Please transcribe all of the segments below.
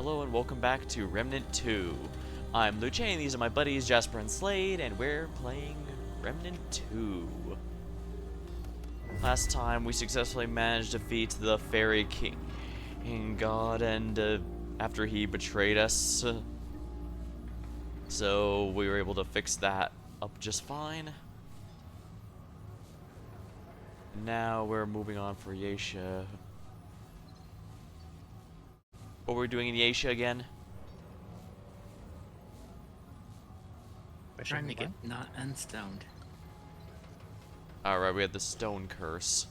Hello and welcome back to Remnant 2. I'm Luce and these are my buddies Jasper and Slade, and we're playing Remnant 2. Last time we successfully managed to defeat the Fairy King God, and after he betrayed us, so we were able to fix that up just fine. Now we're moving on for Yasha. What were we doing in Yasha again? Trying to get not unstoned. Alright, we had the stone curse.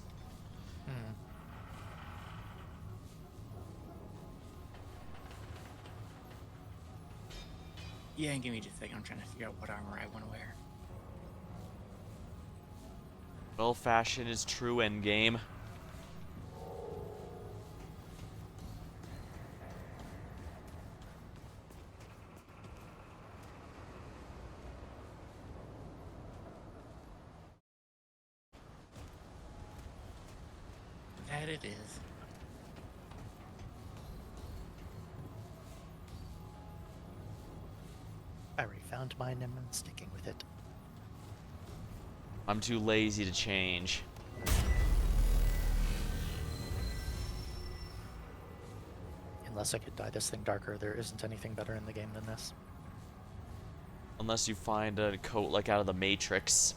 Yeah, give me just a second. I'm trying to figure out what armor I want to wear. Well, fashion is true endgame. That it is. I already found mine and I'm sticking with it. I'm too lazy to change. Unless I could dye this thing darker, there isn't anything better in the game than this. Unless you find a coat like out of the Matrix.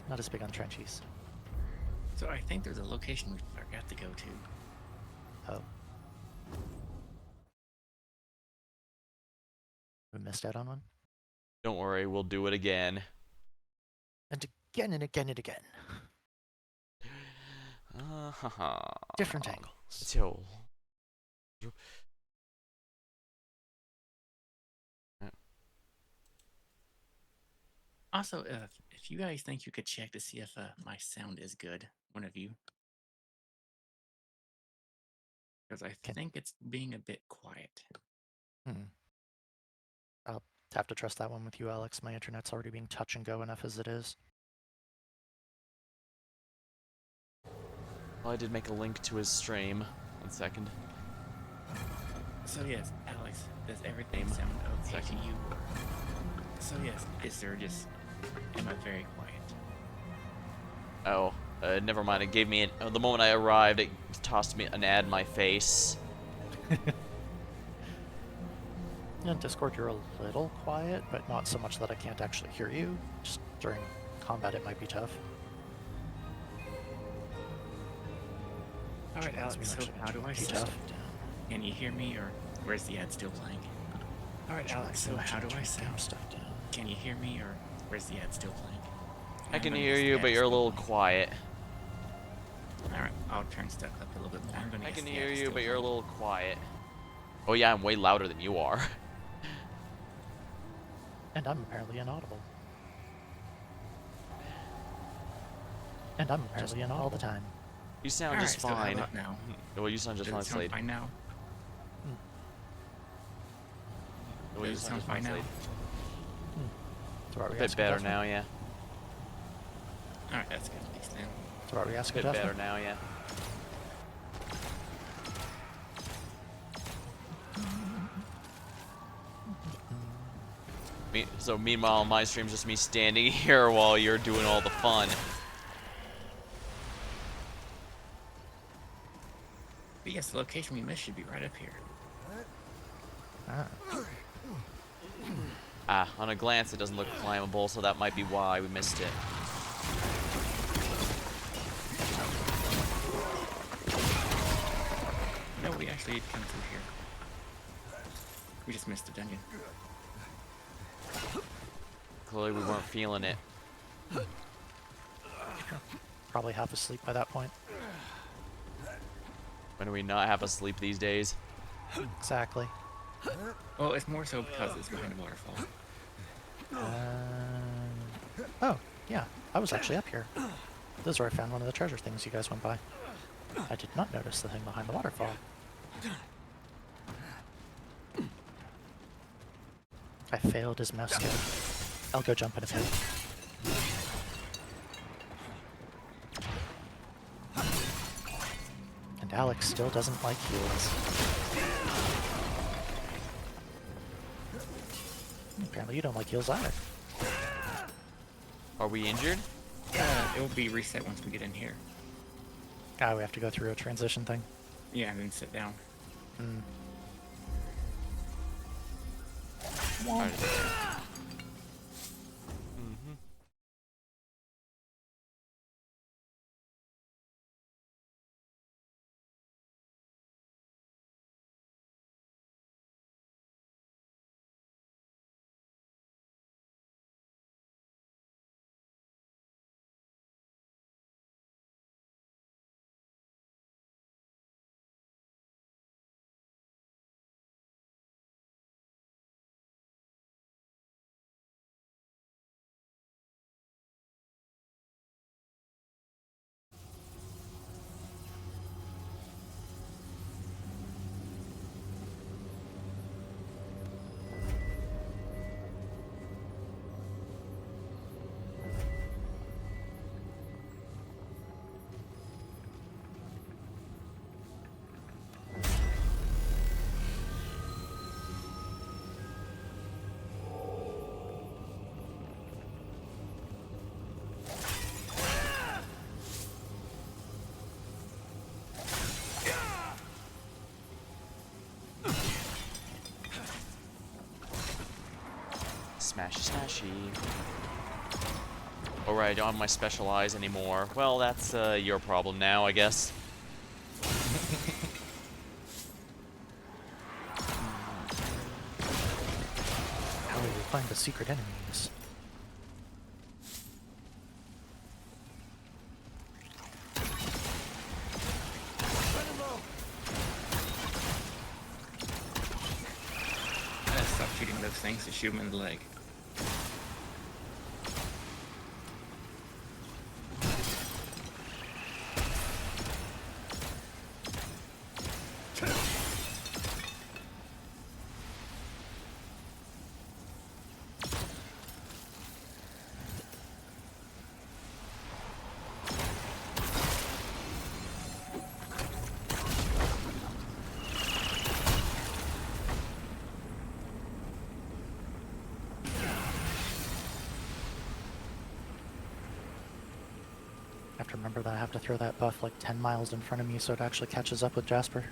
Not as big on trenchies. So I think there's a location we forgot to go to. Oh. We missed out on one? Don't worry, we'll do it again. And again and again and again. Different angles. So. Also, if you guys think you could check to see if my sound is good, one of you. Because I think it's being a bit quiet. I'll have to trust that one with you, Alex. My internet's already being touch and go enough as it is. Well, I did make a link to his stream. 1 second. So yes, Alex, does everything sound okay to you? So yes, is there just... Am I very quiet? Oh, never mind. It gave me the moment I arrived, it tossed me an ad in my face. In Discord, you're a little quiet, but not so much that I can't actually hear you. Just during combat, it might be tough. Alright, Alex, so how do I sound? Can you hear me, or where's the ad still playing? Alright, Alex, so how do I sound? Can you hear me, or where's the ad still playing? I can hear you, but you're a little quiet. Alright, I'll turn stuff up a little bit more. I can hear you, but you're a little quiet. Oh yeah, I'm way louder than you are. And I'm apparently inaudible. And I'm apparently inaudible all the time. You sound just so how fine. about now? Well, you sound just fine, Does it sound Slade. fine now? Well, you Does it sound sound just fine, fine now? Slade. So are A we bit asking better Justin? now, yeah. Alright, that's good at least then. So are we A asking bit Justin? better now, yeah. So meanwhile, my stream's just me standing here while you're doing all the fun. But yes, the location we missed should be right up here. Ah. On a glance, it doesn't look climbable, so that might be why we missed it. No, we actually did come through here. We just missed the dungeon. Clearly, we weren't feeling it. Probably half asleep by that point. When do we not have a sleep these days? Exactly. Well, it's more so because it's behind a waterfall. Oh, yeah. I was actually up here. This is where I found one of the treasure things you guys went by. I did not notice the thing behind the waterfall. I failed as mouse skill. I'll go jump in a pit. And And Alex still doesn't like heals. Apparently you don't like heals either. Are we injured? It will be reset once we get in here. Ah, we have to go through a transition thing. Yeah, and then sit down. Alright. Smashy, smashy. Alright, I don't have my special eyes anymore. Well, that's your problem now, I guess. How will you find the secret enemies? I gotta stop shooting those things to shoot them in the leg. I have to remember that I have to throw that buff like 10 miles in front of me so it actually catches up with Jasper.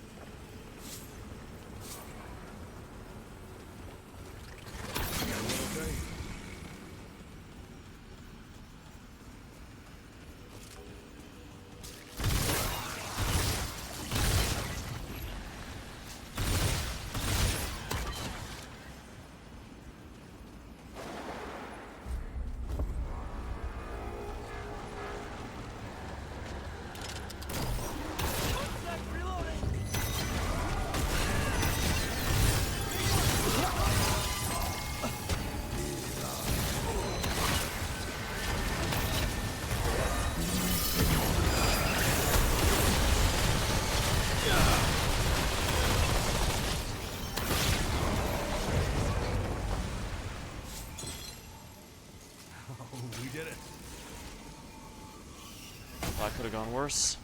That could have gone worse.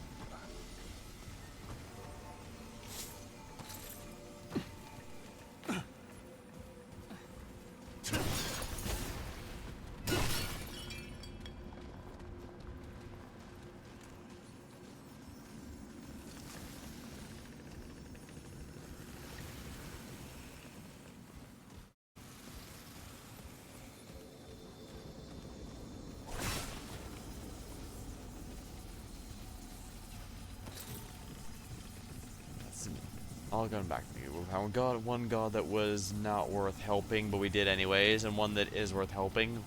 All going back to you. We got one god that was not worth helping, but we did anyways, and one that is worth helping.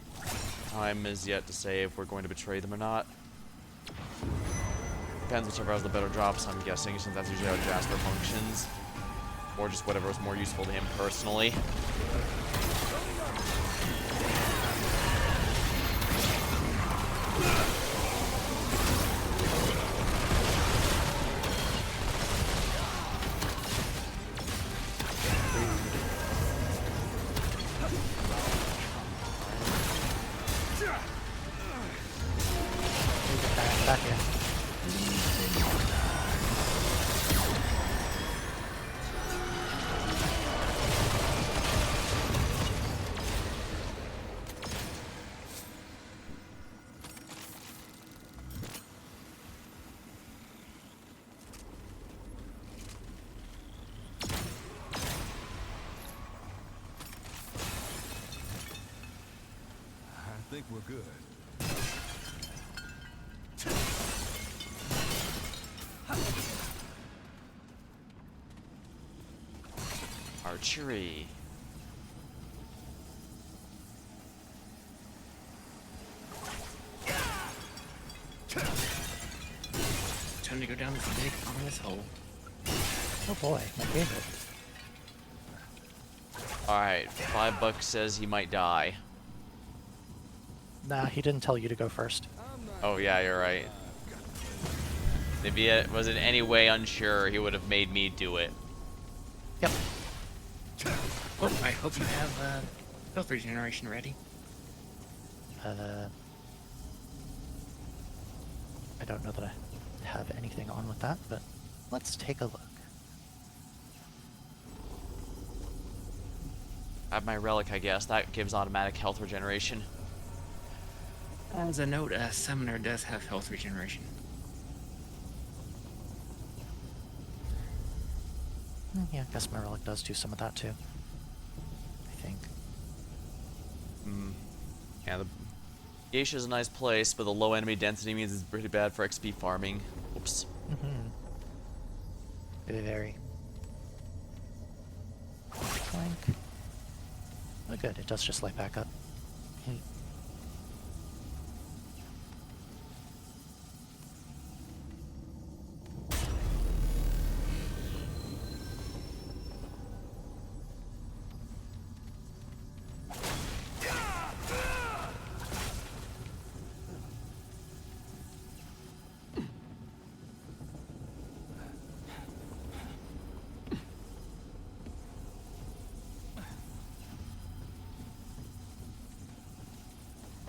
Time is yet to say if we're going to betray them or not. Depends whichever has the better drops, I'm guessing, since that's usually how Jasper functions. Or just whatever was more useful to him personally. Back here. we're good. Archery. Time to go down this big ominous hole. Oh boy, my favorite. Alright, $5 says he might die. Nah, he didn't tell you to go first. Oh yeah, you're right. If he was in any way unsure, he would have made me do it. Yep. Oh, I hope you have health regeneration ready. I don't know that I have anything on with that, but let's take a look. I have my relic, I guess. That gives automatic health regeneration. As a note, a summoner does have health regeneration. Yeah, I guess my relic does do some of that too. I think. Yeah, the Geisha's a nice place, but the low enemy density means it's pretty bad for XP farming. Oops. Mm-hmm. Very. Clank. Oh good, it does just light back up.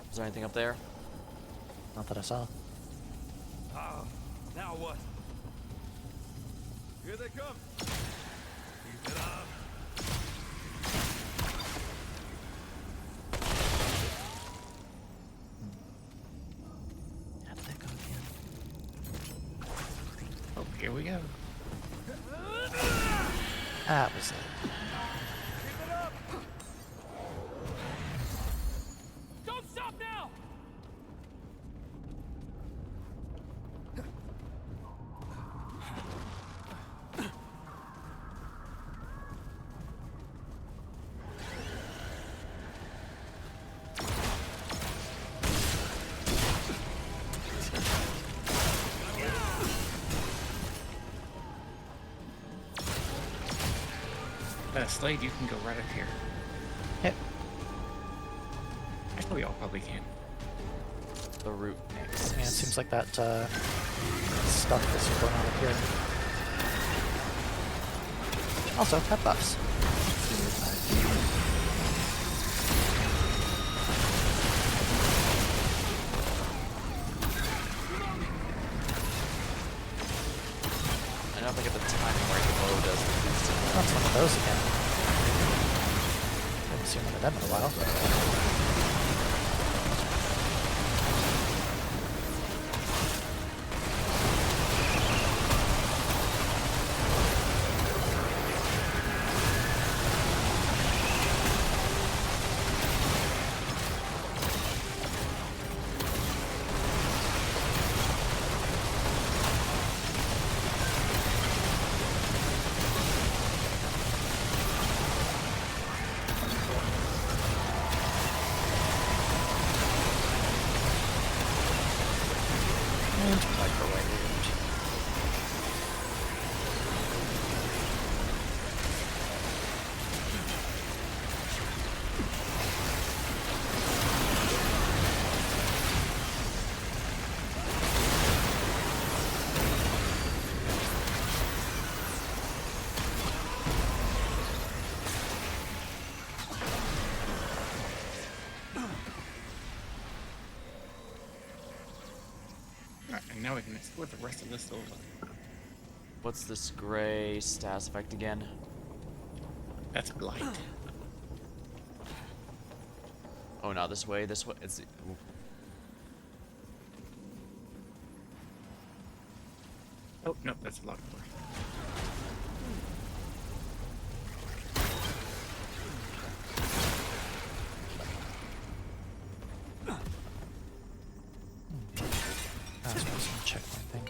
Is there anything up there? Not that I saw. Now what? Here they come. Keep it up. How did that go again? Oh, here we go. That was it. Keep it up. Don't stop now. Slade, you can go right up here. Yep. Actually, we all probably can. The root next. Yeah, it seems like that stuff is going on up here. Also, have buffs. I don't think at the timing right the bow does the boosting. That's one of those again. Haven't seen one of them in a while. And microwaved. Alright, and now we can explore the rest of this little. What's this gray status effect again? That's blight. Oh, not this way. This way. It's. Ooh. Oh, no, that's a locked door. I was supposed to check my thing.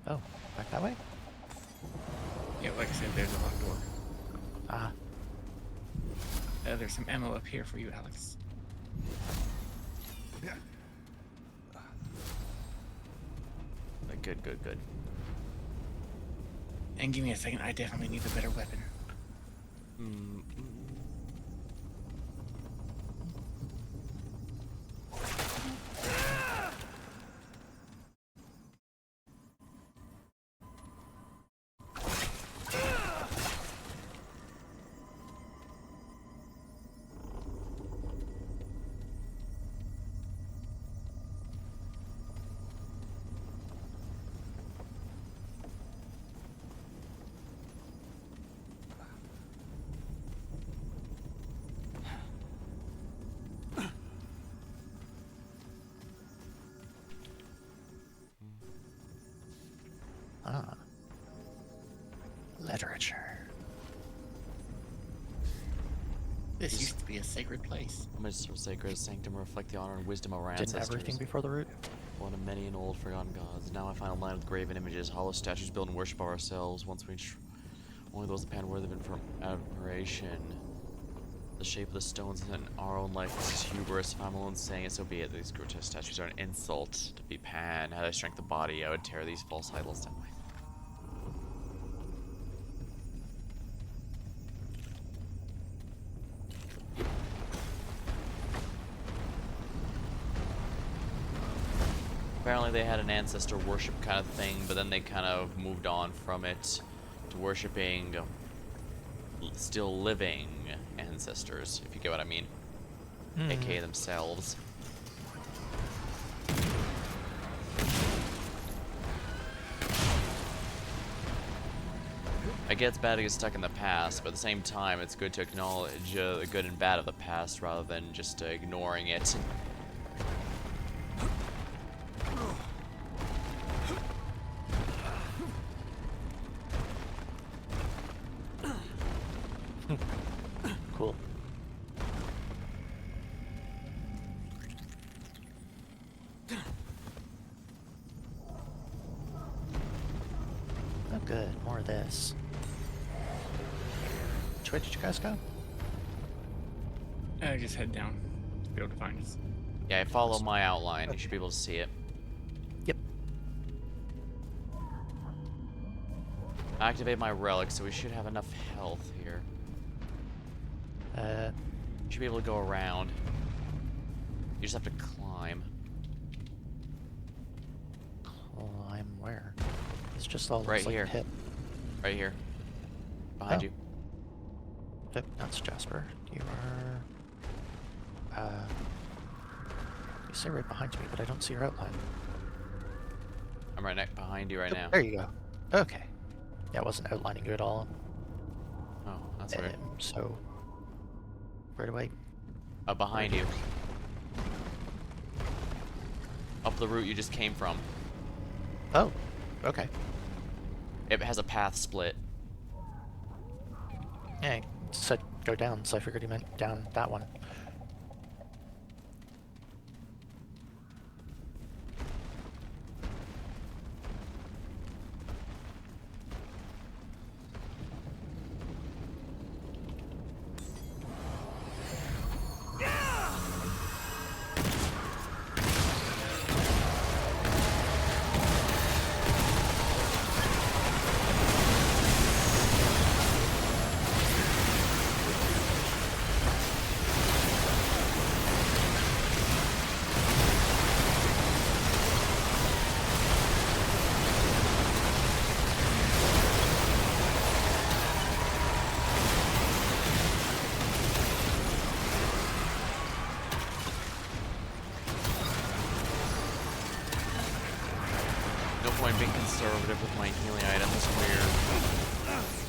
Oh, back that way? Yeah, like I said, there's a locked door. Ah, There's some ammo up here for you, Alex. Good, good, good. And give me a second, I definitely need a better weapon. Mm. ah. Literature. This used to be a sacred place. Homage to sacred sanctum reflect the honor and wisdom of our Didn't ancestors. everything before the root? One of many and old forgotten gods. Now I find a land with graven images, hollow statues built in worship of ourselves. Once we only those that pan worthy of admiration. The shape of the stones in our own life is hubris. If I'm alone saying it, so be it. These grotesque statues are an insult to be Pan. Had I strength of body, I would tear these false idols down. Apparently they had an ancestor worship kind of thing, but then they kind of moved on from it to worshipping still living ancestors, if you get what I mean. AKA themselves. I get it's bad to get stuck in the past, but at the same time it's good to acknowledge the good and bad of the past rather than just ignoring it. Cool. Oh good, more of this. Which way did you guys go? Just head down to be able to find us. Yeah, follow my outline. You should be able to see it. Yep. Activate my relic, so we should have enough health here. You should be able to go around. You just have to climb. Climb where? It's just all Right looks like here. a hit. Right here. Behind Oh. you. Yep, that's Jasper. You are... You say right behind me, but I don't see your outline. I'm right behind you right Oh, now. there you go. Okay. Yeah, I wasn't outlining you at all. Oh, that's weird. So... Where do I... Behind you. Up the route you just came from. Oh, okay. It has a path split. Yeah, it said go down, so I figured he meant down that one. No point being conservative with my healing items. Weird.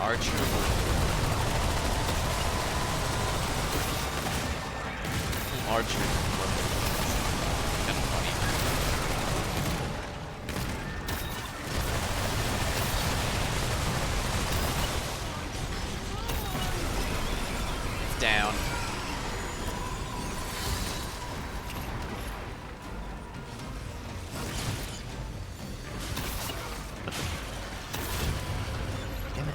Archer. Archer. Kind of funny. down. Damn it.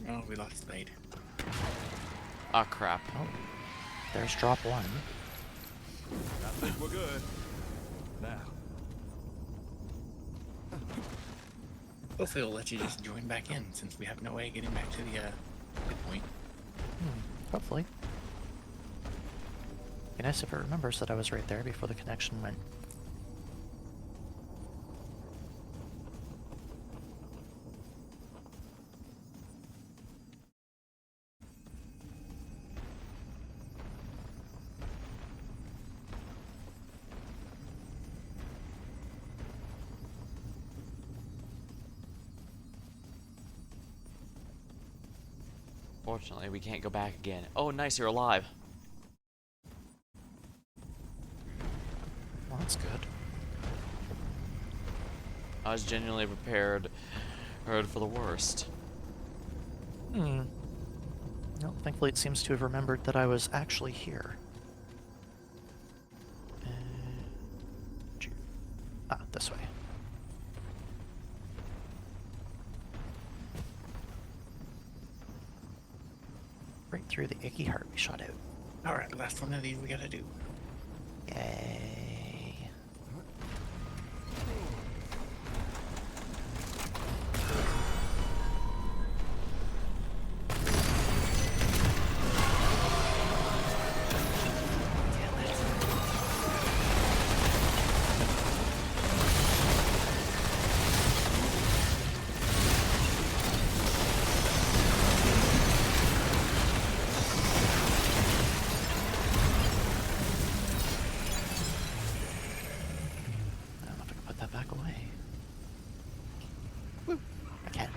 Oh, we lost Spade. Ah, crap. Oh, there's drop one. I think we're good. Now. Hopefully it'll let you just join back in, since we have no way of getting back to the point. Hopefully. Be nice if it remembers that I was right there before the connection went. Fortunately, we can't go back again. Oh, nice, you're alive. Well, that's good. I was genuinely prepared for the worst. No, thankfully it seems to have remembered that I was actually here. This way. Right through the icky heart we shot out. Alright, last one of these we gotta do. Yay. I don't know if I can put that back away. Woo! I can.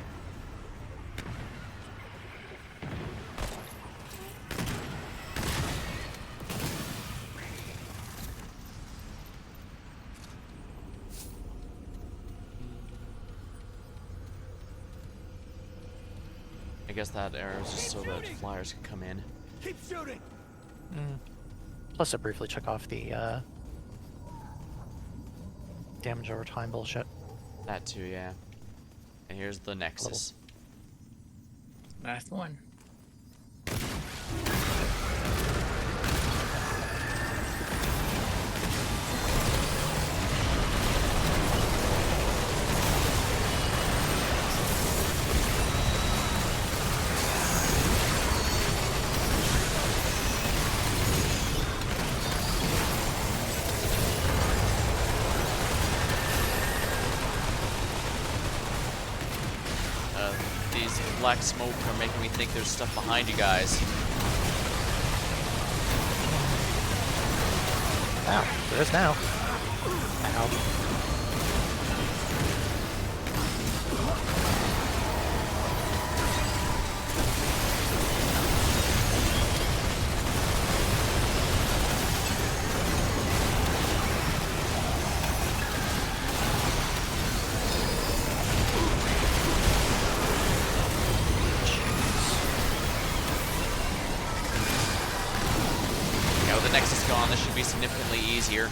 I guess that arrow is just so that flyers can come in. Keep shooting. Plus, I briefly check off the damage over time bullshit. That too, yeah. And here's the Nexus. Last one. These black smoke are making me think there's stuff behind you guys. Ow, there is now. Ow. Yeah, with the Nexus gone, this should be significantly easier.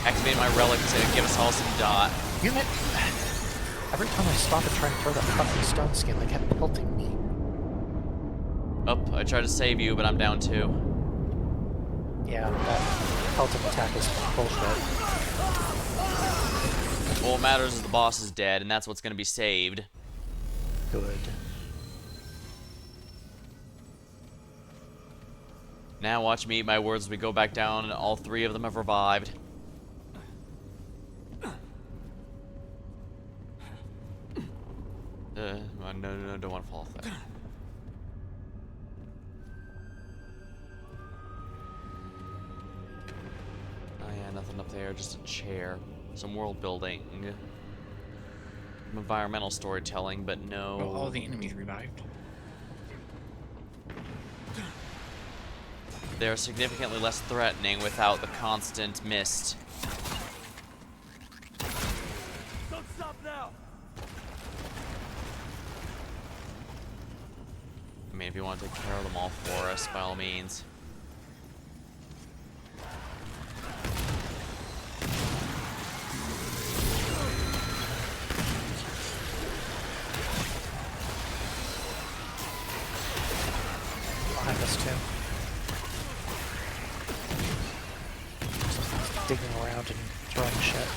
Activating my relic is gonna give us all some dot. Unit! Every time I stop and try and throw that fucking stone skin, they kept pelting me. Oh, I tried to save you, but I'm down too. Yeah, that pelting attack is bullshit. All that matters is the boss is dead, and that's what's gonna be saved. Good. Now watch me eat my words as we go back down, and all three of them have revived. No, don't want to fall off there. Oh yeah, nothing up there, just a chair. Some world building. Some environmental storytelling, but no... Oh, all the enemies revived. They're significantly less threatening without the constant mist. I mean, if you want to take care of them all for us, by all means. Behind us too. Just digging around and throwing shit.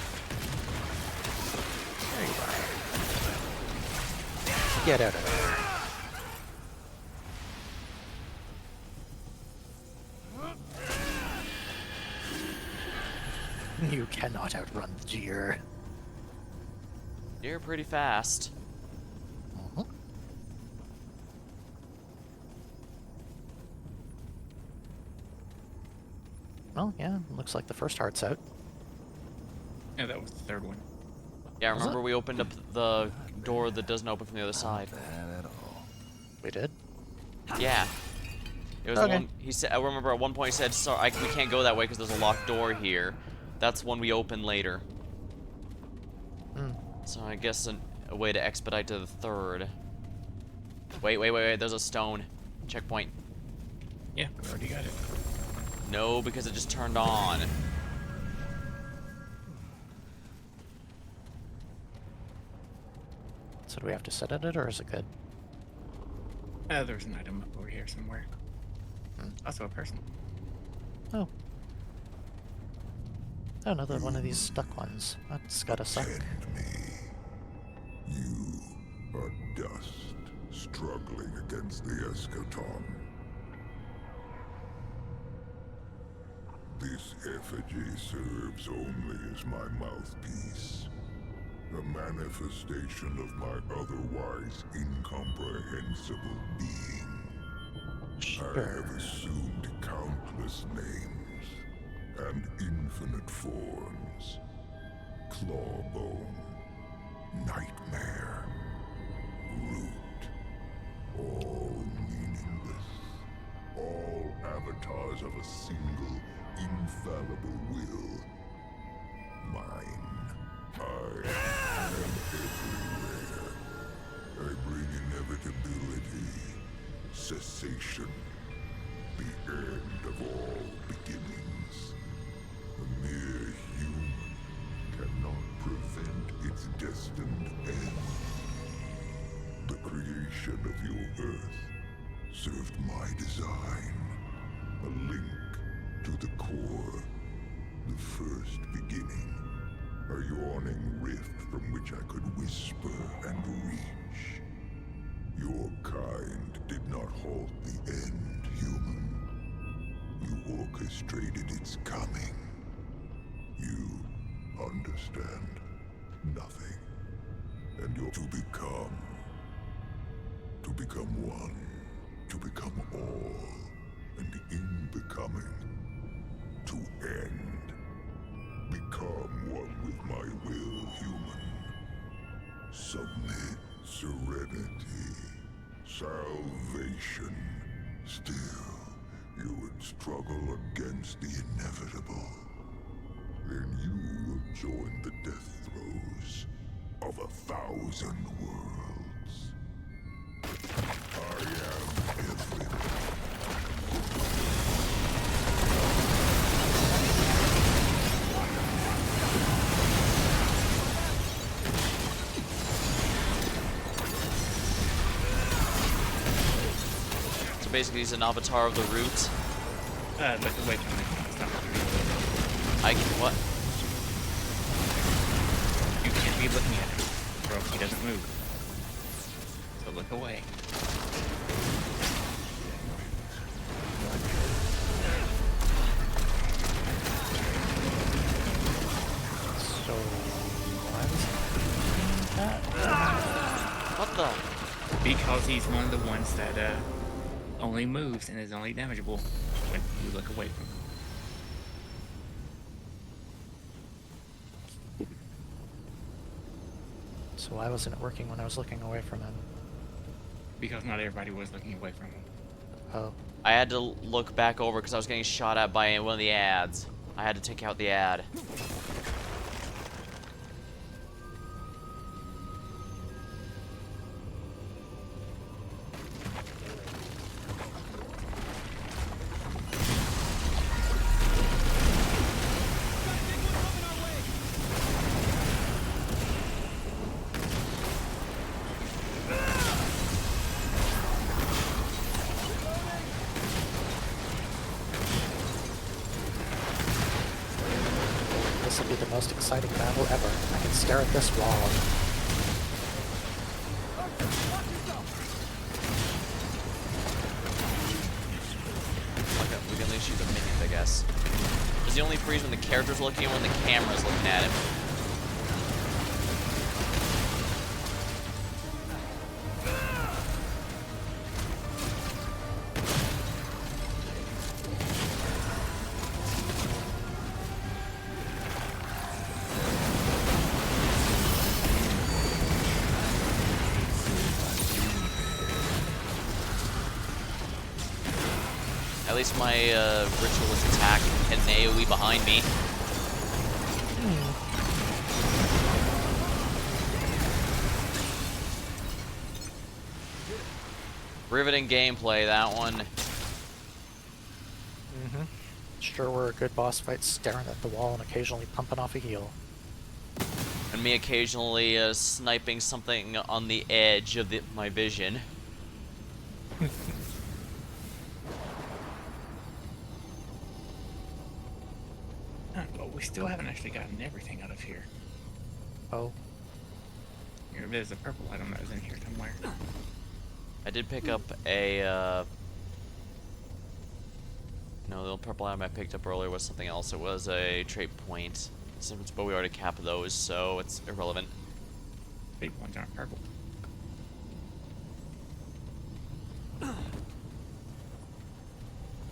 There you are. Get out of there. You cannot outrun the deer. You're pretty fast. Mhm. Well, yeah, looks like the first heart's out. Yeah, that was the third one. Yeah, Was remember it? we opened up the door that doesn't open from the other side. Bad at all. We did? Yeah. It was Okay. the one he said. I remember at one point he said, "Sorry, we can't go that way because there's a locked door here." That's one we open later. Hmm. So I guess a way to expedite to the third. Wait. There's a stone checkpoint. Yeah, we already got it. No, because it just turned on. So do we have to sit at it, or is it good? There's an item up over here somewhere. Hmm. Also a person. Oh. Oh, another one of these stuck ones. That's gotta suck. Tend me. You are dust struggling against the eschaton. This effigy serves only as my mouthpiece, a manifestation of my otherwise incomprehensible being. I Sure. have assumed countless names and infinite forms. Clawbone, Nightmare, Root, all meaningless, all avatars of a single infallible will. Mine. I am everywhere. I bring inevitability, cessation, the end of all beginnings. A mere human cannot prevent its destined end. The creation of your Earth served my design, a link to the core, the first beginning, a yawning rift from which I could whisper and reach. Your kind did not halt the end, human. You orchestrated its coming. You understand nothing. And you're to become one, to become all, and in becoming, to end. Become one with my will, human. Submit, serenity, salvation. Still, you would struggle against the inevitable. Then you will join the death throes of 1,000 worlds. I am everything. So basically, he's an avatar of the root. Look away from it. Stop. What? You can't be looking at him, or else he doesn't move. So look away. So, why was that? What the? Because he's one of the ones that only moves and is only damageable when you look away from him. So why wasn't it working when I was looking away from him? Because not everybody was looking away from him. Oh. I had to look back over because I was getting shot at by one of the ads. I had to take out the ad. most exciting battle ever. I can stare at this wall. We can at least shoot the minions, I guess. Because he only frees when the character's looking and when the camera's looking at him. At least my ritualist attack had an AoE behind me. Riveting gameplay, that one. Mm-hmm. Sure were a good boss fight, staring at the wall and occasionally pumping off a heal. And me occasionally sniping something on the edge of my vision. But we still haven't actually gotten everything out of here. Oh, There's a purple item that was in here somewhere. I did pick up a, no, the purple item I picked up earlier was something else. It was a trait point. But we already capped those, so it's irrelevant. Big ones aren't purple. Well,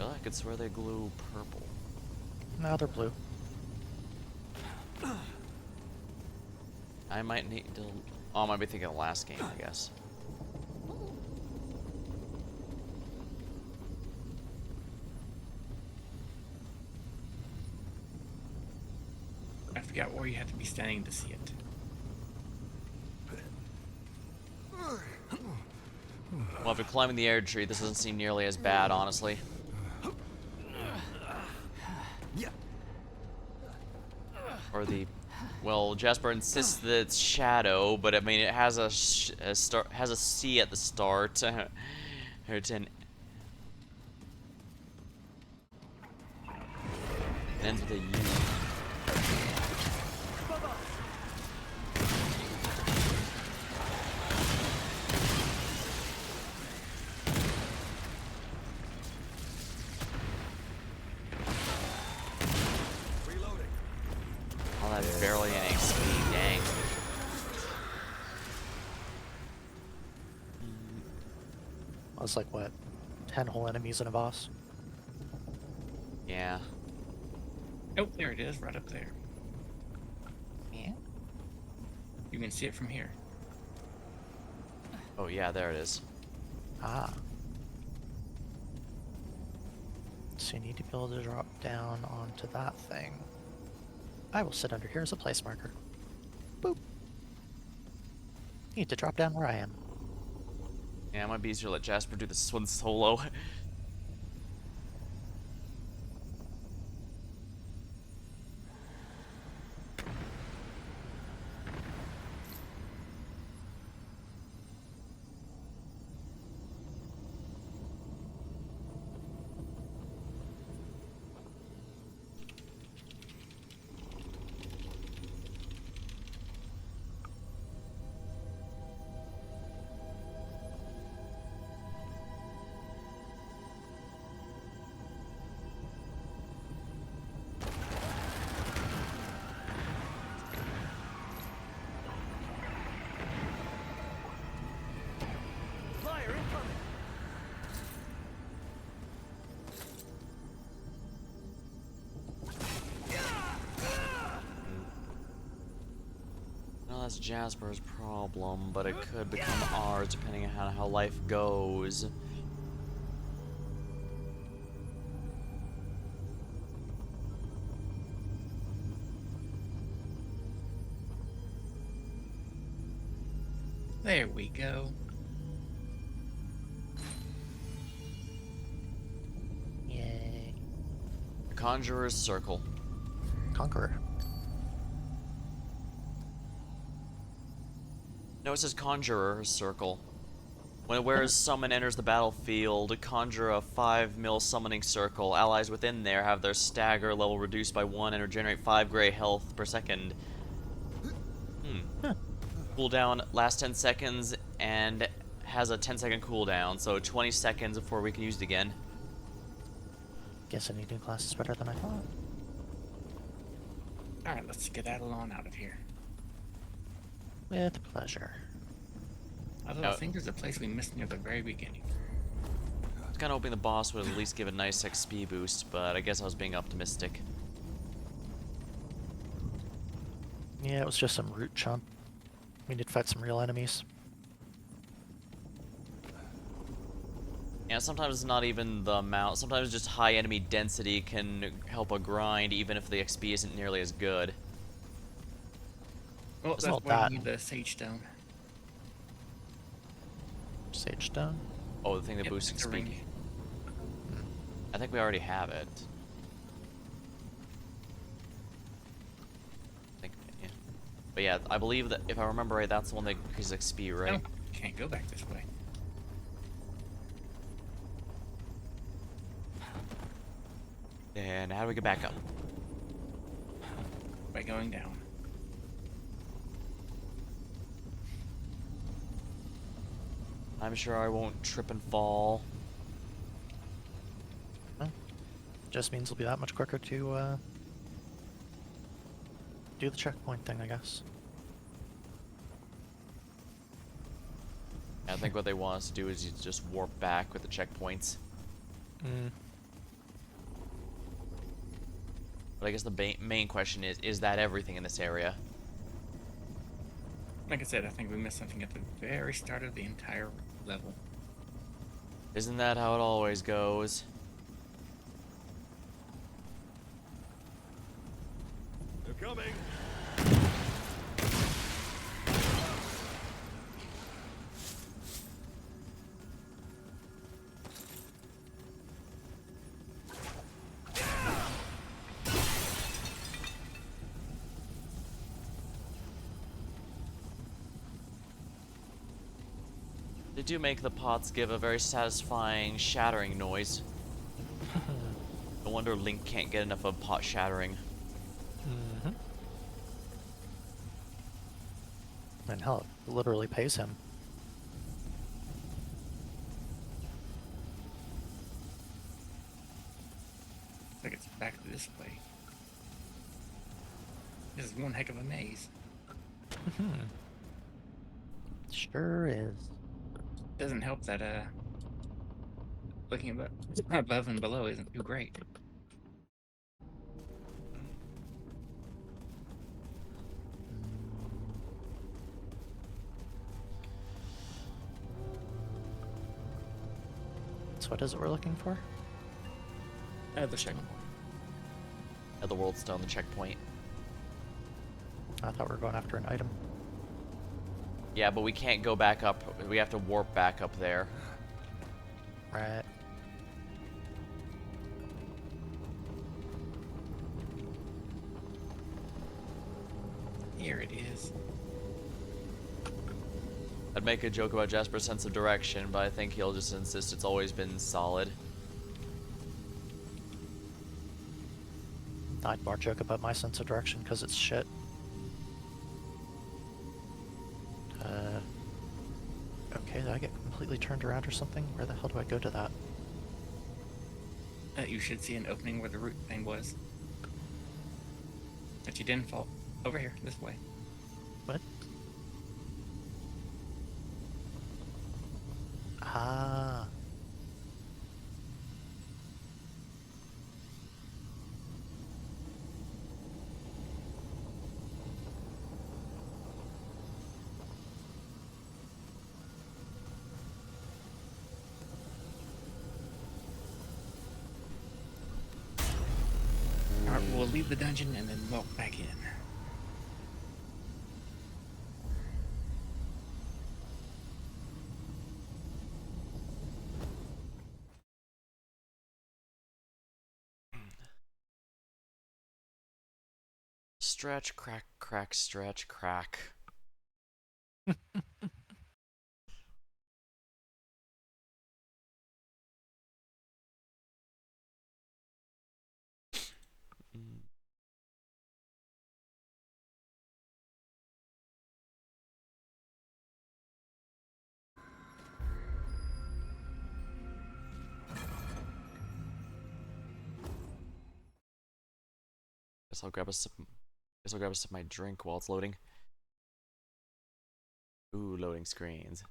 I could swear they glue purple. now they're blue. I might need to... Oh, I might be thinking of the last game, I guess. I forgot where you had to be standing to see it. Well, if you're climbing the air tree, this doesn't seem nearly as bad, honestly. Or the... Well, Jasper insists that it's shadow, but I mean, it has a C at the start. It ends with a U. All that barely any speed, dang. I was like, what, 10 whole enemies in a boss? Yeah. Oh, there it is, right up there. Yeah. You can see it from here. Oh yeah, there it is. Ah. So you need to be able to drop down onto that thing. I will sit under here as a place marker. Boop. You need to drop down where I am. Yeah, it might be easier to let Jasper do this one solo. Flyer incoming. Well, that's Jasper's problem, but it could become ours depending on how life goes. There we go. Yay. The Conjurer's Circle. Conqueror. No, it says Conjurer's Circle. When a wearer's summon enters the battlefield, conjure a 5 mil summoning circle. Allies within there have their stagger level reduced by 1 and regenerate 5 gray health per second. Huh. Cooldown lasts 10 seconds and has a 10-second cooldown, so 20 seconds before we can use it again. Guess any new class is better than I thought. Alright, let's skedaddle on out of here. With pleasure. Although I think there's a place we missed near the very beginning. I was kind of hoping the boss would at least give a nice XP boost, but I guess I was being optimistic. Yeah, it was just some root chump. We need to fight some real enemies. Yeah, sometimes it's not even the amount. Sometimes just high enemy density can help a grind, even if the XP isn't nearly as good. Well, It's that's not why that. you need the Sage Stone. Sage stone. Oh, the thing that Yep, boosts it's a XP. ring. I think we already have it. I think, yeah. But yeah, I believe that if I remember right, that's the one that increases XP, right? No, can't go back this way. And how do we get back up? By going down. I'm sure I won't trip and fall. Just means it'll be that much quicker to do the checkpoint thing, I guess. I think what they want us to do is you just warp back with the checkpoints. Mm. But I guess the main question is that everything in this area? Like I said, I think we missed something at the very start of the entire level. Isn't that how it always goes? They're coming. They do make the pots give a very satisfying shattering noise. No wonder Link can't get enough of pot shattering. Mm-hmm. And hell, it literally pays him. Looks like it's back this way. This is one heck of a maze. Sure is. Doesn't help that looking above and below isn't too great. So what is it we're looking for? The checkpoint. At the world stone, the checkpoint. I thought we were going after an item. Yeah, but we can't go back up. We have to warp back up there. Right. Here it is. I'd make a joke about Jasper's sense of direction, but I think he'll just insist it's always been solid. I'd more joke about my sense of direction because it's shit. Okay, did I get completely turned around or something? Where the hell do I go to that? You should see an opening where the root thing was. But you didn't fall. Over here, this way. What? Ah. Alright, we'll leave the dungeon and then walk back in. Stretch, crack, crack, stretch, crack. Guess I'll grab a sip. Guess I'll grab a sip of my drink while it's loading. Ooh, loading screens.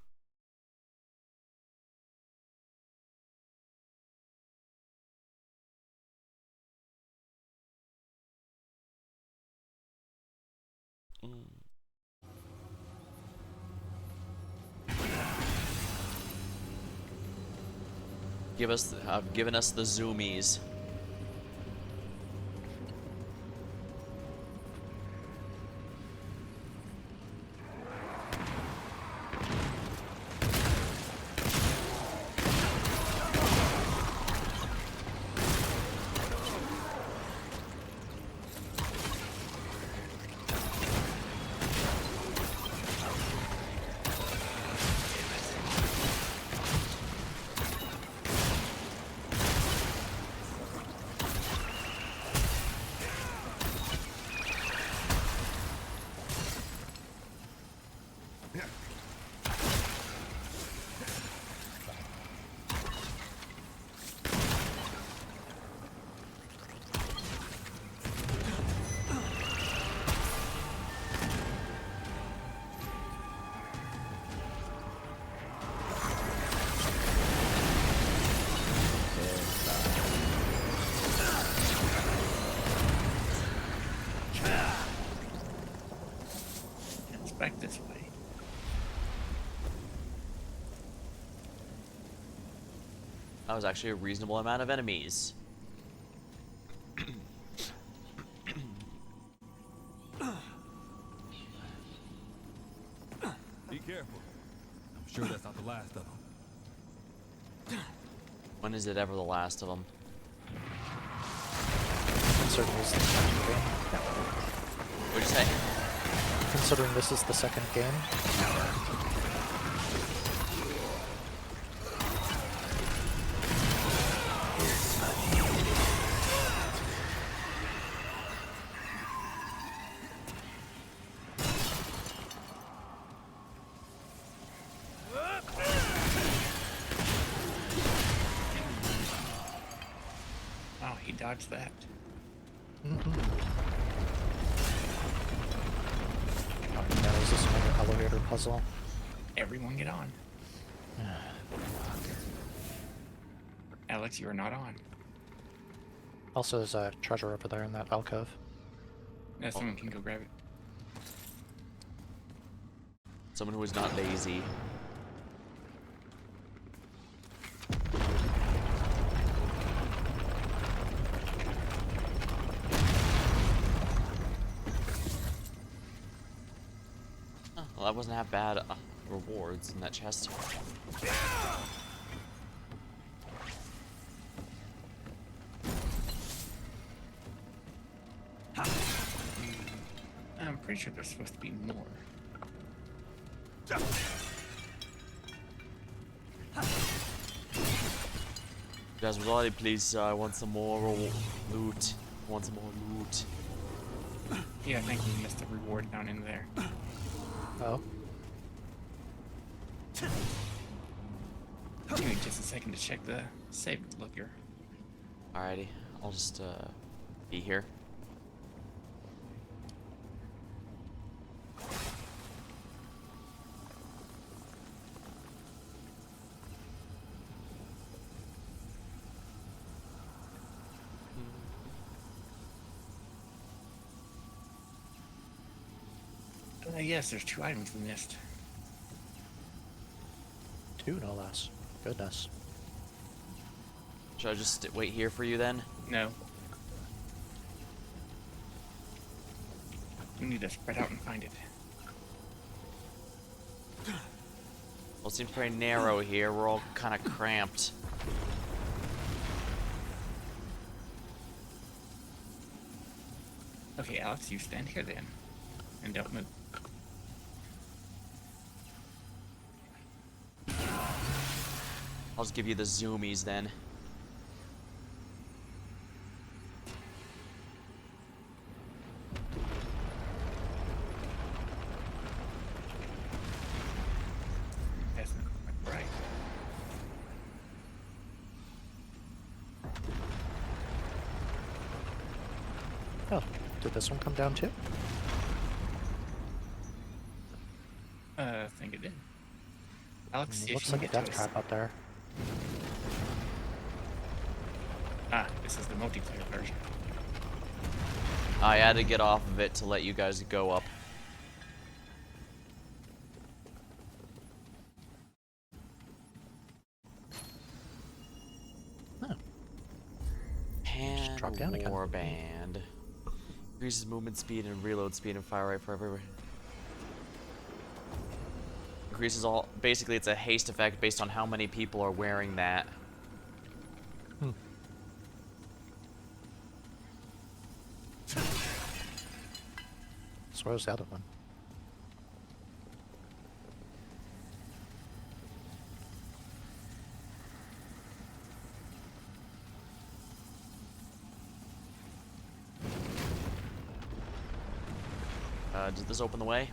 Have given us the zoomies. Back this way. That was actually a reasonable amount of enemies. Be careful. I'm sure that's not the last of them. When is it ever the last of them? Considering this is the second game. What'd you say? Considering this is the second game. Oh, he dodged that. Oh no, is this another elevator puzzle? Everyone get on. Alex, you are not on. Also, there's a treasure over there in that alcove. Now someone can go grab it. Someone who is not lazy. Oh, well, that wasn't half bad rewards in that chest. I'm pretty sure there's supposed to be more. Guys, reality, please. I want some more loot. I want some more loot. Yeah, I think we missed a reward down in there. Oh, Give me just a second to check the save looker. Alrighty, I'll just be here. Yes, there's 2 items we missed. 2 no less. Goodness. Should I just wait here for you then? No. We need to spread out and find it. Well, it seems pretty narrow here. We're all kind of cramped. Okay, Alex, you stand here then. And don't move. I'll just give you the zoomies then. That's not quite right. Oh, Did this one come down too? I think it did. Alex, see if Looks you like can a get death to us. trap out there. Ah, this is the multiplayer version. I had to get off of it to let you guys go up. Oh, Pan drop down again. Warband. Increases movement speed and reload speed and fire rate for everywhere. Increases all. Basically, it's a haste effect based on how many people are wearing that. So where's the other one? Does this open the way?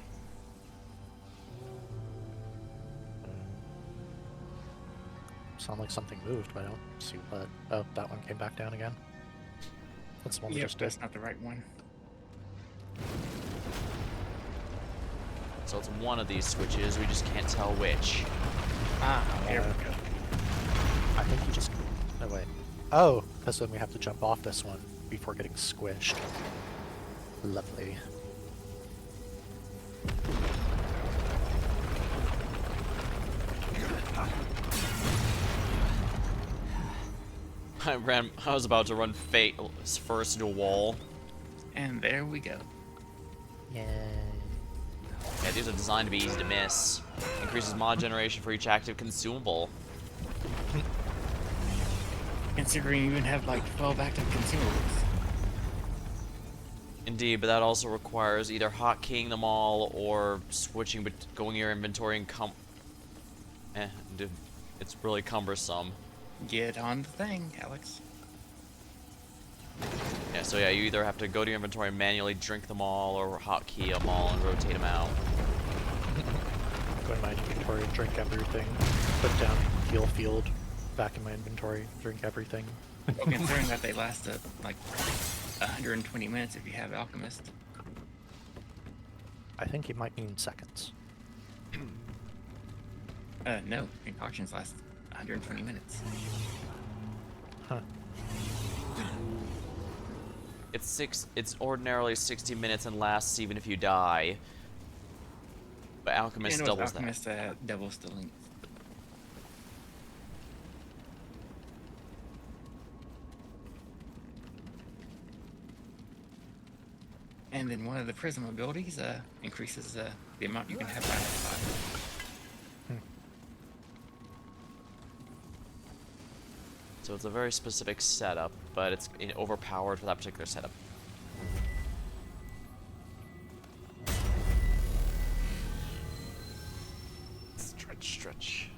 Sound like something moved, but I don't see what. Oh, that one came back down again. That's the one we Yep, just did. that's not the right one. So it's one of these switches. We just can't tell which. Ah, here we go. I think you just. No, wait. Oh, because then we have to jump off this one before getting squished. Lovely. I was about to run fate first into a wall. And there we go. Yay. Yeah, these are designed to be easy to miss. Increases mod generation for each active consumable. Considering you even have like 12 active consumables. Indeed, but that also requires either hotkeying them all or switching, but going your inventory and dude, it's really cumbersome. Get on the thing, Alex. Yeah, so yeah, you either have to go to your inventory and manually drink them all, or hotkey them all and rotate them out. Go in my inventory, drink everything. Put down heal field. Back in my inventory, drink everything. Well, considering that they last like 120 minutes if you have Alchemist. I think you might mean seconds. No, concoctions last 120 minutes. Huh. It's ordinarily 60 minutes and lasts even if you die. But Alchemist And with doubles Alchemist, doubles the length. And then one of the prism abilities increases the amount you can have by five. So it's a very specific setup, but it's overpowered for that particular setup. Stretch.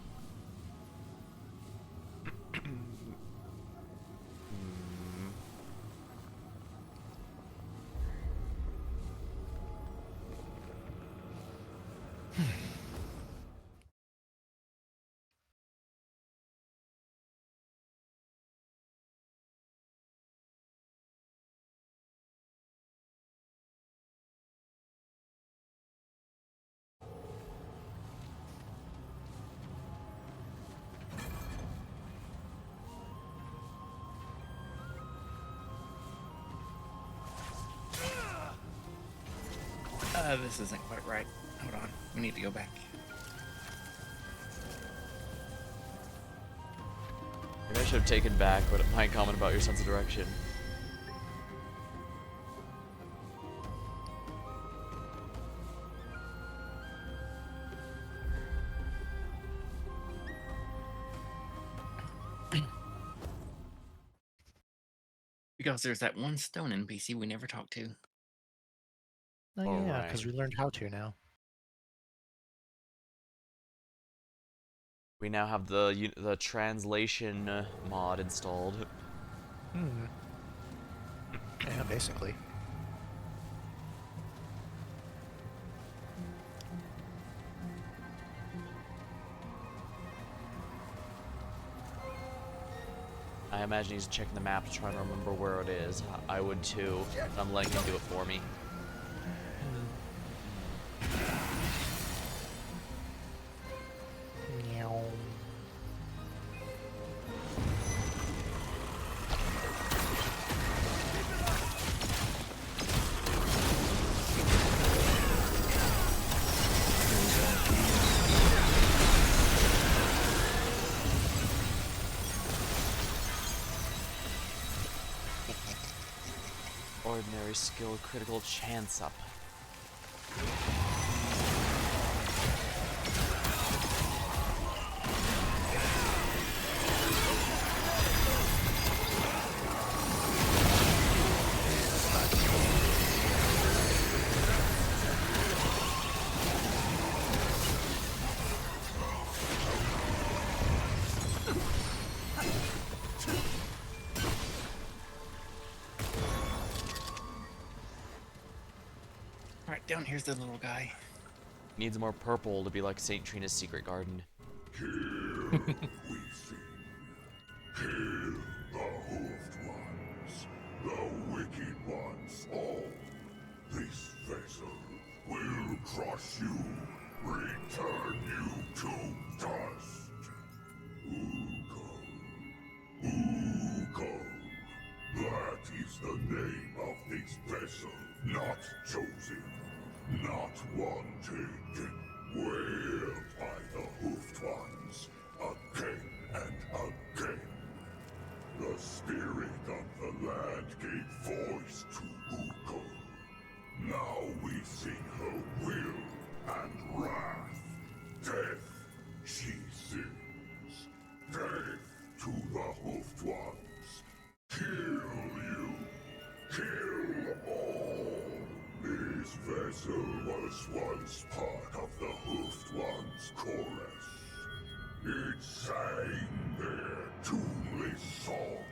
This isn't quite right. Hold on, we need to go back. Maybe I should have taken back my comment about your sense of direction. Because there's that one stone NPC we never talked to. Oh yeah, because Alright. we learned how to now. We now have the translation mod installed. Hmm. Yeah, basically. I imagine he's checking the map to try and remember where it is. I would too. I'm letting him do it for me. Meow. Ordinary skill, critical chance up. Alright, down here's the little guy. Needs more purple to be like St. Trina's secret garden. Kill, we sing. Kill the hoofed ones, the wicked ones all. This vessel will crush you, return you to dust. Ugo, Ugo. That is the name of this vessel, not chosen, not wanted. Wailed by the hoofed ones, again and again. The spirit of the land gave voice to Uko. Now we sing her will and wrath. Death, she sings. Death to the hoofed ones. Kill you. Kill all. This vessel was once part of the hoofed ones' chorus. It sang their tuneless song.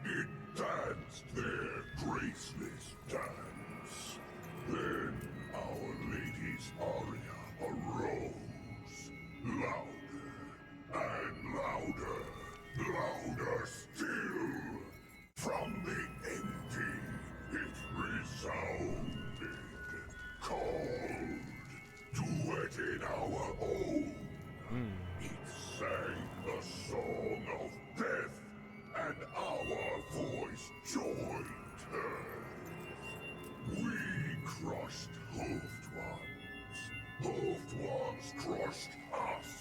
It danced their graceless dance. Then Our Lady's aria arose. Louder and louder, louder still. From the empty it resounded. Called to it in our own. It sang the song of death, and our voice joined hers. We crushed hoofed ones. Hoofed ones crushed us.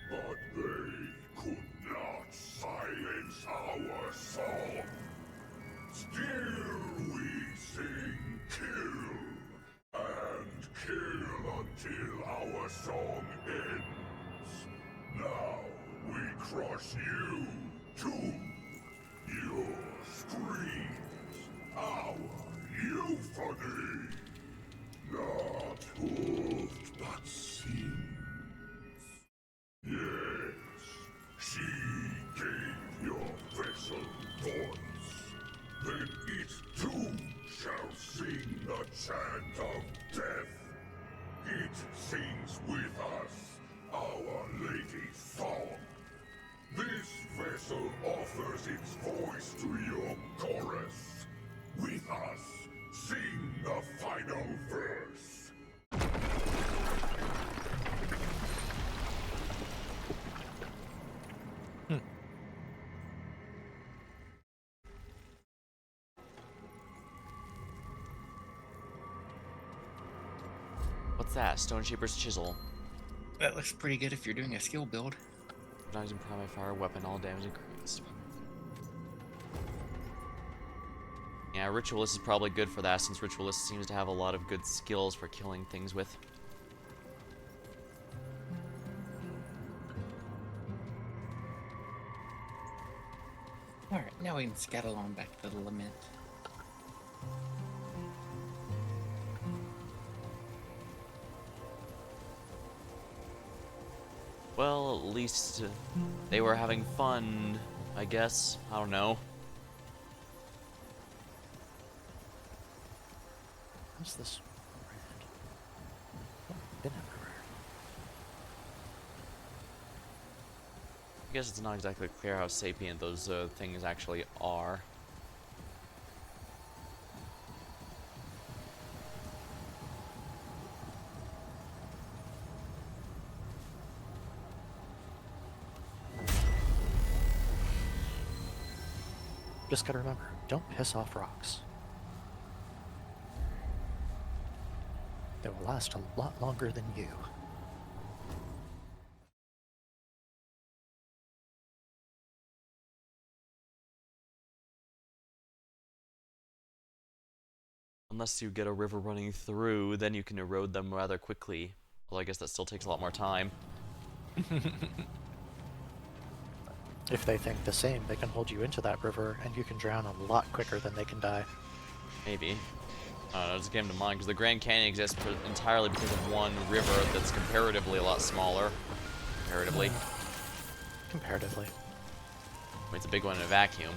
But they could not silence our song. Still we sing kill, and kill until our song ends. Now we crush you too. Your screams, our euphony. Not hoofed, but seen. Yes, she gave your vessel voice. Then it too shall sing the chant of death. It sings with us, Our Lady's song. This vessel offers its voice to your chorus. With us, sing the final verse. What's that? Stone Shaper's Chisel. That looks pretty good if you're doing a skill build. Knocks and primary fire weapon, all damage increased. Yeah, Ritualist is probably good for that, since Ritualist seems to have a lot of good skills for killing things with. Alright, now we can scuttle on back to the Lament. Well, at least they were having fun, I guess. I don't know. What's this red? Oh, been everywhere. I guess it's not exactly clear how sapient those things actually are. Just gotta remember, don't piss off rocks. They will last a lot longer than you. Unless you get a river running through, then you can erode them rather quickly. Although I guess that still takes a lot more time. If they think the same, they can hold you into that river, and you can drown a lot quicker than they can die. Maybe. I don't know, it just came to mind, because the Grand Canyon exists entirely because of one river that's comparatively a lot smaller. Comparatively. Comparatively. I mean, it's a big one in a vacuum.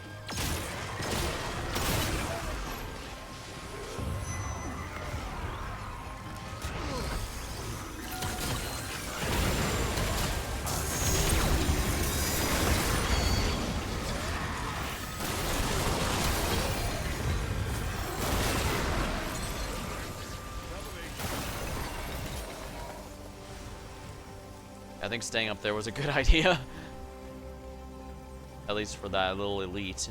I think staying up there was a good idea. At least for that little elite.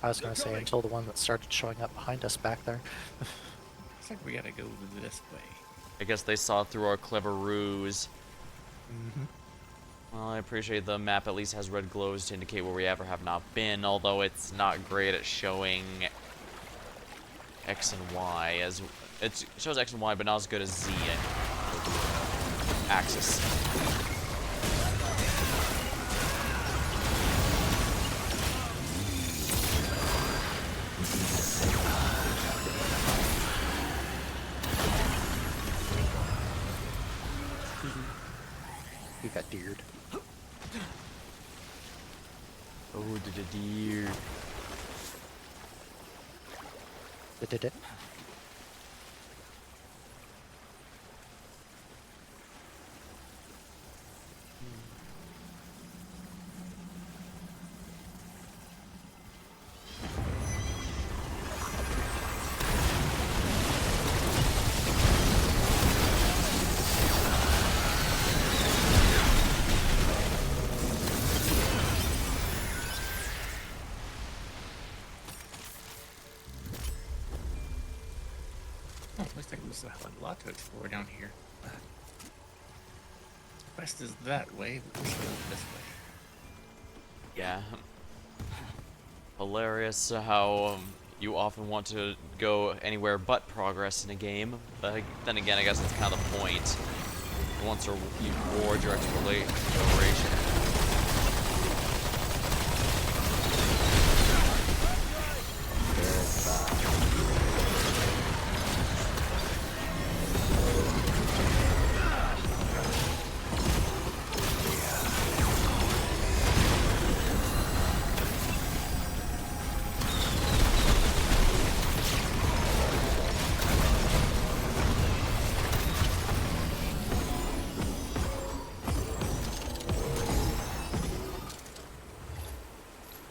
I was gonna say until the one that started showing up behind us back there. Looks like we gotta go this way. I guess they saw through our clever ruse. Well, I appreciate the map at least has red glows to indicate where we ever have not been, although it's not great at showing X and Y. As it shows X and Y, but not as good as Z axis. You got deered. Oh, did a deer. Did it? Oh, looks like we still have a lot to explore down here. The quest is that way, but we're still this way. Yeah. Hilarious how you often want to go anywhere but progress in a game, but then again, I guess it's kind of the point. You want to reward your exploration.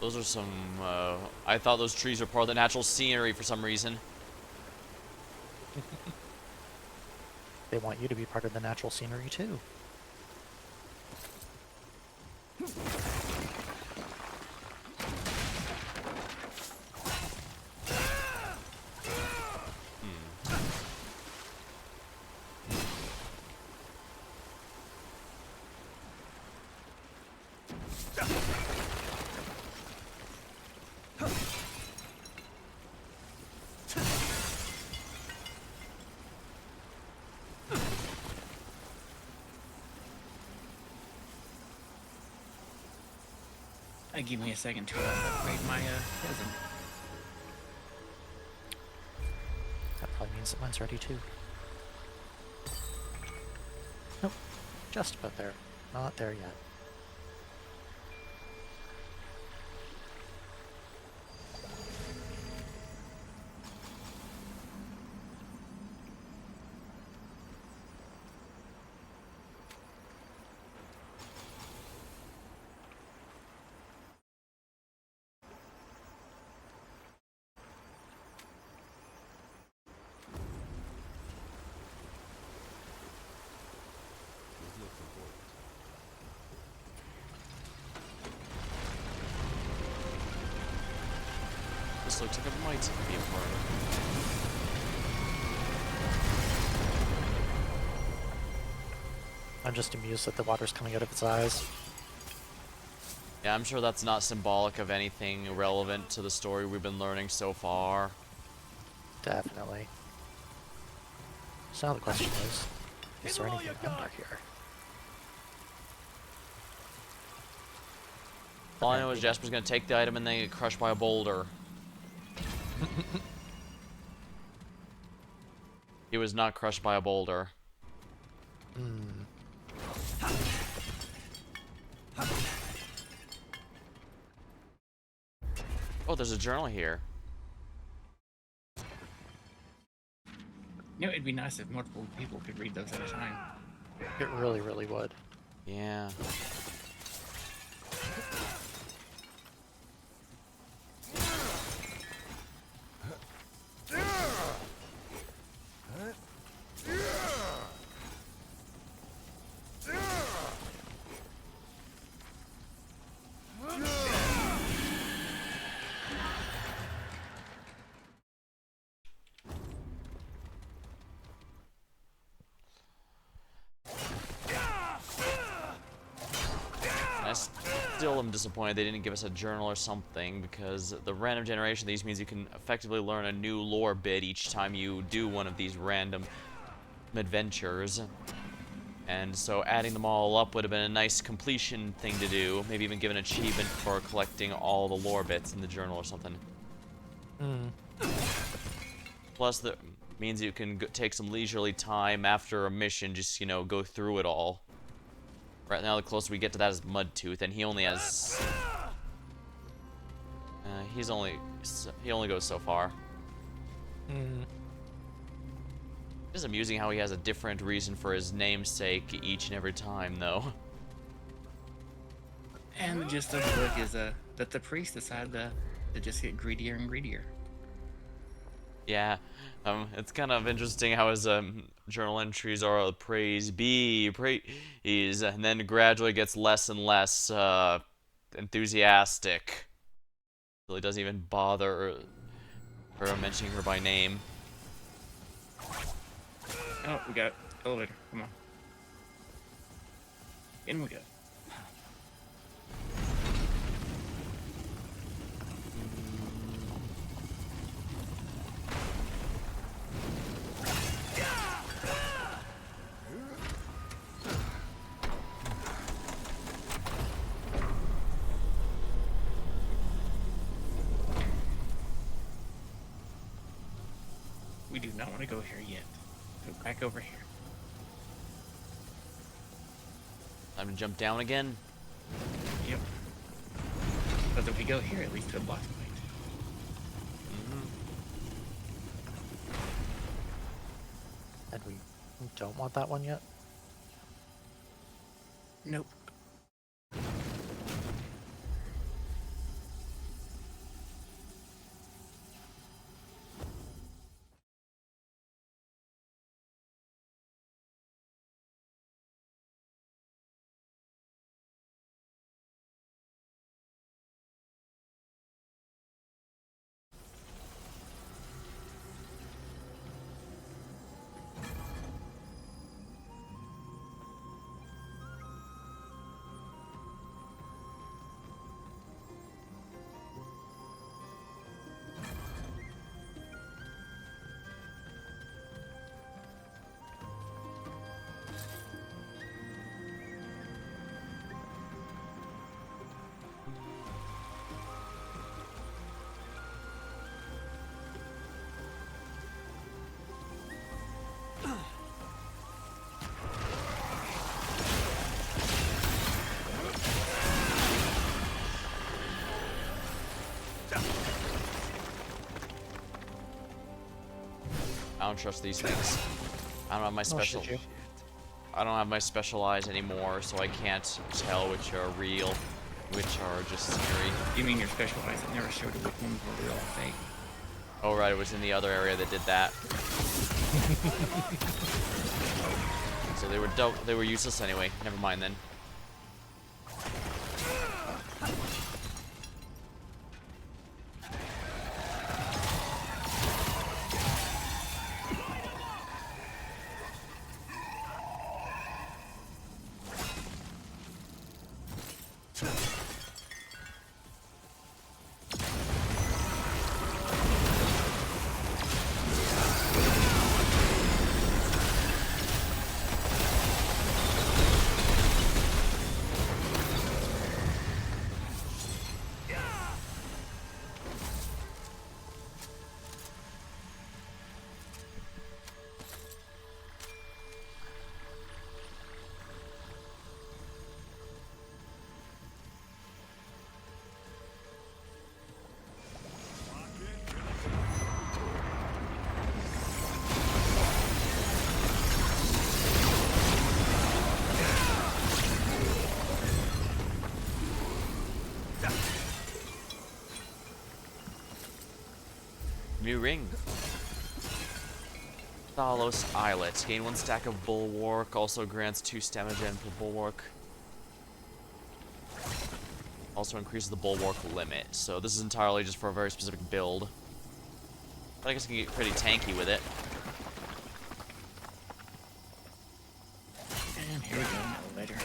Those are some, I thought those trees were part of the natural scenery for some reason. They want you to be part of the natural scenery too. Give me a second to upgrade my prism. That probably means that mine's ready too. Nope. Just about there. Not there yet. This looks like it might be important. I'm just amused that the water's coming out of its eyes. Yeah, I'm sure that's not symbolic of anything relevant to the story we've been learning so far. Definitely. So now the question is there anything under here? All I know is Jasper's gonna take the item and then get crushed by a boulder. He was not crushed by a boulder. Oh, there's a journal here. You know, it'd be nice if multiple people could read those at a time. It really, really would. Yeah. I still am disappointed they didn't give us a journal or something, because the random generation of these means you can effectively learn a new lore bit each time you do one of these random adventures. And so adding them all up would have been a nice completion thing to do. Maybe even give an achievement for collecting all the lore bits in the journal or something. Plus, that means you can take some leisurely time after a mission, just, you know, go through it all. Right now, the closer we get to that is Mudtooth, and he only has... he only goes so far. It is amusing how he has a different reason for his namesake each and every time, though. And the gist of the book is that the priest decided to just get greedier and greedier. Yeah, it's kind of interesting how his journal entries are praise be, praise, and then gradually gets less and less enthusiastic. Till he doesn't even bother her mentioning her by name. Oh, we got elevator. Come on. In we go. We do not want to go here yet. Go back over here. Time to jump down again. Yep. Because if we go here, it leads to a boss fight. And we don't want that one yet? Nope. I don't trust these things. I don't have my special. should you? I don't have my special eyes anymore, so I can't tell which are real, which are just scary. You mean your special eyes that never showed you which ones were real and fake? Oh right, it was in the other area that did that. So they were useless anyway. Never mind then. New ring. Thalos Islet. Gain 1 stack of bulwark. Also grants 2 stamina gen per bulwark. Also increases the bulwark limit. So this is entirely just for a very specific build. But I guess I can get pretty tanky with it. And here we go, an elevator.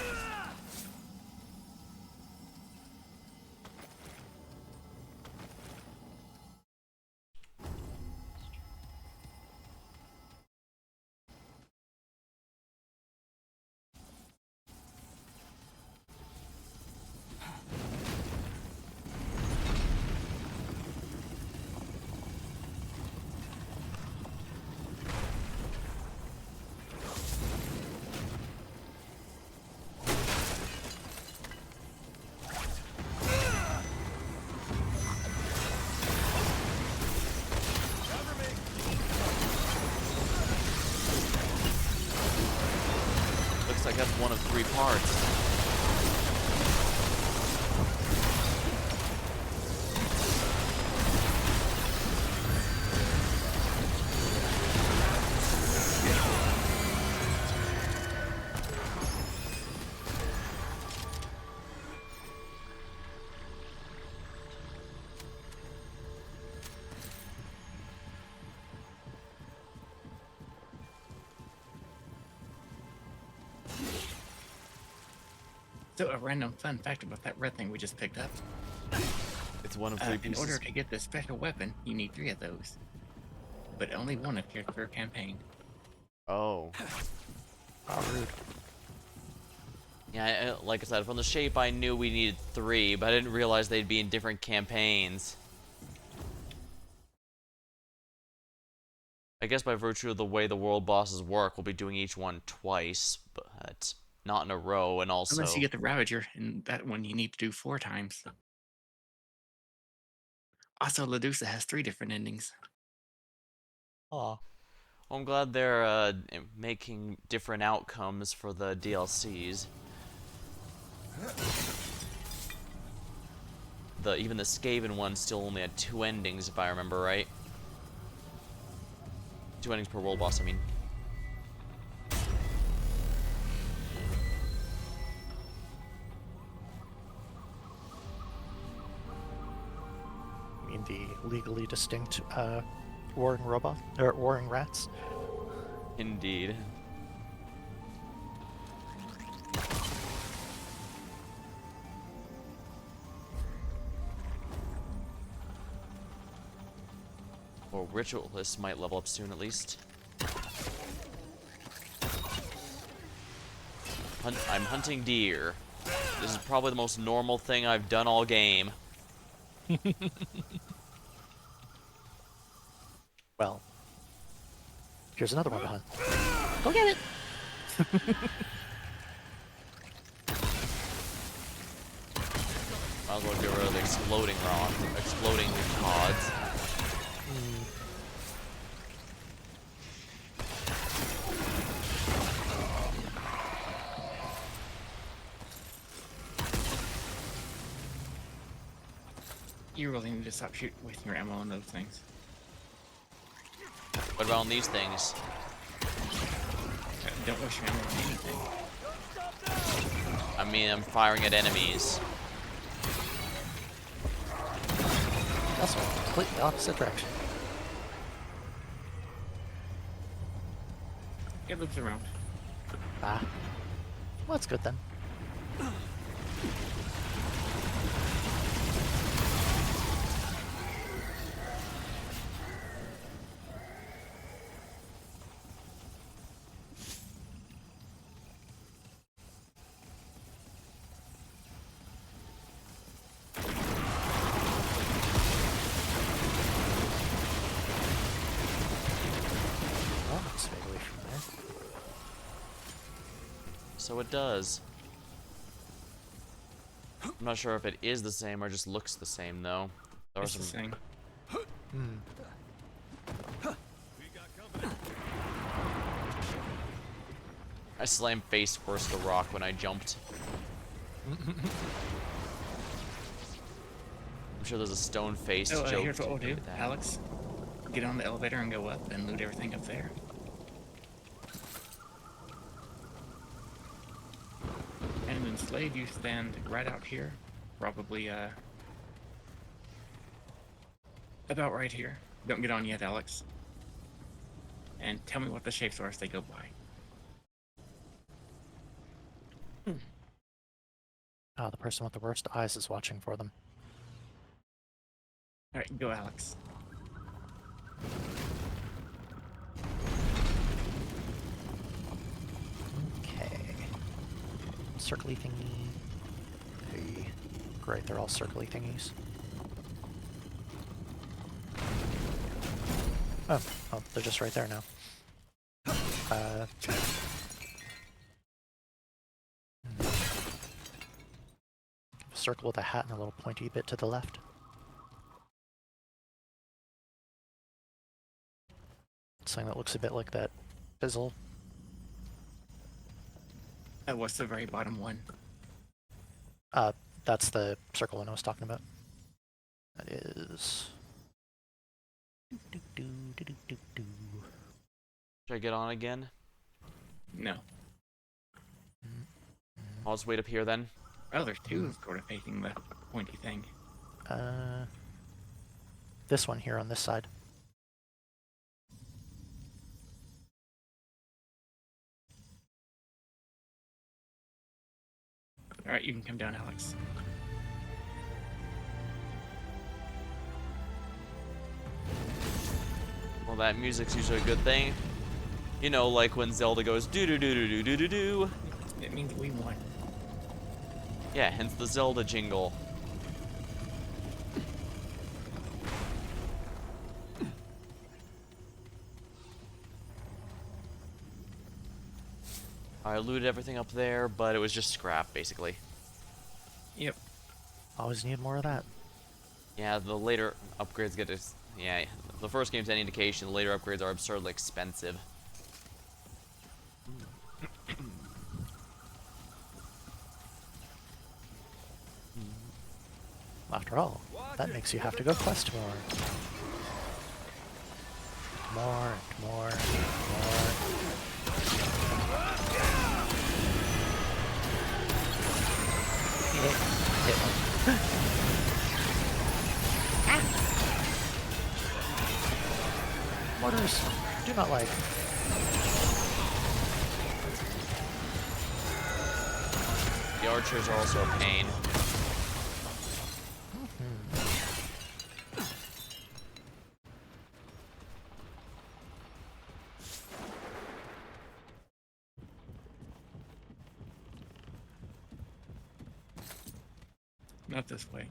Looks like that's one of 3 parts. So a random fun fact about that red thing we just picked up. It's one of 3 In pieces. order to get this special weapon, you need 3 of those. But only 1 appears per campaign. Oh. How rude. Yeah, like I said, from the shape I knew we needed 3, but I didn't realize they'd be in different campaigns. I guess by virtue of the way the world bosses work, we'll be doing each one twice, but not in a row, and also... Unless you get the Ravager, and that one you need to do 4 times. Also, Ledusa has 3 different endings. Aw. Well, I'm glad they're making different outcomes for the DLCs. Even the Skaven one still only had 2 endings, if I remember right. 2 endings per world boss, I mean. I mean the legally distinct warring robot or warring rats. Indeed. Or ritualists might level up soon, at least. I'm hunting deer. This is probably the most normal thing I've done all game. Well, here's another one to hunt. Go get it! Might as well get rid of the exploding pods. You really need to stop wasting your ammo on those things. What about on these things? Don't waste your ammo on anything. I mean, I'm firing at enemies. That's one completely opposite direction. It loops around. Ah. Well, that's good then. Well, let's stay away from there. So it does. I'm not sure if it is the same or just looks the same, though. There are It's the some... same. Hmm. I slammed face first the rock when I jumped. I'm sure there's a stone face So joke. here's what we'll do, with that. Alex. get on the elevator and go up and loot everything up there. And then Slade, you stand right out here, probably about right here. Don't get on yet, Alex. And tell me what the shapes are as they go by. Oh, the person with the worst eyes is watching for them. Alright, go, Alex. Okay. Circly thingy. Hey. Great, they're all circly thingies. Oh, they're just right there now. Circle with a hat and a little pointy bit to the left. Something that looks a bit like that fizzle. What's the very bottom one? That's the circle one I was talking about. That is... Should I get on again? No. I'll just wait up here then. Oh, there's two sort of facing the pointy thing. This one here on this side. Alright, you can come down, Alex. Well, that music's usually a good thing. You know, like when Zelda goes do do do do do do do do. It means we won. Yeah, hence the Zelda jingle. I looted everything up there, but it was just scrap, basically. Yep. Always need more of that. Yeah, the later upgrades get us. Yeah, if the first game's any indication, the later upgrades are absurdly expensive. After all, that makes you have to go quest more. More and more and more. Hit one. Mortars do not like. The archers are also a pain. Not this way.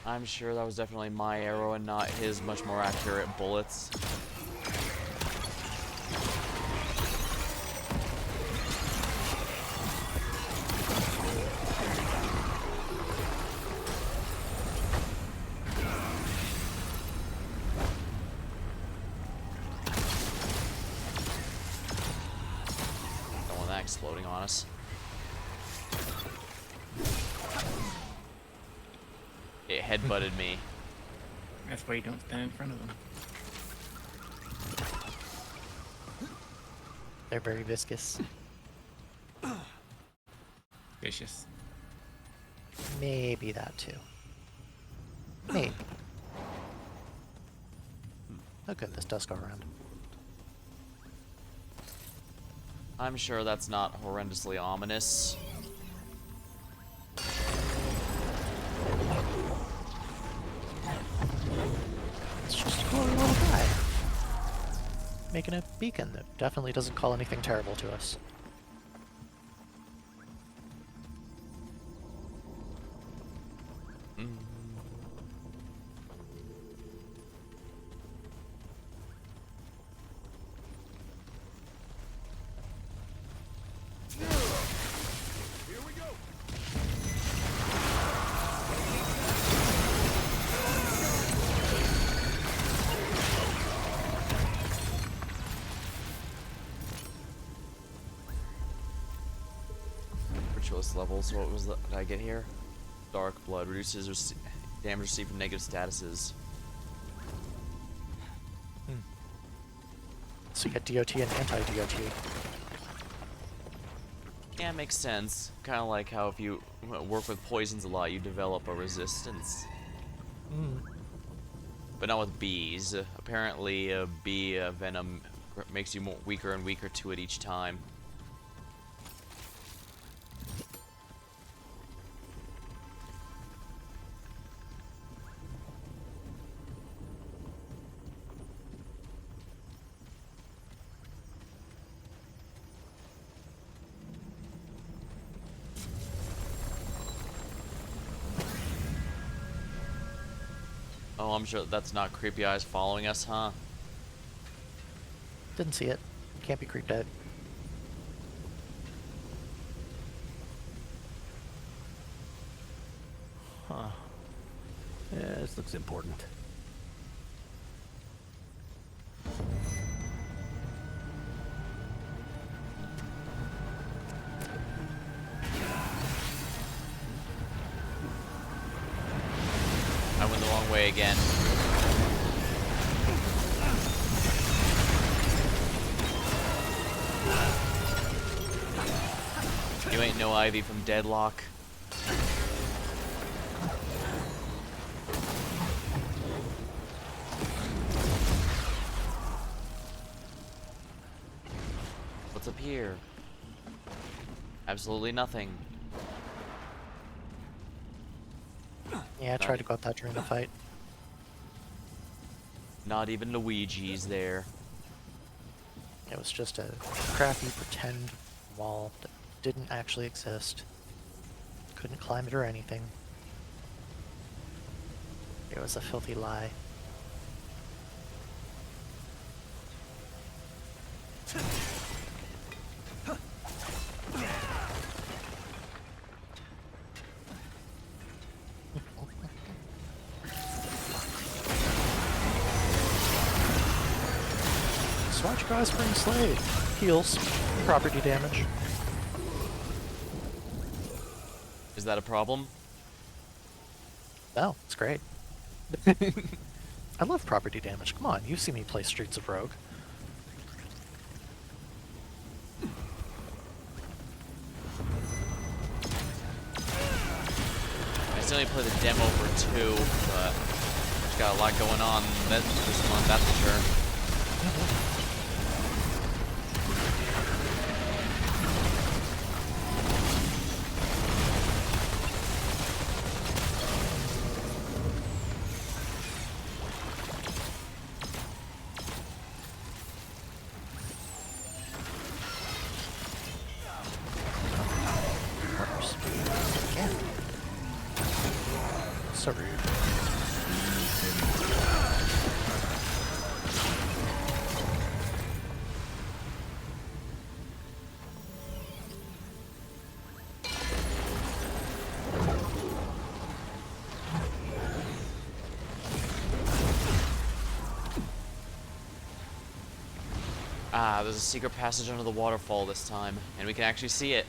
I'm sure that was definitely my arrow and not his much more accurate bullets. Don't want that exploding on us. It headbutted me. That's why you don't stand in front of them. They're very viscous. Vicious. Maybe that too. Maybe. Oh good, this does go around. I'm sure that's not horrendously ominous. It's just a cool little guy. Making a beacon that definitely doesn't call anything terrible to us. Naturalist level, so what was that I get here? Dark Blood. Reduces damage received from negative statuses. So you get DOT and anti-DOT. Yeah, makes sense. Kind of like how if you work with poisons a lot, you develop a resistance. But not with bees. Apparently, bee venom makes you weaker and weaker to it each time. Oh, I'm sure that's not creepy eyes following us, huh? Didn't see it. Can't be creeped out. Huh. Yeah, this looks important. I went the wrong way again. You ain't no Ivy from Deadlock. What's up here? Absolutely nothing. Yeah, I tried to go up that during the fight. Not even Luigi's there. It was just a crappy pretend wall that didn't actually exist. Couldn't climb it or anything. It was a filthy lie. Swatch Guy Spring Slade. Heals. Property damage. Is that a problem? No, it's great. I love property damage. Come on, you've seen me play Streets of Rogue. I still need to play the demo for 2, but it's got a lot going on this month, that's for sure. Worse. Again. So rude. Ah, there's a secret passage under the waterfall this time, and we can actually see it.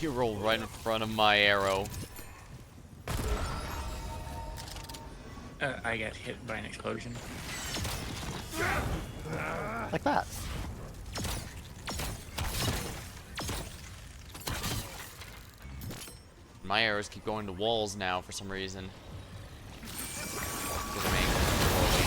You rolled right in front of my arrow. I got hit by an explosion. Like that. My arrows keep going to walls now for some reason. 'Cause I'm aiming poorly.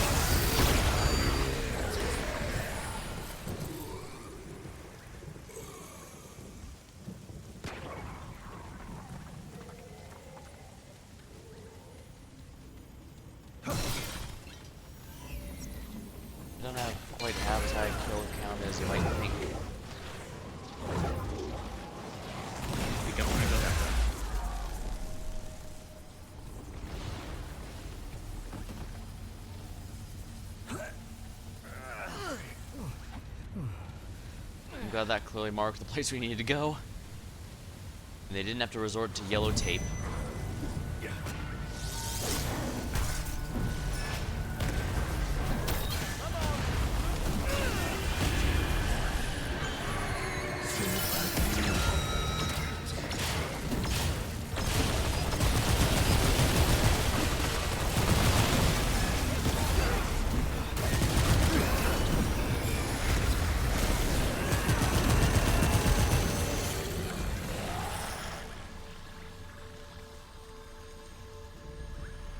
I don't have quite half as high a kill count as you might think. We don't want to go that way. I'm glad that clearly marked the place we needed to go. And they didn't have to resort to yellow tape.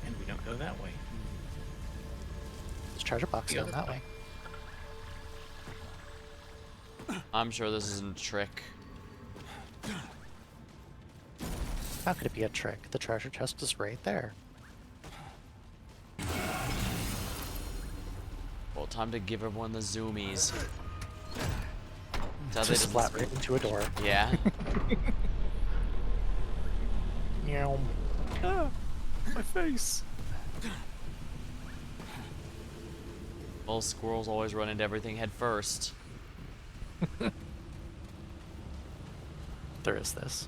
And we don't go that way. There's treasure box The down other that way. way. I'm sure this isn't a trick. How could it be a trick? The treasure chest is right there. Well, time to give everyone the zoomies. Sadly, Just it flat doesn't- right into a door. Yeah. Meow. Ah, my face. Well, squirrels always run into everything head first. There is this.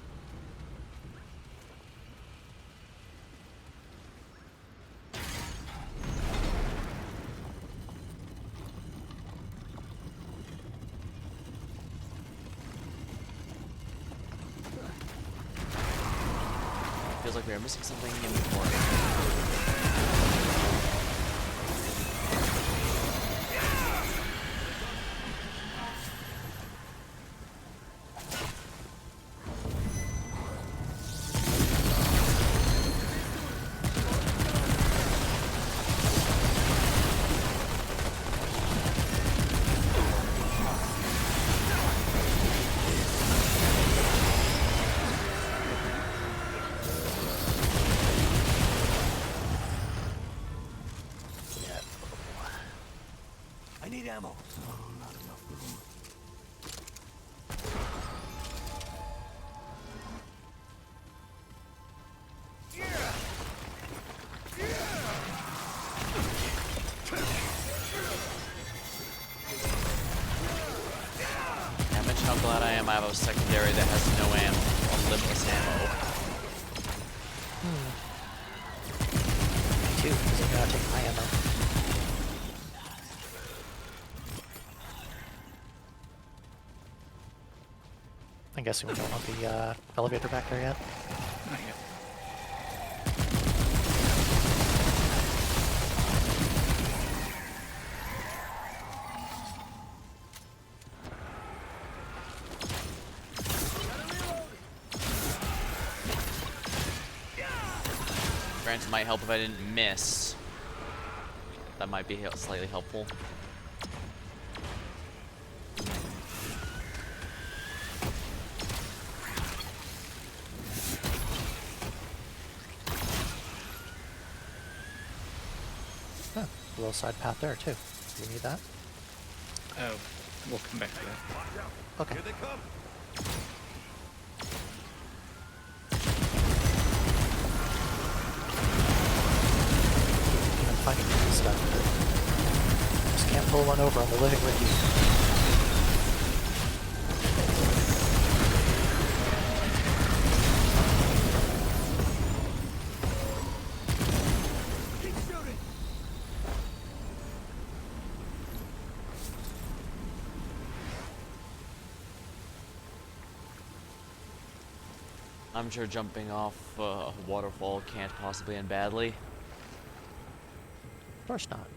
Feels like we are missing something important. Yeah. I need ammo. I mentioned how glad I am I have a secondary that has no limitless ammo. Me too, because I'm gonna take my ammo. I'm guessing we don't want the elevator back there yet. Not yet. Granted, might help if I didn't miss. That might be slightly helpful. Huh, a little side path there too. Do you need that? Oh, we'll come back to that. Okay. Here they come. Even finding good stuff. Just can't pull one over on the living with you. Keep shooting. I'm sure jumping off a waterfall can't possibly end badly. Of course not.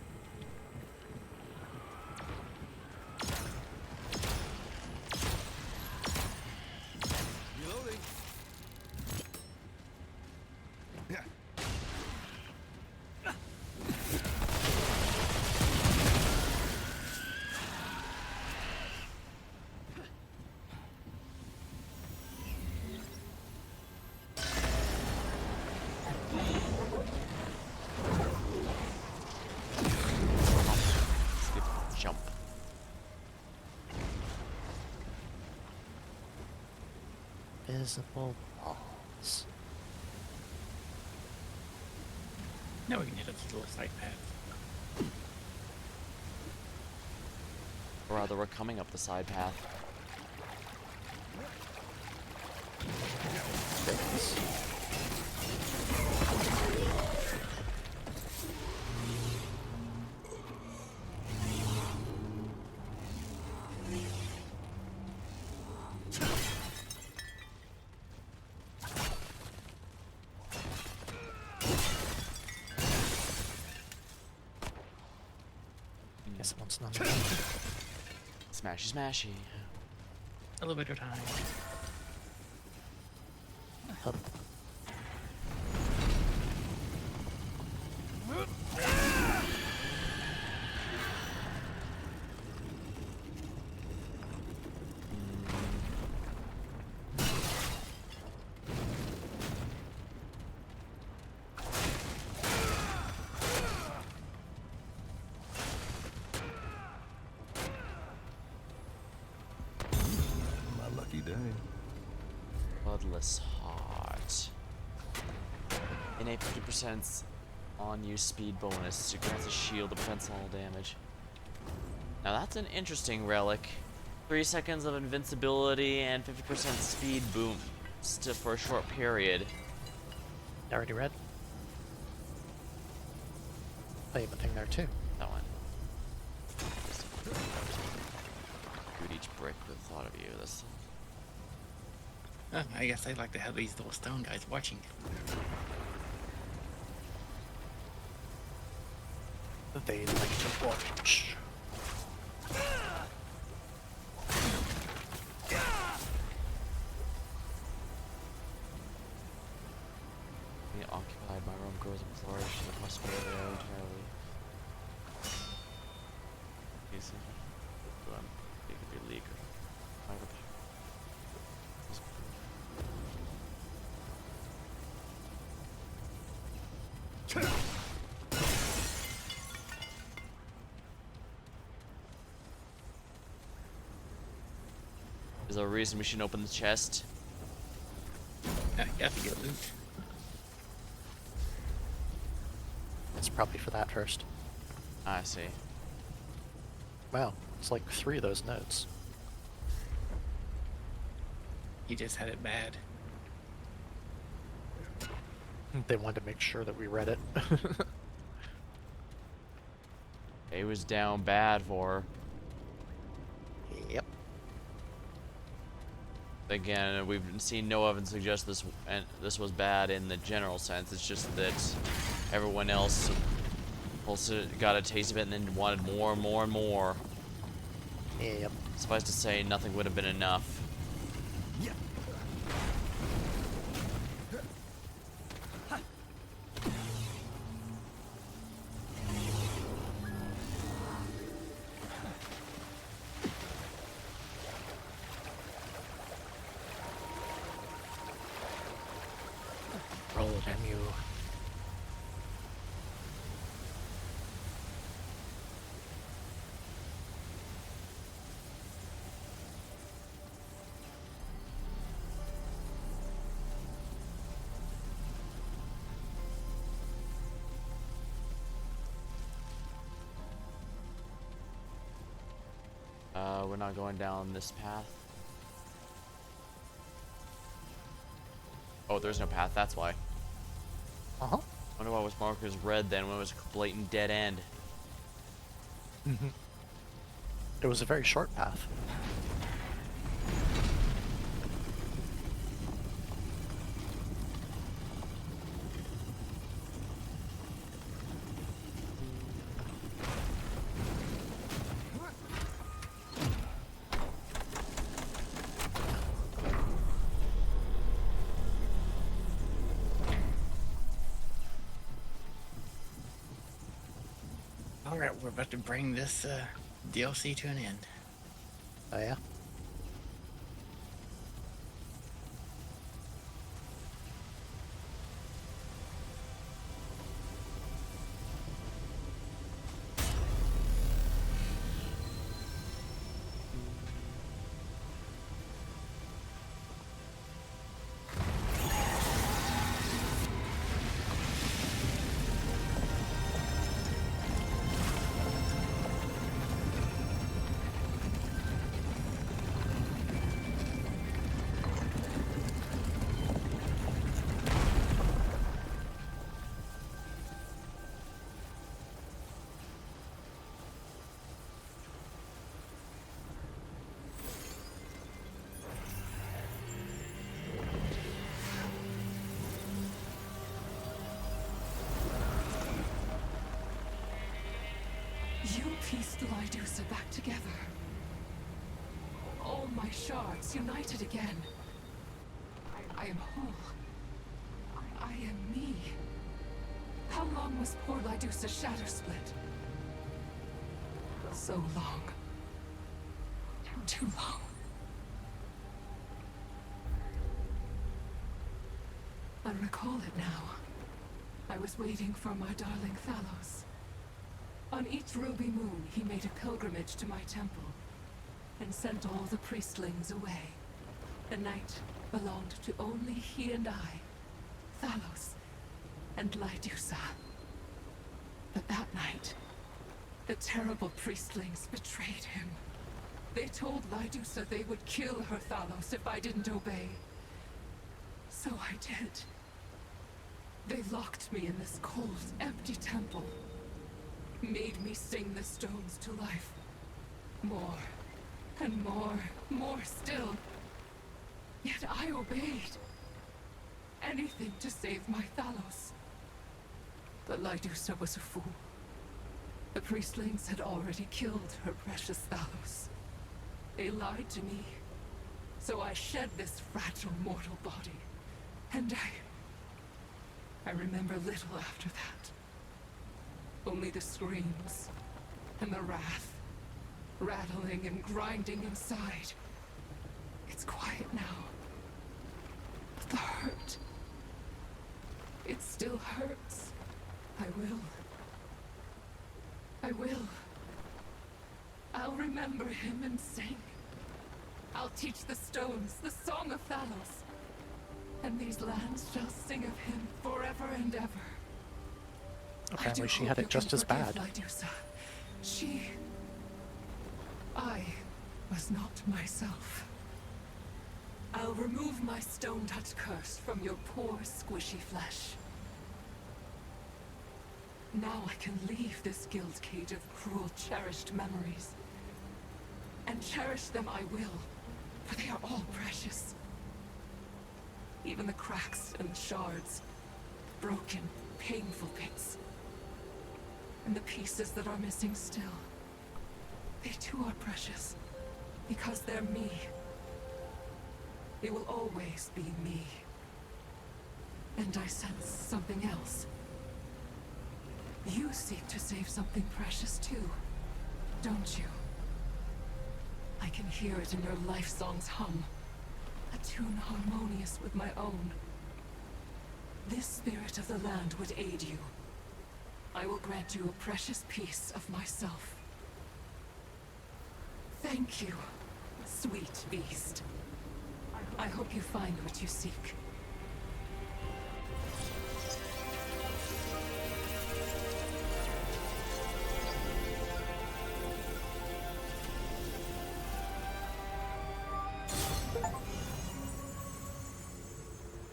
Reloading. Yeah. Jump. Visible walls. Now we can hit a little side path. Or rather, we're coming up the side path. things. Guess someone's not Smashy, smashy. Elevator time. Hup. My lucky day. Bloodless Heart. Innate 50% on use speed bonus. It grants a shield that prevents all damage. Now that's an interesting relic. 3 seconds of invincibility and 50% speed boom for a short period. Already read. Oh, you have a thing there too. That one. Good each brick with the thought of you. This. I guess I'd like to have these little stone guys watching. They like to watch. Being occupied, my room grows and flourishes. The possibility entirely. You see? It could be leak or whatever. Is there a reason we shouldn't open the chest? You have to get loot. It's probably for that first. I see. Wow, it's like 3 of those notes. You just had it bad. They wanted to make sure that we read it. It was down bad for her. Yep. Again, we've seen no evidence suggest this, and this was bad in the general sense. It's just that everyone else also got a taste of it and then wanted more and more and more. Yep. Suffice to say, nothing would have been enough. Roll it, MU. We're not going down this path. Oh, there's no path, that's why. Uh-huh. Wonder why it was marked as red then when it was a blatant dead end. It was a very short path. Alright, we're about to bring this DLC to an end. Oh yeah? Lydusa back together. All my shards united again. I am whole. I am me. How long was poor Lydusa's shatter split? So long. Too long. I recall it now. I was waiting for my darling Thalos. On each ruby moon, he made a pilgrimage to my temple and sent all the priestlings away. The night belonged to only he and I, Thalos and Lydusa. But that night, the terrible priestlings betrayed him. They told Lydusa they would kill her Thalos if I didn't obey. So I did. They locked me in this cold, empty temple. Made me sing the stones to life. More, and more, more still. Yet I obeyed. Anything to save my Thalos. But Lydusa was a fool. The priestlings had already killed her precious Thalos. They lied to me. So I shed this fragile mortal body. And I remember little after that. Only the screams and the wrath, rattling and grinding inside. It's quiet now. But the hurt, it still hurts. I will. I'll remember him and sing. I'll teach the stones the song of Thalos. And these lands shall sing of him forever and ever. Apparently she had it just as bad. I was not myself. I'll remove my stone-touch curse from your poor, squishy flesh. Now I can leave this guilt cage of cruel, cherished memories. And cherish them I will, for they are all precious. Even the cracks and shards, broken, painful bits. And the pieces that are missing still. They too are precious, because they're me. They will always be me. And I sense something else. You seek to save something precious too, don't you? I can hear it in your life song's hum. A tune harmonious with my own. This spirit of the land would aid you. I will grant you a precious piece of myself. Thank you, sweet beast. I hope you find what you seek.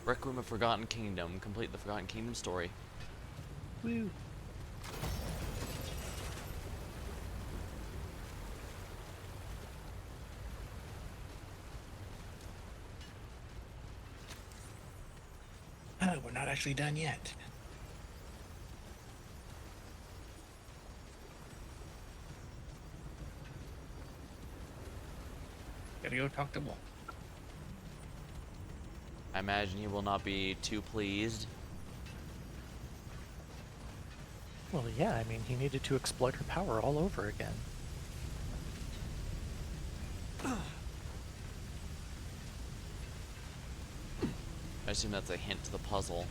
Requiem of Forgotten Kingdom. Complete the Forgotten Kingdom story. Woo. Oh, we're not actually done yet. Gotta go talk to Walt. I imagine he will not be too pleased. Well, yeah, I mean, he needed to exploit her power all over again. I assume that's a hint to the puzzle.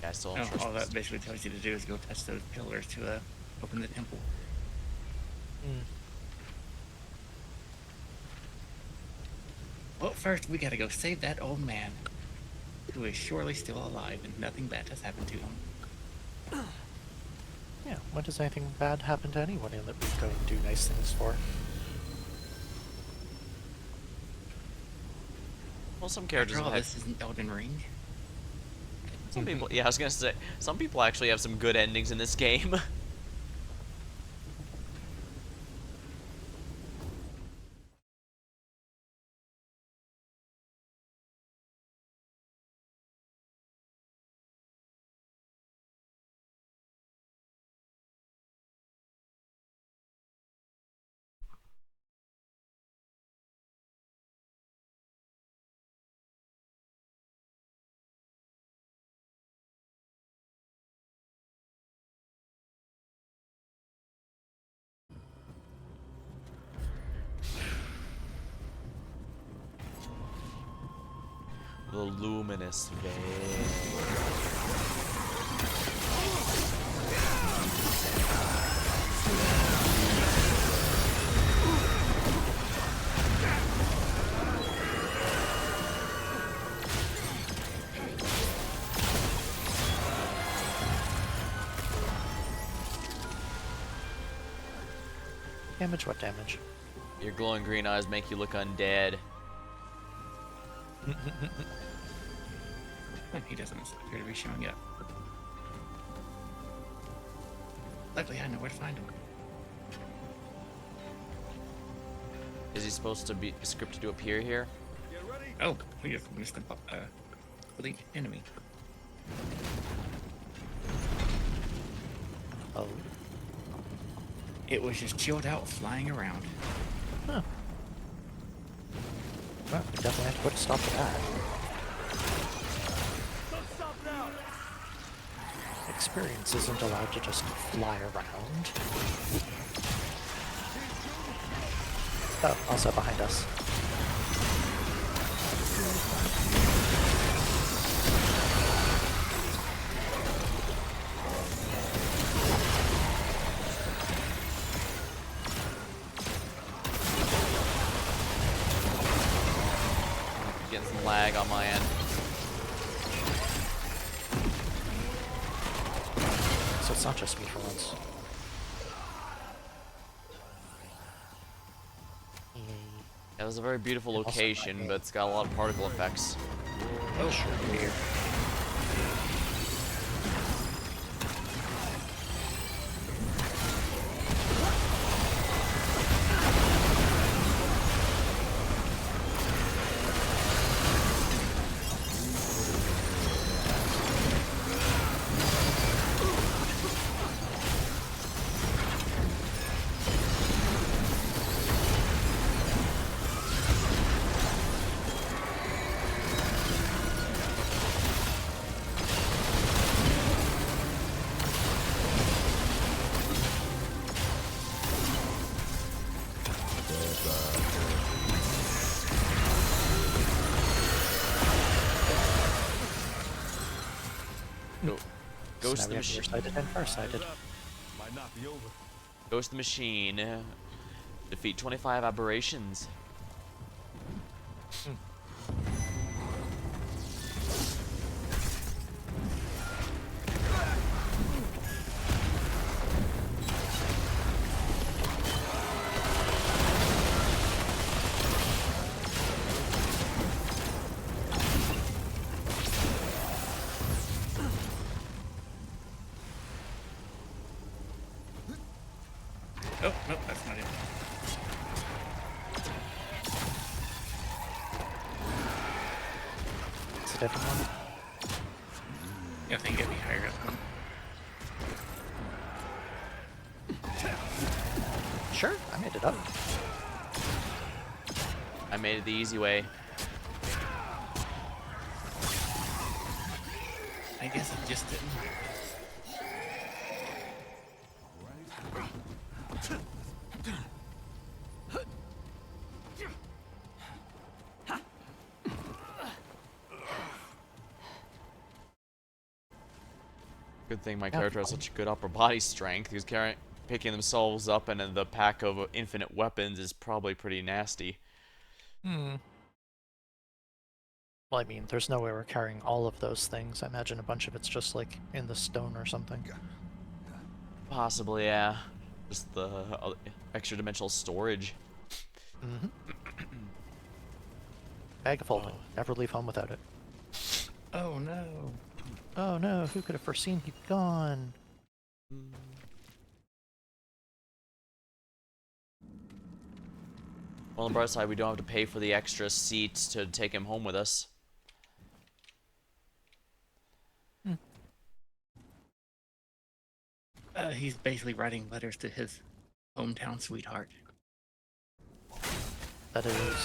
Yeah, I still don't trust All this. that basically tells you to do is go touch those pillars to open the temple. Mm. Well, first we gotta go save that old man, who is surely still alive and nothing bad has happened to him. Yeah, when does anything bad happen to anyone that we go and do nice things for? Well, some characters After all, have had this isn't Elden Ring. Some people, yeah, I was gonna say, some people actually have some good endings in this game. The luminous veil. Damage? What damage? Your glowing green eyes make you look undead. He doesn't appear to be showing up. Luckily, I know where to find him. Is he supposed to be scripted to appear here? Oh, we just missed the enemy. Oh. It was just chilled out, flying around. Huh. Well, we definitely have to put a stop to that. Experience isn't allowed to just fly around. Oh, also behind us. Getting some lag on my end. So it's not just me for once. Yeah, it's a very beautiful Also location, lightning. but it's got a lot of particle effects. Oh, sure. Weird. Ghost So the now we have machine. nearsighted and farsighted. Might not be over. Ghost the machine. Defeat 25 aberrations. Oh, nope, that's not it. It's a different one. Yeah, I think it'd be higher up. Sure, I made it up. I made it the easy way. I guess it just didn't. Good thing my Yeah, character has fine. such good upper body strength, because picking themselves up and then the pack of infinite weapons is probably pretty nasty. Hmm. Well, I mean, there's no way we're carrying all of those things. I imagine a bunch of it's just like in the stone or something. Possibly, yeah. Just the extra dimensional storage. Mm-hmm. Bag of holding. Never leave home without it. Oh no. Oh no, who could have foreseen he'd gone? Well, on the bright side, we don't have to pay for the extra seat to take him home with us. He's basically writing letters to his hometown sweetheart. That is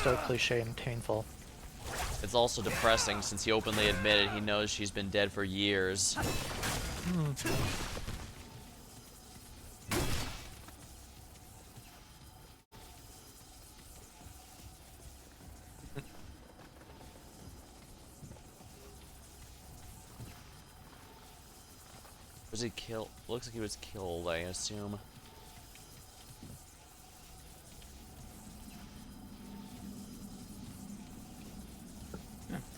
so cliche and painful. It's also depressing since he openly admitted he knows she's been dead for years. Was he killed? Looks like he was killed, I assume.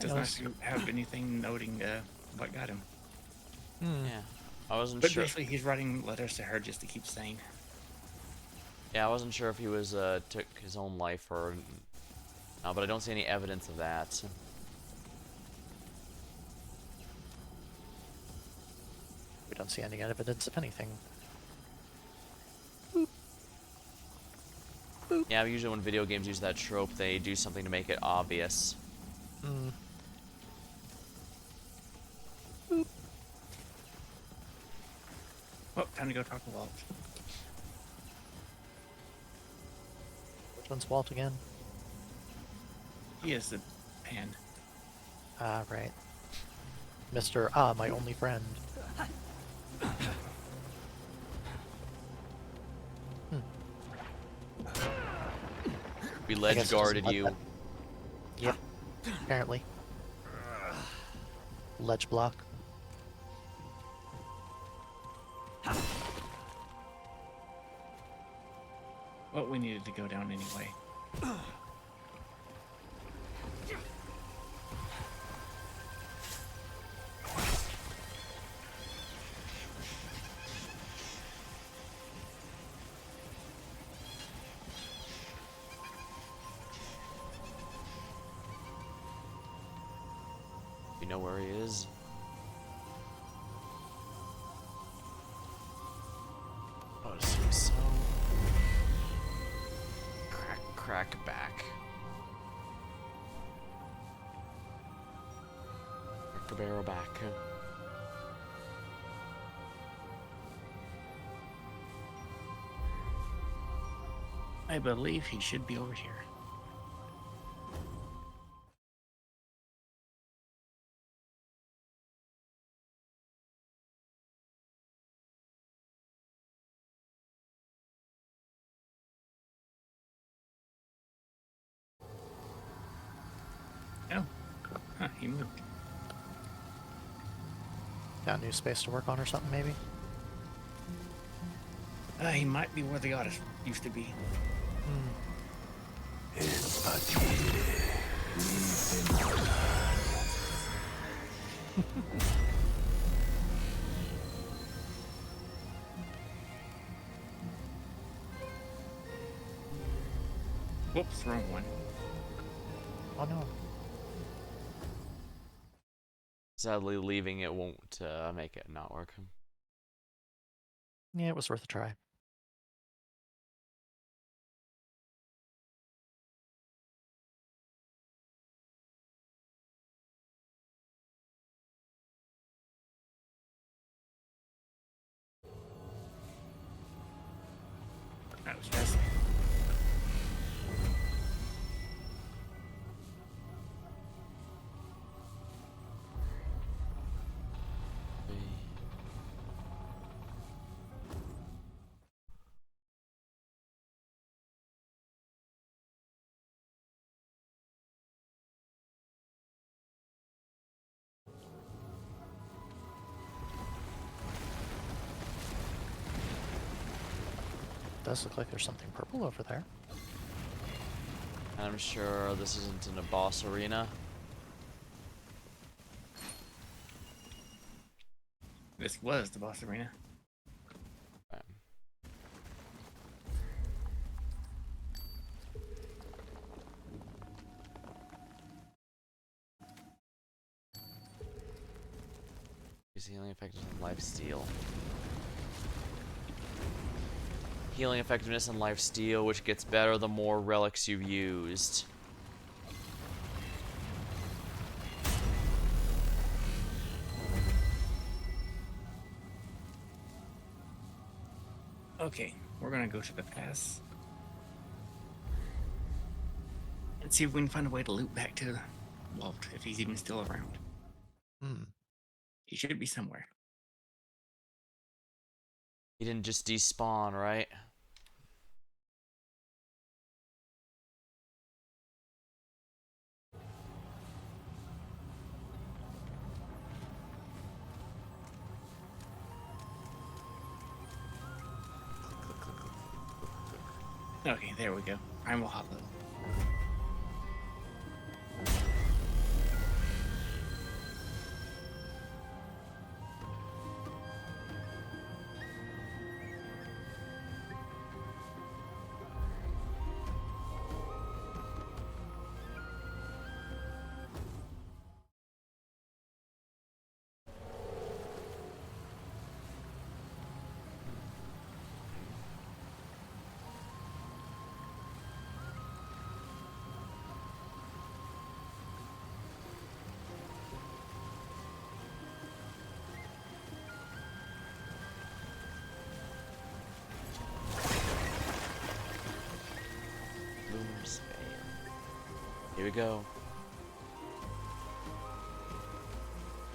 Does not have anything noting what got him. Yeah. I wasn't But sure. basically, he's writing letters to her just to keep sane. Yeah, I wasn't sure if he was, took his own life or... No, but I don't see any evidence of that. We don't see any evidence of anything. Yeah, usually when video games use that trope, they do something to make it obvious. Well, time to go talk to Walt. Which one's Walt again? He is the hand. Ah, right. Mr. My only friend. We guess ledge it guarded doesn't you. let Yep, apparently. Ledge block. Well, we needed to go down anyway. You know where he is? I would assume so. Crack back. Crack the barrel back. I believe he should be over here. Oh. Huh, he moved. Got new space to work on or something, maybe? He might be where the artist used to be. Whoops, wrong one. Oh no. Sadly, leaving it won't make it not work. Yeah, it was worth a try. That was fascinating. Does look like there's something purple over there. And I'm sure this isn't in a boss arena. This was the boss arena. Right. Healing effectiveness and life steal. Healing effectiveness and life steal, which gets better the more relics you've used. Okay, we're gonna go to the pass and see if we can find a way to loop back to Walt, if he's even still around. Hmm. He should be somewhere. He didn't just despawn, right? Okay, there we go. Primal Hollow. Luminous Veil. Here we go.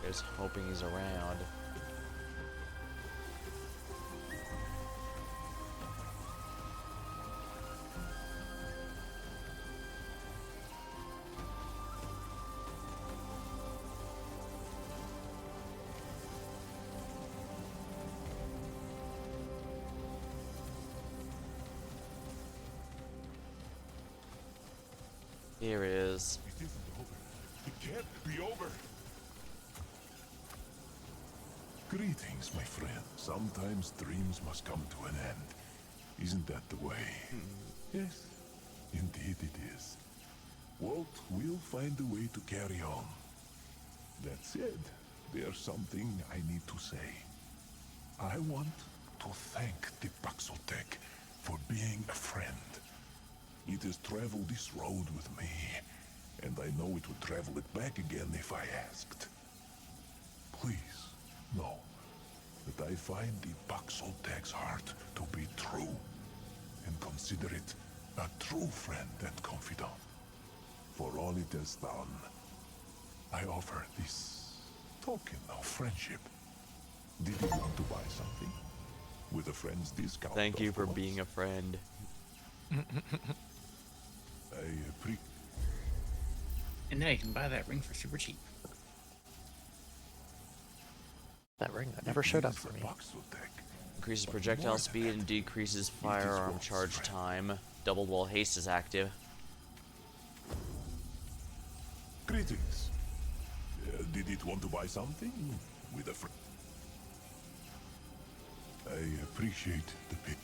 Just hoping he's around. Here it is. It isn't over. It can't be over. Greetings, my friend. Sometimes dreams must come to an end. Isn't that the way? Yes, indeed it is. Walt will find a way to carry on. That said, there's something I need to say. I want to thank the Paxotech for being a friend. It has traveled this road with me, and I know it would travel it back again if I asked. Please know that I find the Paxotech's heart to be true, and consider it a true friend and confidant. For all it has done, I offer this token of friendship. Did you want to buy something? With a friend's discount, Thank you of for course. being a friend. I appreciate. And now you can buy that ring for super cheap. That ring that never showed up for me. Increases projectile speed and decreases firearm charge time. Doubled while haste is active. Greetings. Did it want to buy something? With a friend. I appreciate the pic.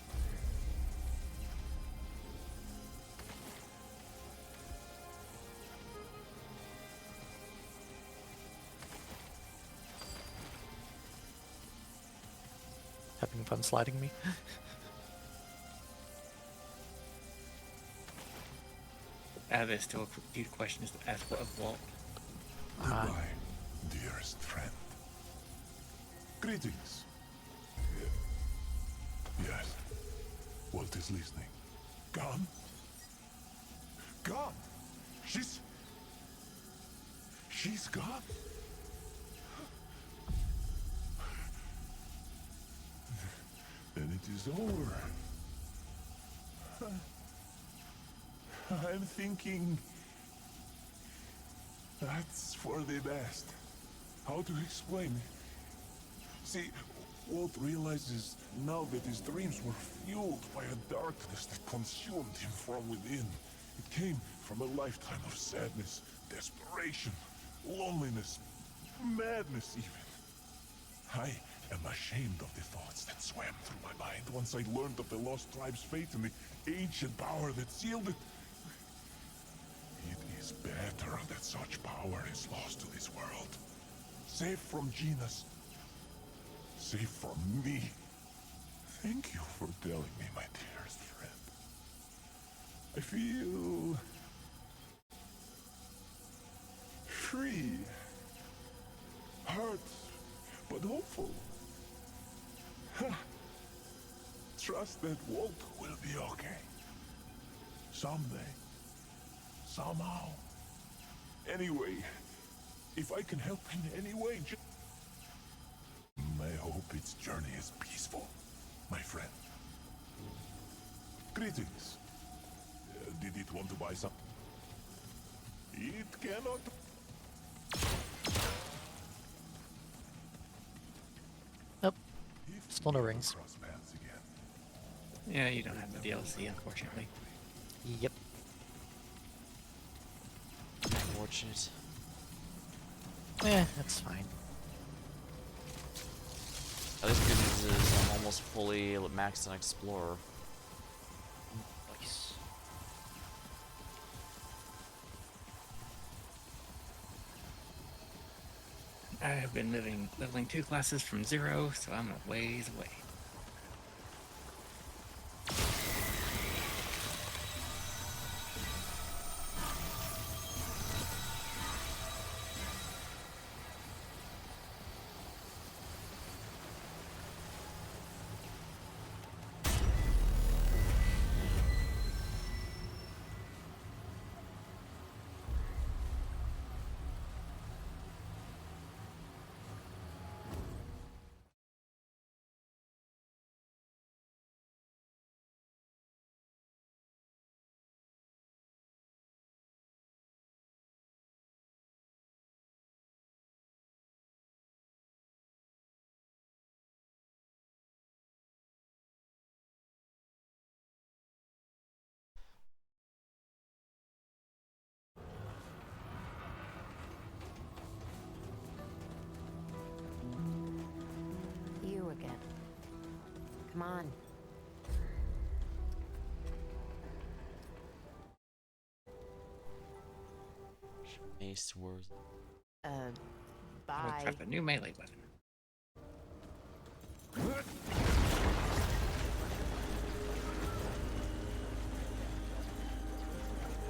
Having fun sliding me. There's still a few questions to ask of Walt. Goodbye, dearest friend. Greetings. Yes. Walt is listening. Gone? Gone? She's gone? Then it is over. I'm thinking that's for the best. How to explain? See, Walt realizes now that his dreams were fueled by a darkness that consumed him from within. It came from a lifetime of sadness, desperation, loneliness, madness even. I am ashamed of the thoughts that swam through my mind once I learned of the Lost Tribe's fate and the ancient power that sealed it. It is better that such power is lost to this world. Safe from Genas, safe from me. Thank you for telling me, my dearest friend. I feel free, hurt, but hopeful. Trust that Walt will be okay. Someday. Somehow. Anyway, if I can help in any way, I hope its journey is peaceful, my friend. Greetings. Did it want to buy some? It cannot. Nope. Still no rings. Cross paths again. Yeah, you don't have the DLC, unfortunately. Yep. Unfortunate. That's fine. At least the good news is I'm almost fully maxed on Explorer. Nice. I have been leveling 2 classes from 0, so I'm a ways away. You again. Come on. Mace worth. I'm Bye. gonna craft a new melee weapon.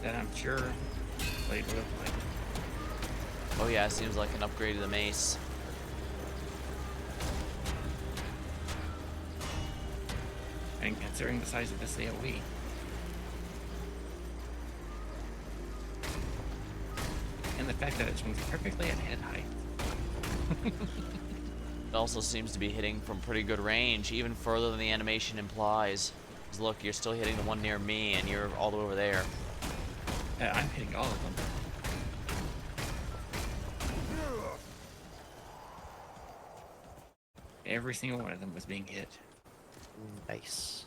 That I'm sure Blade will like. Oh yeah, seems like an upgrade to the mace. And considering the size of this AoE. And the fact that it swings perfectly at head height. It also seems to be hitting from pretty good range, even further than the animation implies. 'Cause look, you're still hitting the one near me, and you're all the way over there. I'm hitting all of them. Every single one of them was being hit. Nice.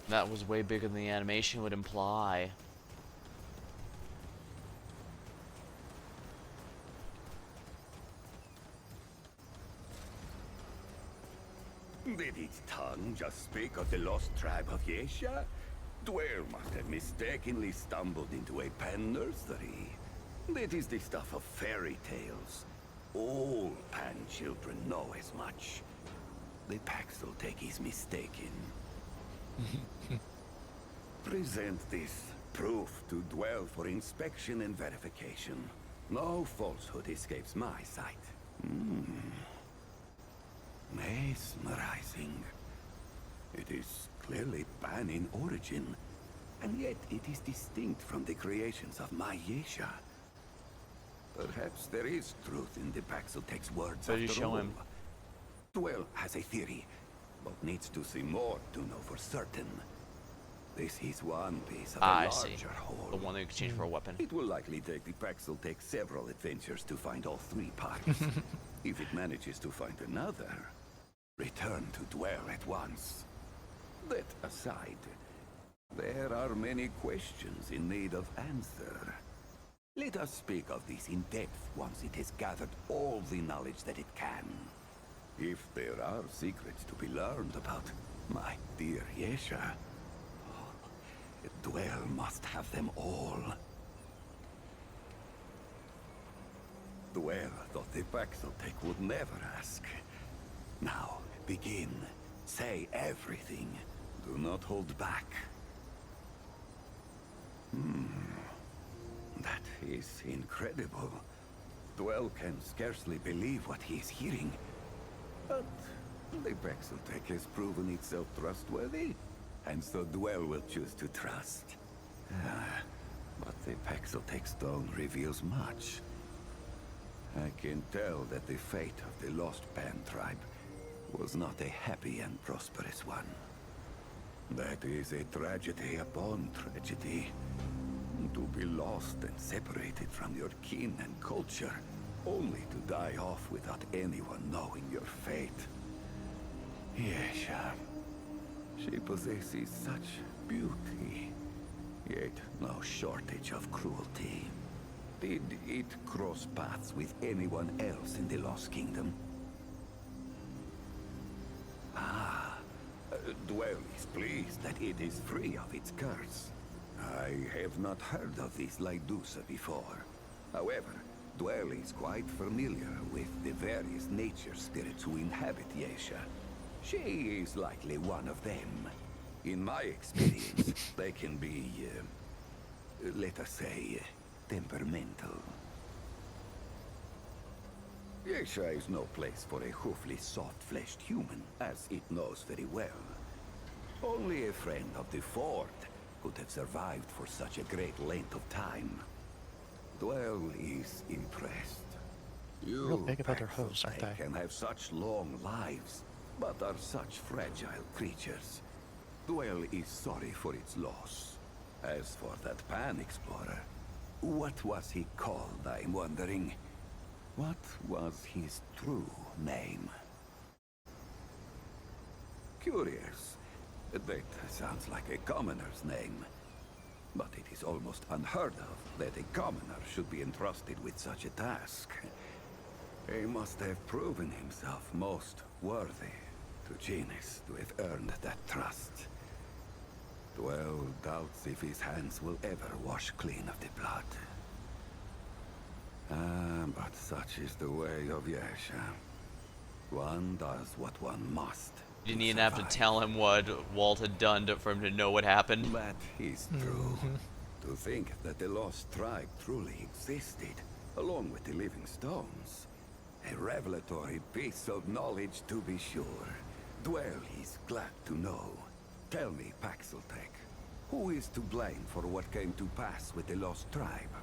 That was way bigger than the animation would imply. Did its tongue just speak of the lost tribe of Yesha? Dwyer must have mistakenly stumbled into a pan nursery. That is the stuff of fairy tales. All pan children know as much. The Paxeltech is mistaken. Present this proof to Dwell for inspection and verification. No falsehood escapes my sight. Mesmerizing. It is clearly pan in origin, and yet it is distinct from the creations of my Yesha. Perhaps there is truth in the Paxeltech's words So you after show all. him. Dwell has a theory, but needs to see more to know for certain. This is one piece of a Ah, I larger see. whole. The one that you can change for a weapon. It will likely take the Paxeltech several adventures to find all 3 parts. If it manages to find another, return to Dwell at once. That aside, there are many questions in need of answer. Let us speak of this in depth once it has gathered all the knowledge that it can. If there are secrets to be learned about my dear Yesha, Dwell must have them all. Dwell thought the Paxeltech would never ask. Now, Begin. Say everything. Do not hold back. That is incredible. Dwell can scarcely believe what he is hearing. But the Pexeltech has proven itself trustworthy, and so Dwell will choose to trust. But the Pexeltech stone reveals much. I can tell that the fate of the Lost Pan tribe was not a happy and prosperous one. That is a tragedy upon tragedy. To be lost and separated from your kin and culture, only to die off without anyone knowing your fate. Yesha. She possesses such beauty, yet no shortage of cruelty. Did it cross paths with anyone else in the Lost Kingdom? Dwell is pleased that it is free of its curse. I have not heard of this Lydusa before. However, Dwell is quite familiar with the various nature spirits who inhabit Yesha. She is likely one of them. In my experience, they can be, let us say, temperamental. Yesha is no place for a hoofly, soft-fleshed human, as it knows very well. Only a friend of the Fort could have survived for such a great length of time. Dwell is impressed. You, Real big about their hooves, aren't they? can have such long lives, but are such fragile creatures. Dwell is sorry for its loss. As for that Pan Explorer, what was he called, I'm wondering? What was his true name? Curious. That sounds like a commoner's name. But it is almost unheard of that a commoner should be entrusted with such a task. He must have proven himself most worthy to Genis to have earned that trust. Dwell doubts if his hands will ever wash clean of the blood. But such is the way of Yesha. One does what one must. You didn't even have to tell him what Walt had done for him to know what happened. That is true. To think that the Lost Tribe truly existed, along with the Living Stones. A revelatory piece of knowledge, to be sure. Dwell is glad to know. Tell me, Pexeltech, who is to blame for what came to pass with the Lost Tribe?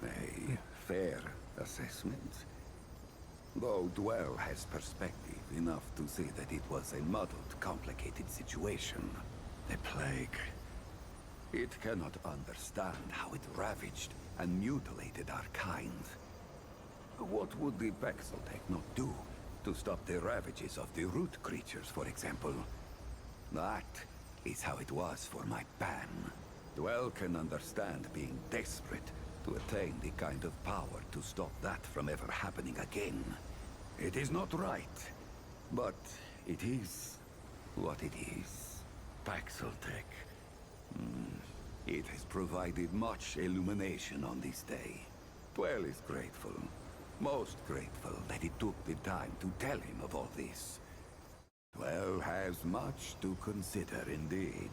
A fair assessment. Though Dwell has perspective enough to see that it was a muddled, complicated situation. The plague. It cannot understand how it ravaged and mutilated our kind. What would the Pexeltech not do to stop the ravages of the root creatures, for example? That is how it was for my Pan. Dwell can understand being desperate to attain the kind of power to stop that from ever happening again. It is not right, but it is what it is. Pexeltech. It has provided much illumination on this day. Dwell is grateful, most grateful that it took the time to tell him of all this. Dwell has much to consider indeed.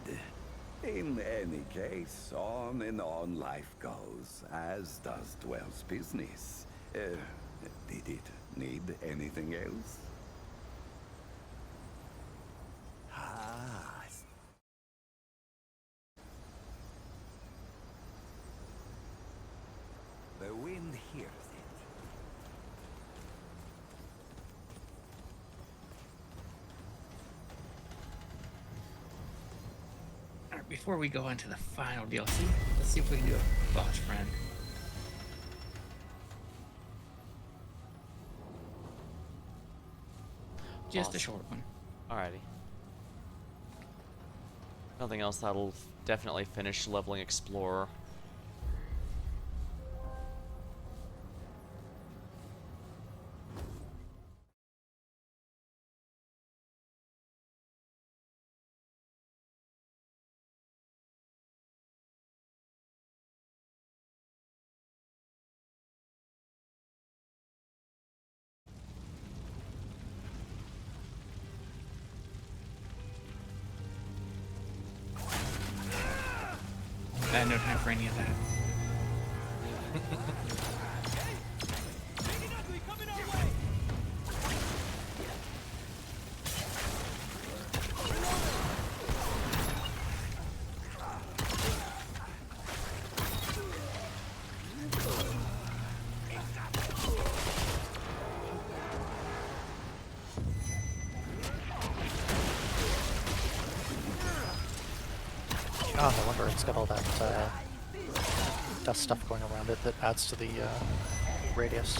In any case, on and on life goes, as does Dwell's business. Did it need anything else? The wind hears it. Alright, before we go into the final DLC, let's see if we can do a boss friend. Just a Boss. short one. Alrighty. Nothing else, that'll definitely finish leveling Explorer. I had no time for any of that. Oh, no wonder it's got all that dust stuff going around it that adds to the radius.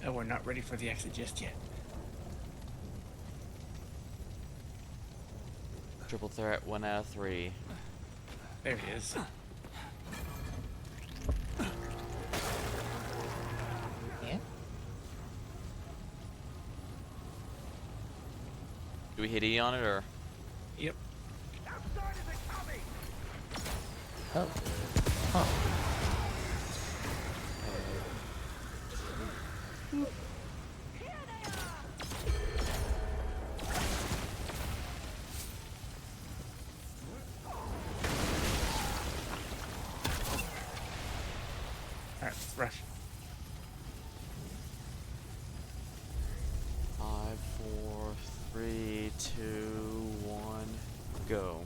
Oh, we're not ready for the exit just yet. Triple threat, 1 out of 3. There it is. Yeah? Do we hit E on it or? Yep. Oh. Huh. Alright, let's rush. 5, 4, 3, 2, 1, go.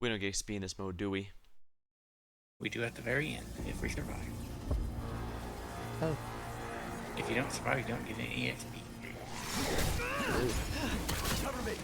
We don't get XP in this mode, do we? We do at the very end, if we survive. Oh. If you don't survive, you don't get any XP. Cover me!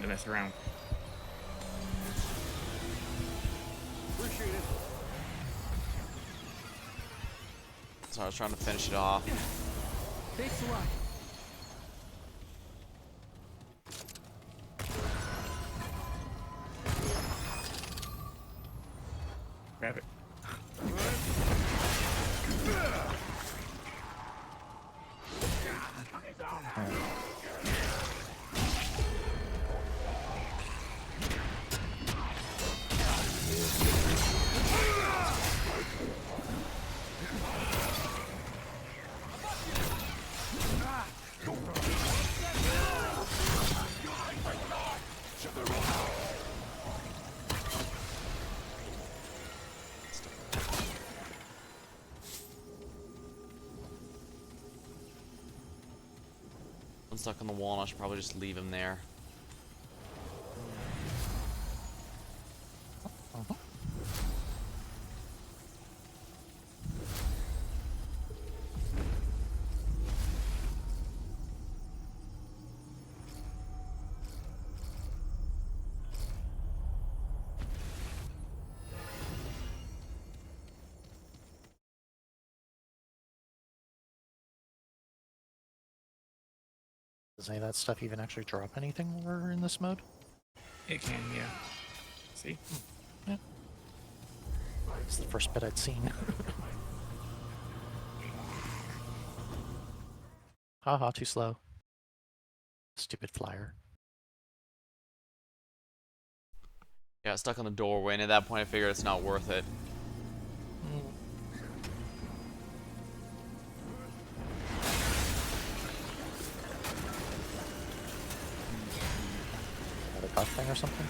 to mess around. Appreciate it. So I was trying to finish it off. Thanks a lot. Grab it. I'm stuck on the wall and I should probably just leave him there. Does any of that stuff even actually drop anything more in this mode? It can, yeah. See? Yeah. It's the first bit I'd seen. Haha, too slow. Stupid flyer. Yeah, stuck on the doorway, and at that point I figured it's not worth it. Another buff thing or something?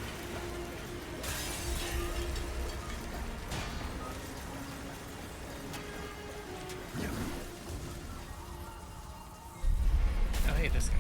Oh, hey, this guy.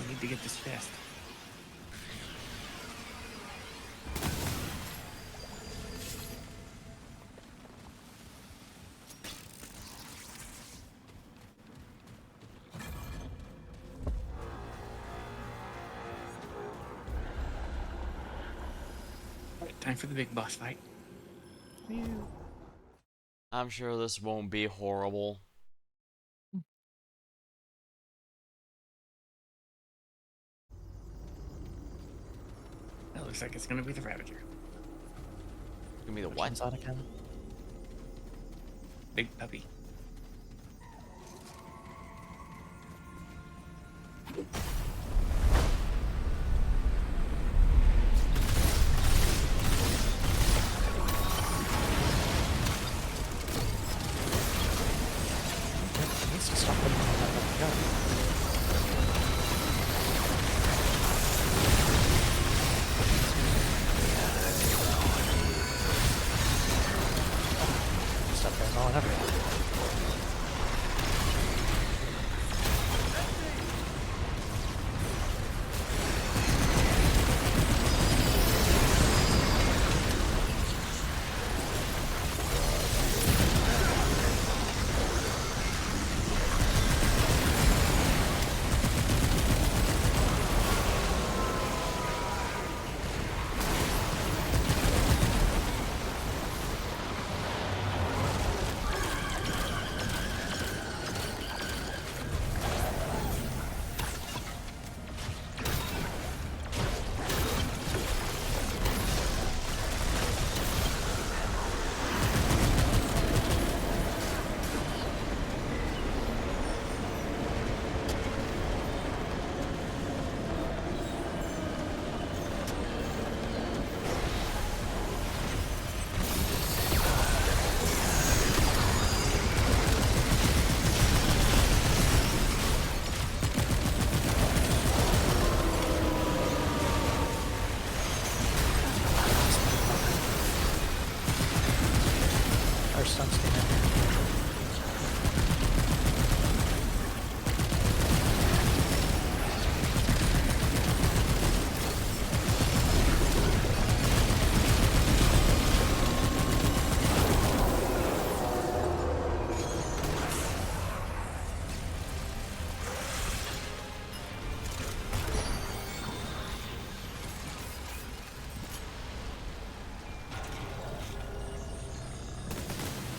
I need to get this chest. Alright, time for the big boss fight. I'm sure this won't be horrible. That looks like it's gonna be the Ravager. Give me the Which what? one's that again? Big puppy. It needs to stop putting on that gun. Stop going on everywhere. Our sun's getting in here.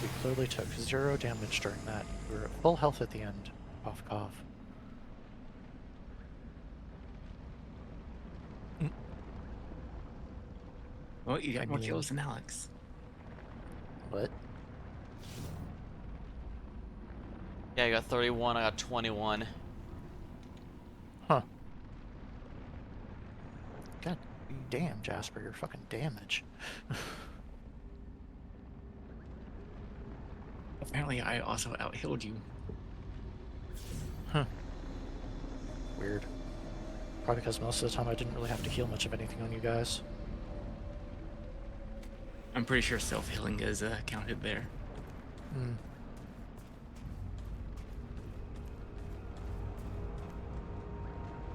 We clearly took 0 damage during that. We were at full health at the end. Cough, cough. Well, you got I more mean- kills than Alex. What? Yeah, I got 31, I got 21. Huh. God damn, Jasper, your fucking damage. Apparently, I also out-healed you. Huh. Weird. Probably because most of the time I didn't really have to heal much of anything on you guys. I'm pretty sure self-healing is counted there. Hmm.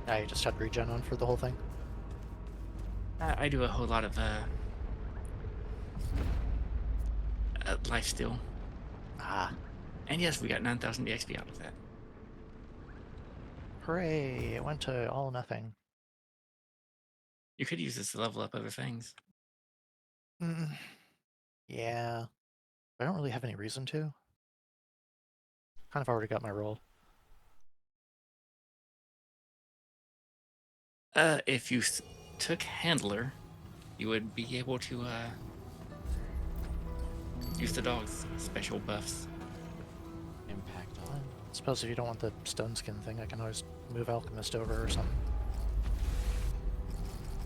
Yeah, you just had regen on for the whole thing? I do a whole lot of life steal. Ah. And yes, we got 9,000 DXP out of that. Hooray! It went to all nothing. You could use this to level up other things. Mm. Yeah. I don't really have any reason to. Kind of already got my roll. If you took Handler, you would be able to use the dog's special buffs. Impact I on. suppose if you don't want the stone skin thing, I can always move Alchemist over or something.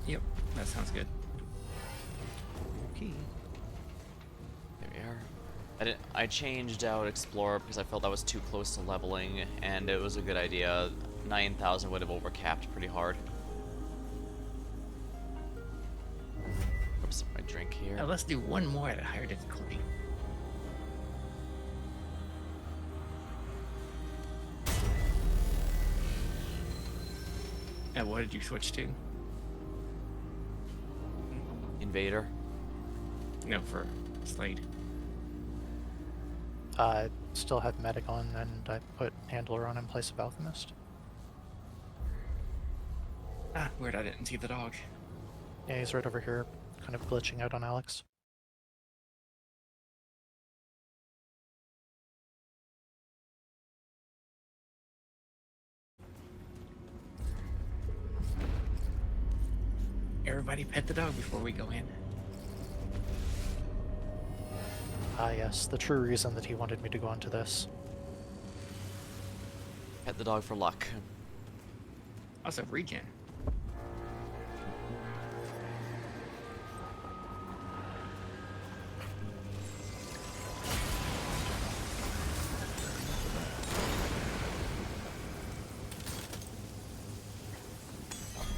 Yep, that sounds good. Okay. There we are. I changed out Explorer because I felt that was too close to leveling, and it was a good idea. 9,000 would have overcapped pretty hard. Oops, my drink here. Now let's do one more at a higher difficulty. And what did you switch to? Invader. No, for Slade. I still have Medic on, and I put Handler on in place of Alchemist. Ah, weird, I didn't see the dog. Yeah, he's right over here, kind of glitching out on Alex. Everybody pet the dog before we go in. Ah, yes, the true reason that he wanted me to go into this. Pet the dog for luck. Also, regen.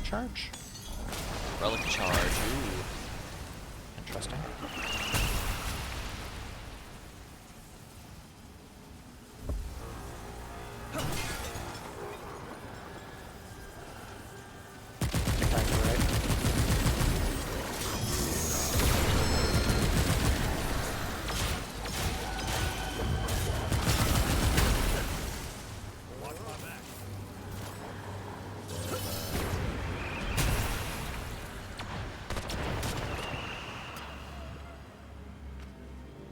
Charge. Relic charge. Ooh. Interesting. I think you're right.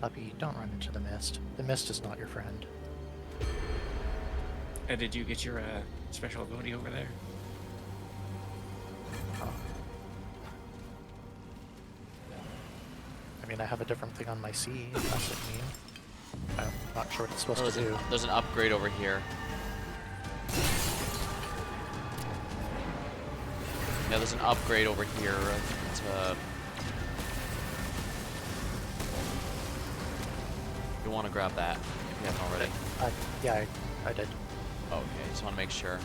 Puppy, don't run into the mist. The mist is not your friend. Did you get your special ability over there? Oh. I mean, I have a different thing on my C. That's what I mean. I'm not sure what it's supposed Oh, to do. there's an upgrade over here. Yeah, there's an upgrade over here to... You want to grab that, if you haven't already. Yeah, I did. Okay, just want to make sure.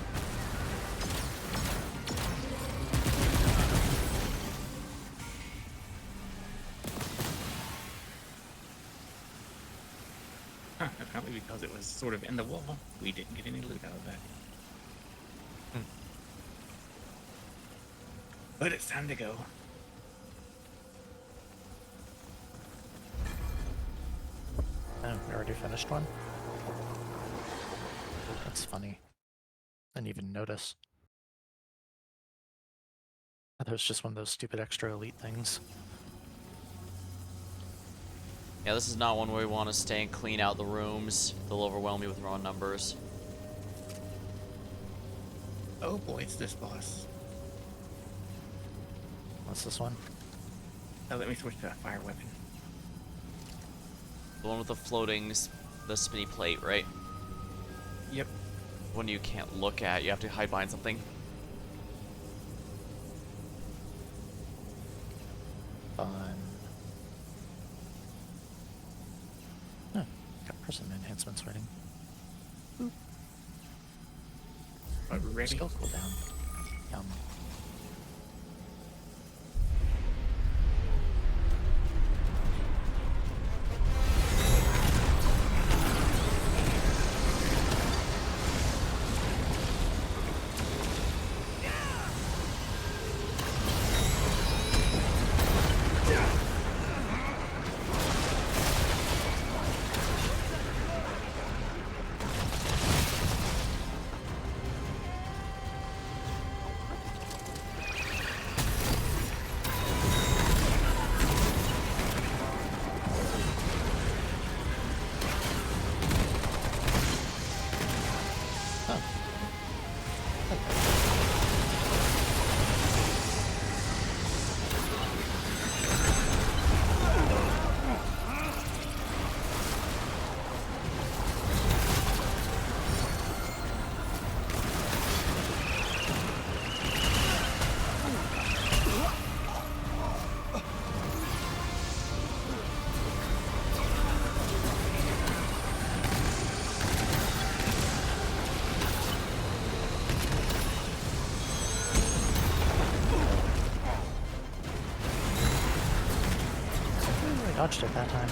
Huh, apparently because it was sort of in the wall, we didn't get any loot out of that. But it's time to go. Oh, we already finished one? That's funny. Didn't even notice. That was just one of those stupid extra elite things. Yeah, this is not one where we want to stay and clean out the rooms. They'll overwhelm you with raw numbers. Oh boy, it's this boss. What's this one? Oh, let me switch to that fire weapon. The one with the floating, the spinny plate, right? Yep. One you can't look at, you have to hide behind something. Fun. Oh, got prism enhancements waiting. Are we ready? Skill cooldown. Yum. Dodged it that time.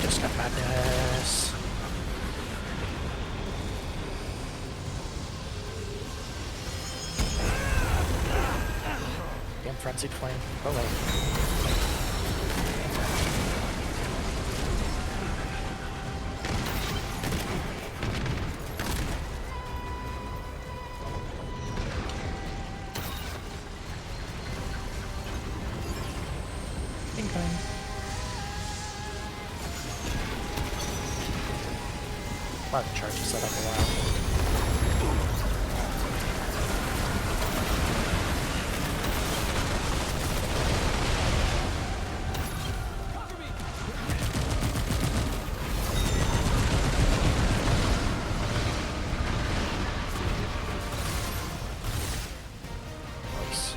Step madness. Damn frenzied flame. Go away. Incoming. Wow, the charge is set up a while. Nice.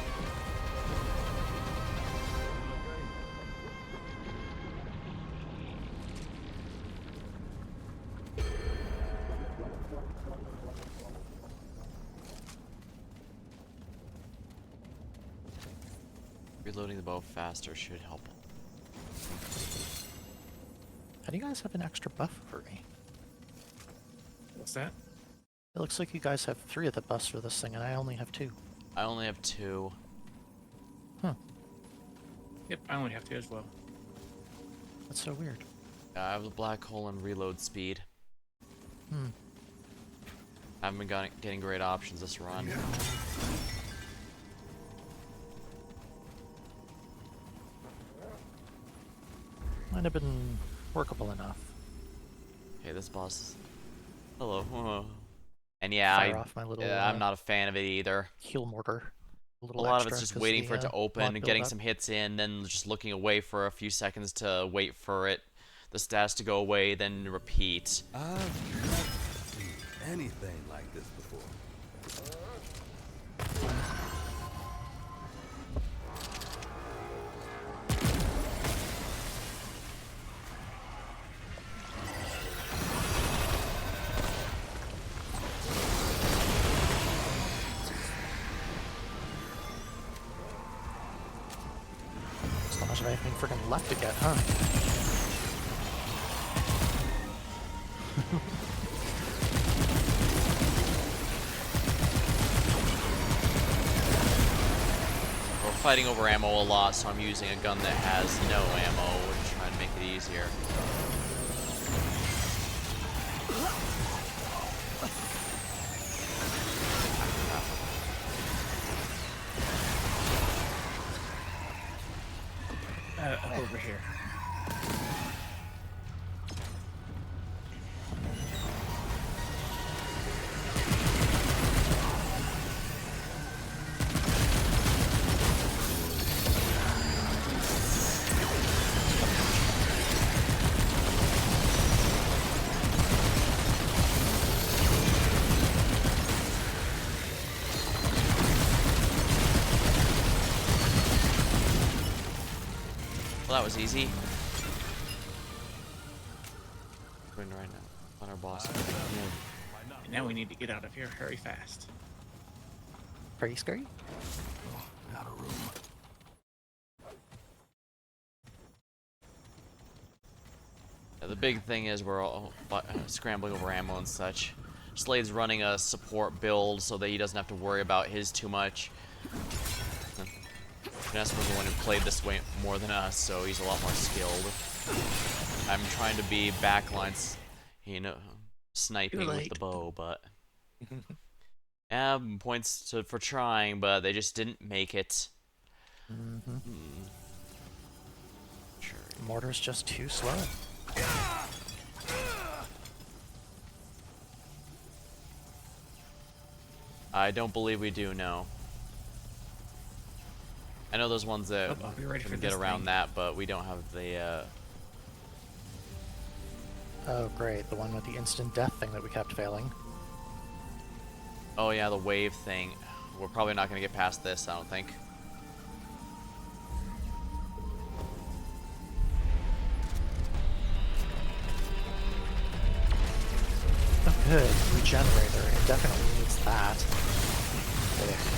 Reloading the bow faster should help. How do you guys have an extra buff for me? What's that? It looks like you guys have 3 of the buffs for this thing, and I only have 2. I only have 2. Huh. Yep, I only have to as well. That's so weird. I have the black hole and reload speed. Hmm. I haven't been getting great options this run. Might have been workable enough. Okay, this boss is... Hello. And yeah, Fire off my little, I'm not a fan of it either. Heal mortar. A little lot of extra it's just 'cause waiting the, for it to mod open, build getting up. some hits in, then just looking away for a few seconds to wait for it, the stats to go away, then repeat. I've never seen anything like this before. There's not much of anything freaking left to get, huh? We're fighting over ammo a lot, so I'm using a gun that has no ammo, which trying to make it easier. Over here. Well, that was easy. We're in right now on our boss. And now we need to get out of here. Hurry fast. Pretty scary? Out of room. Yeah, the big thing is we're all scrambling over ammo and such. Slade's running a support build so that he doesn't have to worry about his too much. Nestor's the one who played this way more than us, so he's a lot more skilled. I'm trying to be backlines, sniping with the bow, but yeah, points for trying, but they just didn't make it. Sure. Mortar's just too slow. I don't believe we do know. I know there's ones that I'll be ready can for get this around thing. that, but we don't have the. Oh, great. The one with the instant death thing that we kept failing. Oh yeah, the wave thing. We're probably not gonna get past this, I don't think. Oh, good. Regenerator. It definitely needs that. Ugh.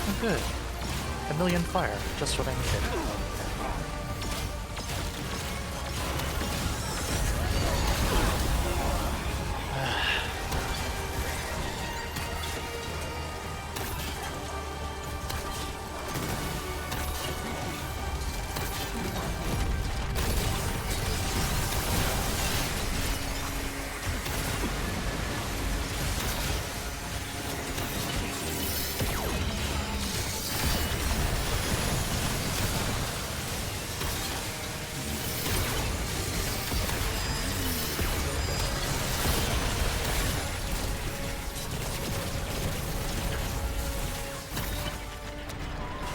Oh, good. A million fire, just what I needed.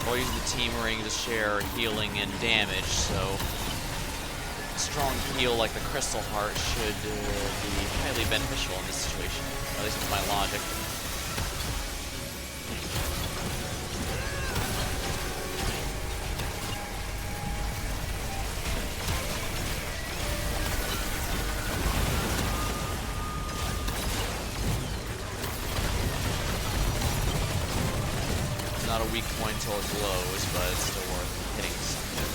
While using the team ring to share healing and damage, so a strong heal like the Crystal Heart should be highly beneficial in this situation, at least with my logic. Not a weak point until it glows, but it's still worth hitting something.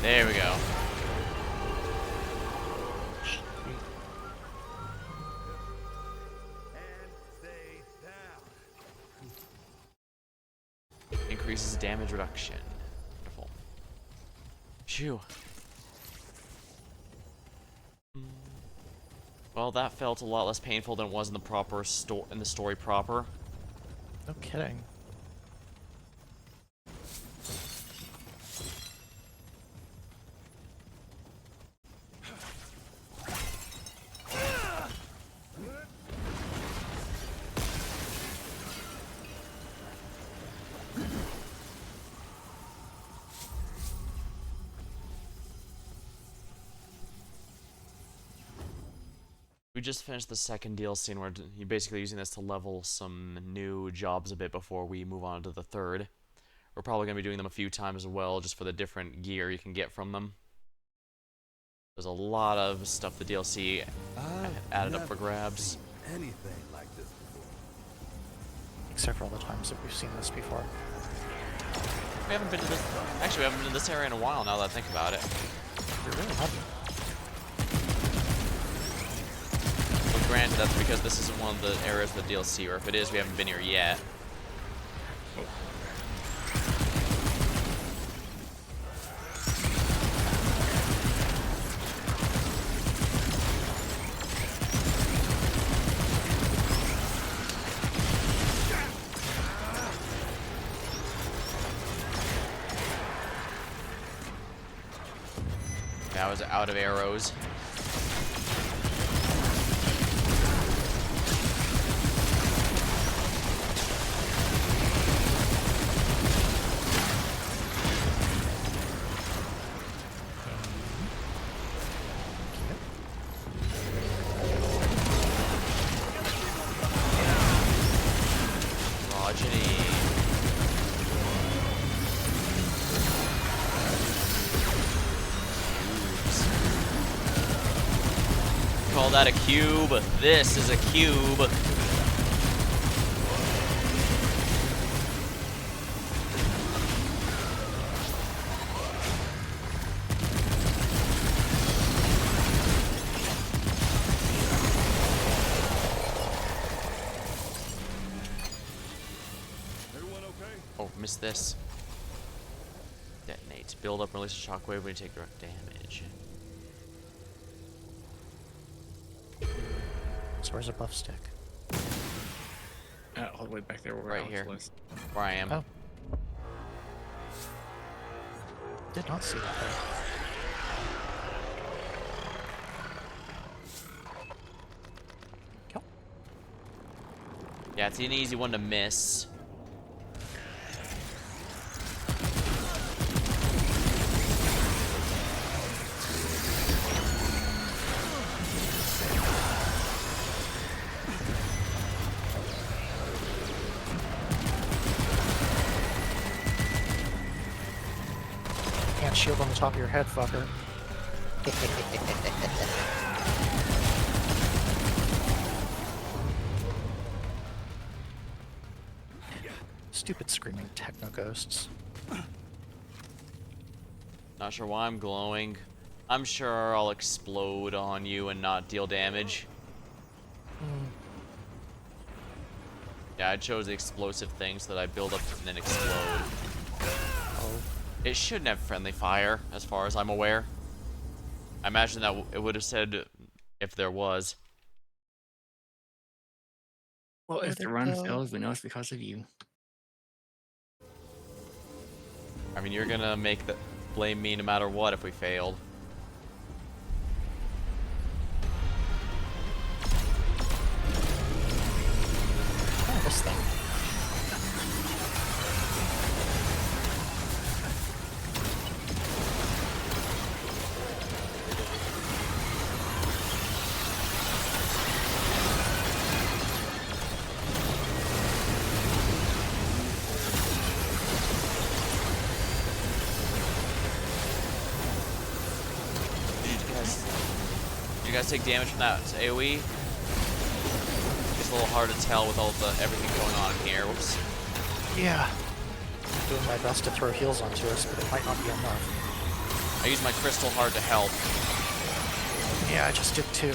There we go. Increases damage reduction. Wonderful. Phew. Well, that felt a lot less painful than it was in the story proper. No kidding. We just finished the second DLC, and we're basically using this to level some new jobs a bit before we move on to the third. We're probably going to be doing them a few times as well, just for the different gear you can get from them. There's a lot of stuff the DLC added up for grabs. Anything like this before. Except for all the times that we've seen this before. We haven't been to this. Actually, we haven't been to this area in a while now that I think about it. We really haven't. But granted, that's because this isn't one of the areas of the DLC, or if it is, we haven't been here yet. I was out of arrows. Call that a cube. This is a cube. Everyone okay? Oh, missed this. Detonate. Build up, release a shockwave when you take direct damage. So where's a buff stick? All the way back there where Right Alex here. was. Where I am. Oh. Did not see that there. Kill. Yeah, it's an easy one to miss. Can't shield on the top of your head, fucker. Stupid screaming techno ghosts. Not sure why I'm glowing. I'm sure I'll explode on you and not deal damage. Yeah, I chose the explosive thing so that I build up and then explode. Oh, It shouldn't have friendly fire, as far as I'm aware. I imagine that it would have said if there was. Well, if where'd the it run go? fails, we know it's because of you. I mean, you're gonna blame me no matter what if we failed. Oh, this thing. Did you guys take damage from that AoE? It's a little hard to tell with all the everything going on here. Whoops. Yeah. Doing my best to throw heals onto us, but it might not be enough. I used my crystal heart to help. Yeah, I just did too.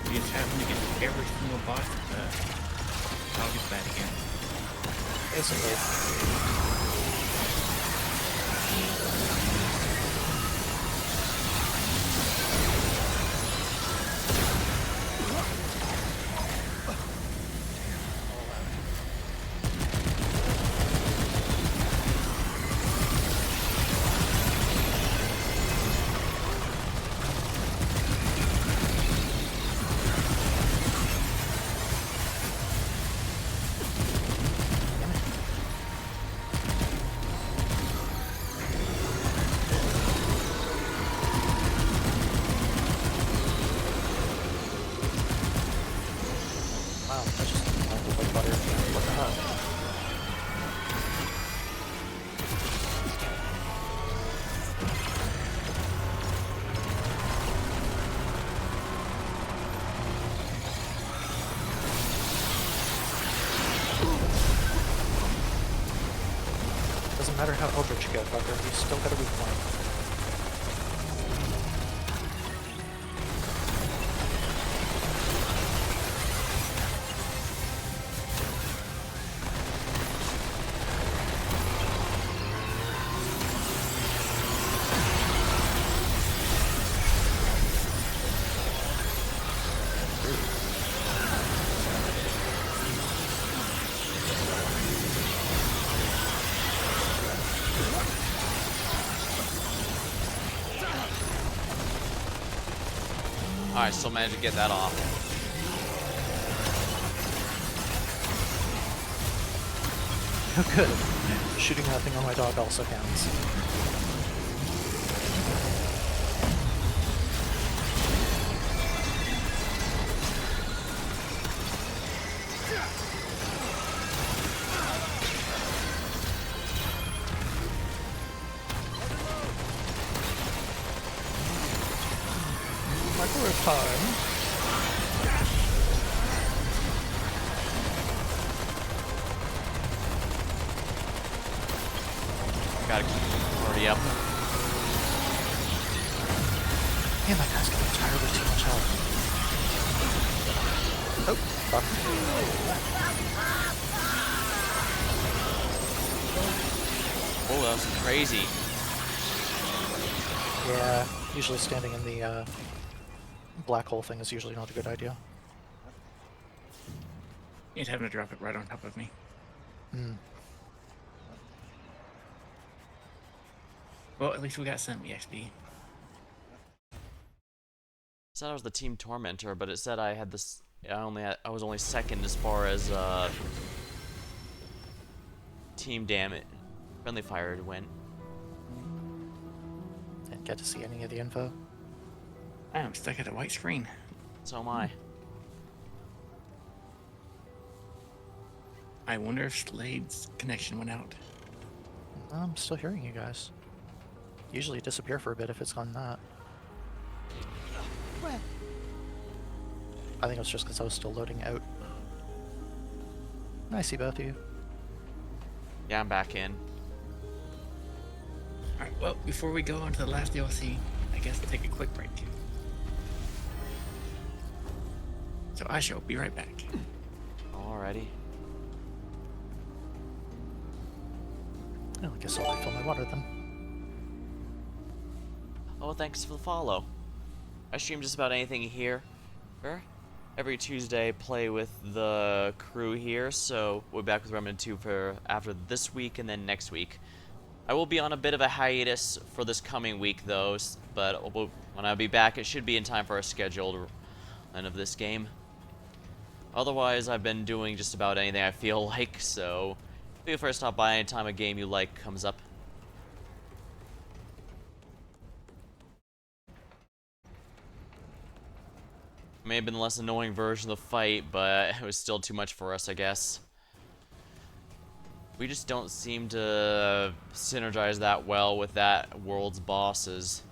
We just happen to get every single boss. I'll get that again. Basically. Wow, that just melted like butter. What the hell? Doesn't matter how eldritch you get, fucker, you still got a weak point. Alright, still managed to get that off. Oh, good. Shooting that thing on my dog also counts. Microwave time. Gotta hurry up. Man, that guy's got entirely too much health. Oh, fuck. Oh, that was crazy. Yeah, usually standing in the black hole thing is usually not a good idea. You'd have to drop it right on top of me. Hmm. Well, at least we got some EXP. It said I was the team tormentor, but it said I had this. I was only second as far as team damage, friendly fire went. Didn't get to see any of the info. I'm stuck at a white screen. So am I. I wonder if Slade's connection went out. I'm still hearing you guys. Usually disappear for a bit if it's gone that. I think it was just because I was still loading out. I see both of you. Yeah, I'm back in. Alright, well, before we go on to the last DLC, I guess take a quick break. So I shall be right back. Alrighty. Well, I guess I'll refill my water then. Oh, thanks for the follow. I stream just about anything here. Every Tuesday, play with the crew here, so we'll be back with Remnant 2 for after this week and then next week. I will be on a bit of a hiatus for this coming week, though, but when I'll be back, it should be in time for our scheduled run of this game. Otherwise, I've been doing just about anything I feel like, so feel free to stop by anytime a game you like comes up. May have been the less annoying version of the fight, but it was still too much for us, I guess. We just don't seem to synergize that well with that world's bosses.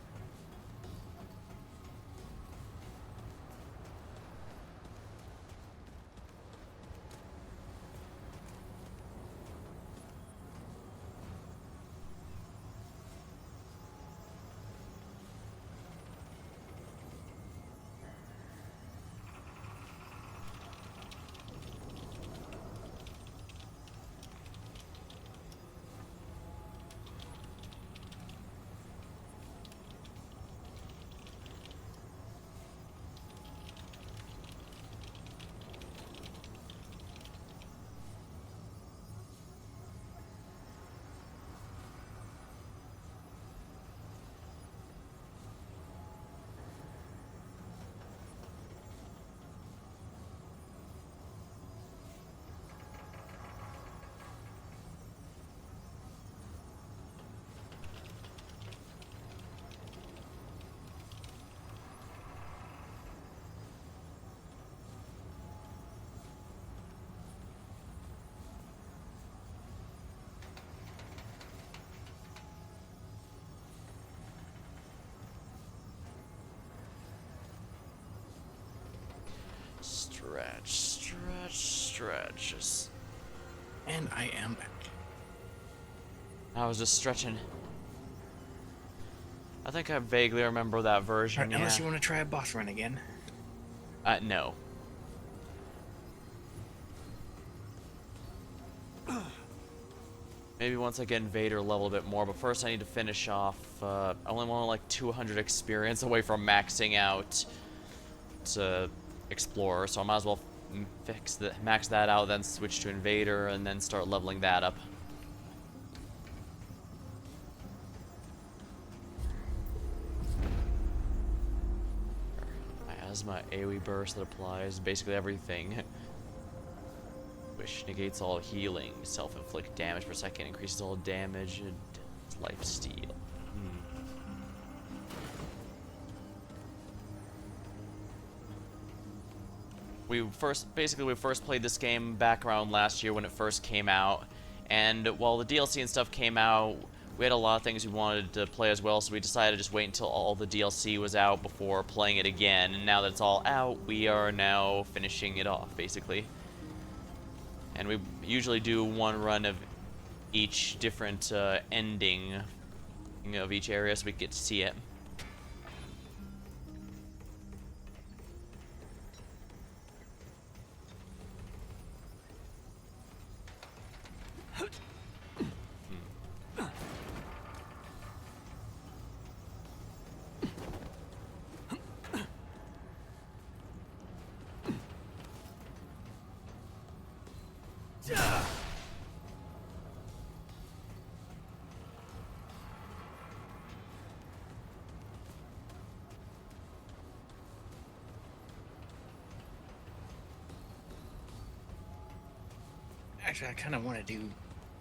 Stretch. And I am back. I was just stretching. I think I vaguely remember that version, Alright, unless yeah. you want to try a boss run again. No. Maybe once I get Invader level a bit more, but first I need to finish off, I only want like 200 experience away from maxing out to Explorer, so I might as well max that out, then switch to Invader, and then start leveling that up. Miasma AoE burst that applies basically everything. Which negates all healing, self-inflict damage per second, increases all damage, and life steal. We first played this game back around last year when it first came out, and while the DLC and stuff came out, we had a lot of things we wanted to play as well, so we decided to just wait until all the DLC was out before playing it again, and now that it's all out, we are now finishing it off, basically. And we usually do one run of each different ending of each area so we get to see it. Actually, I kind of want to do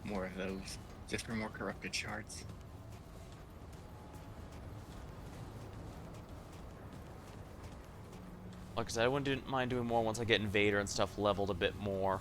more of those, just for more corrupted shards. Like I said, I wouldn't mind doing more once I get Invader and stuff leveled a bit more.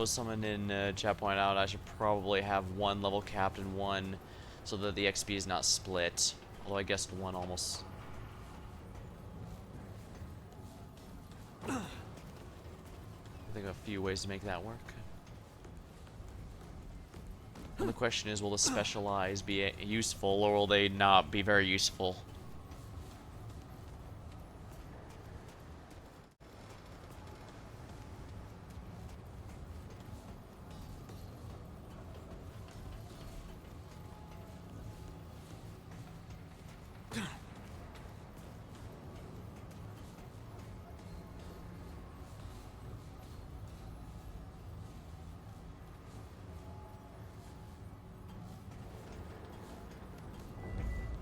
Oh, someone in chat pointed out I should probably have one level capped and one so that the XP is not split. Although I guessed one almost. I think of a few ways to make that work. And the question is, will the specialized be useful or will they not be very useful?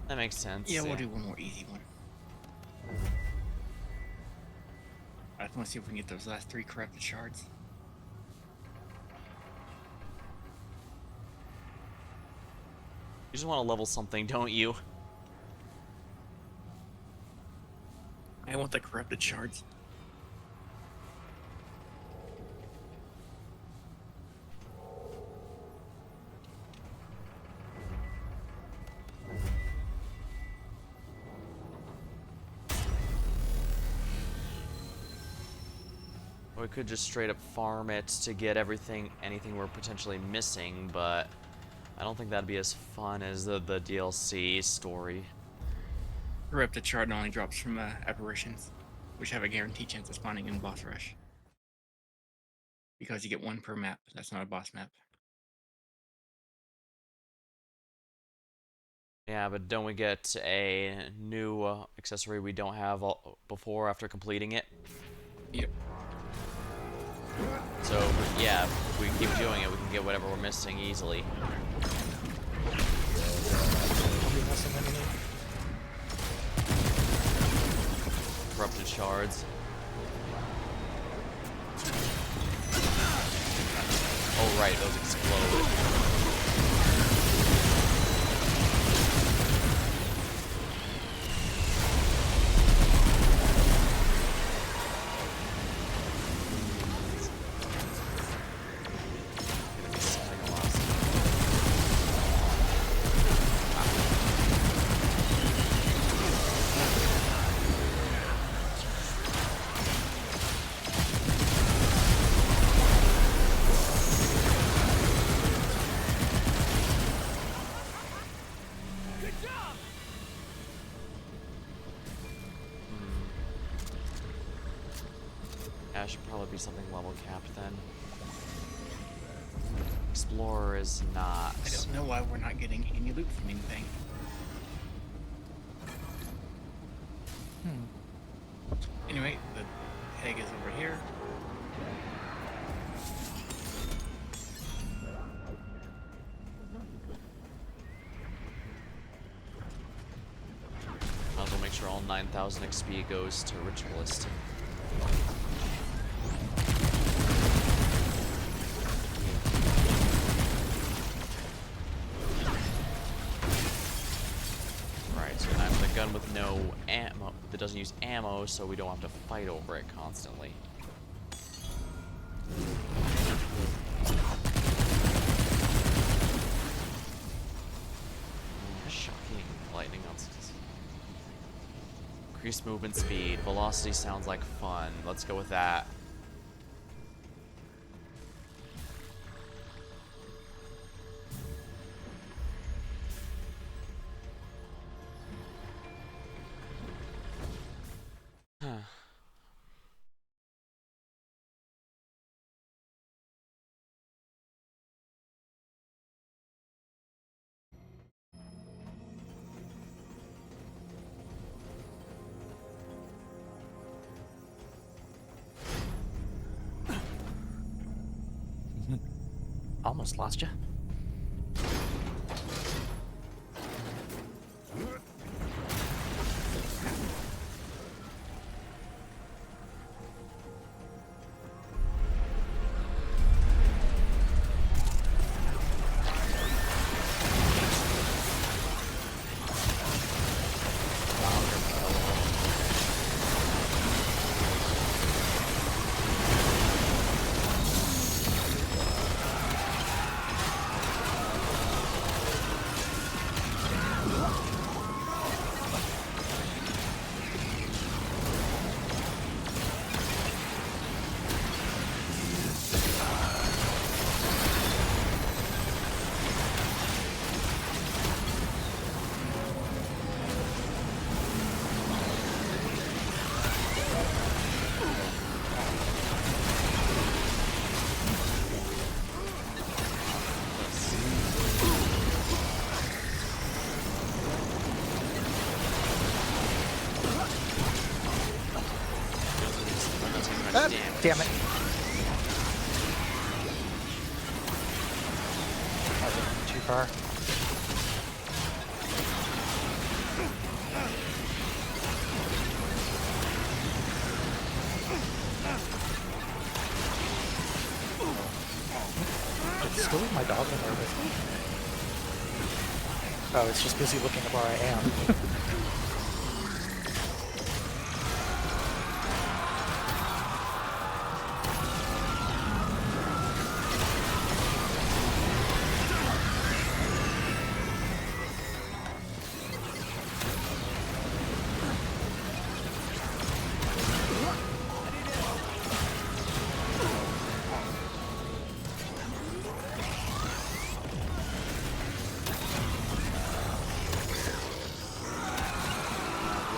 That makes sense. Yeah, we'll do one more easy one. I just want to see if we can get those last 3 corrupted shards. You just want to level something, don't you? I want the corrupted shards. Or we could just straight up farm it to get anything we're potentially missing, but I don't think that'd be as fun as the DLC story. Corrupted shard only drops from apparitions, which have a guaranteed chance of spawning in boss rush. Because you get 1 per map. That's not a boss map. Yeah, but don't we get a new accessory we don't have before after completing it? Yep. So, yeah, if we keep doing it, we can get whatever we're missing easily. Corrupted shards. Oh, right, those explode. Should probably be something level capped then. Explorer is not. I don't know why we're not getting any loot from anything. Anyway, the egg is over here. Might as well make sure all 9,000 XP goes to Ritualist. Gun with no ammo that doesn't use ammo, so we don't have to fight over it constantly. Shocking lightning on increased movement speed. Velocity sounds like fun. Let's go with that. Almost lost you. Damn it. I went too far. It's still with my dog in there with me. Oh, it's just busy looking at where I am.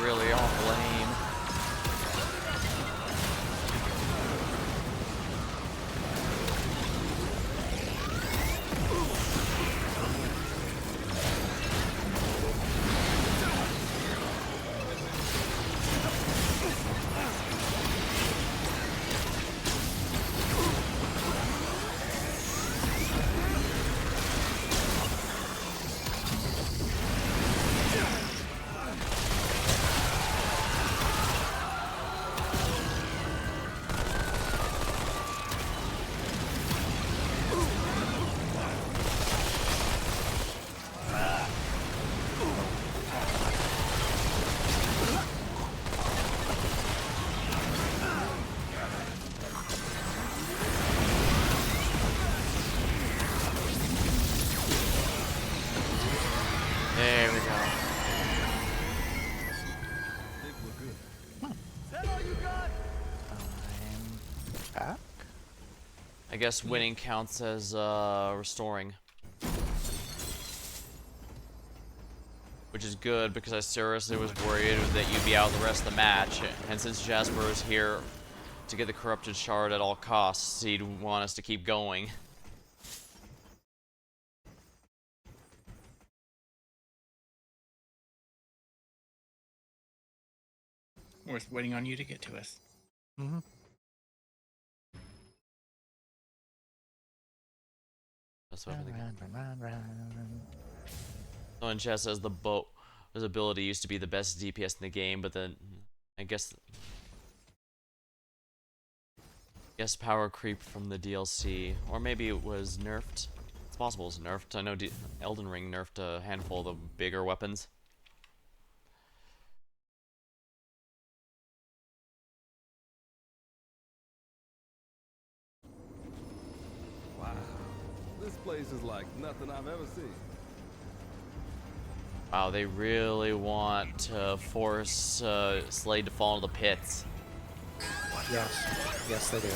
Really awful aim. There we go. Think we're good. I'm back. I guess winning counts as restoring. Which is good because I seriously was worried that you'd be out the rest of the match. And since Jasper is here to get the corrupted shard at all costs, he'd want us to keep going. We're waiting on you to get to us. Mm-hmm. That's what I'm thinking. Run. Oh, and Chess says his ability used to be the best DPS in the game, but then I guess power creep from the DLC, or maybe it was nerfed. It's possible it's nerfed. I know Elden Ring nerfed a handful of the bigger weapons. Wow. This place is like nothing I've ever seen. Wow, they really want to force Slade to fall into the pits. Yes. Yes, they do.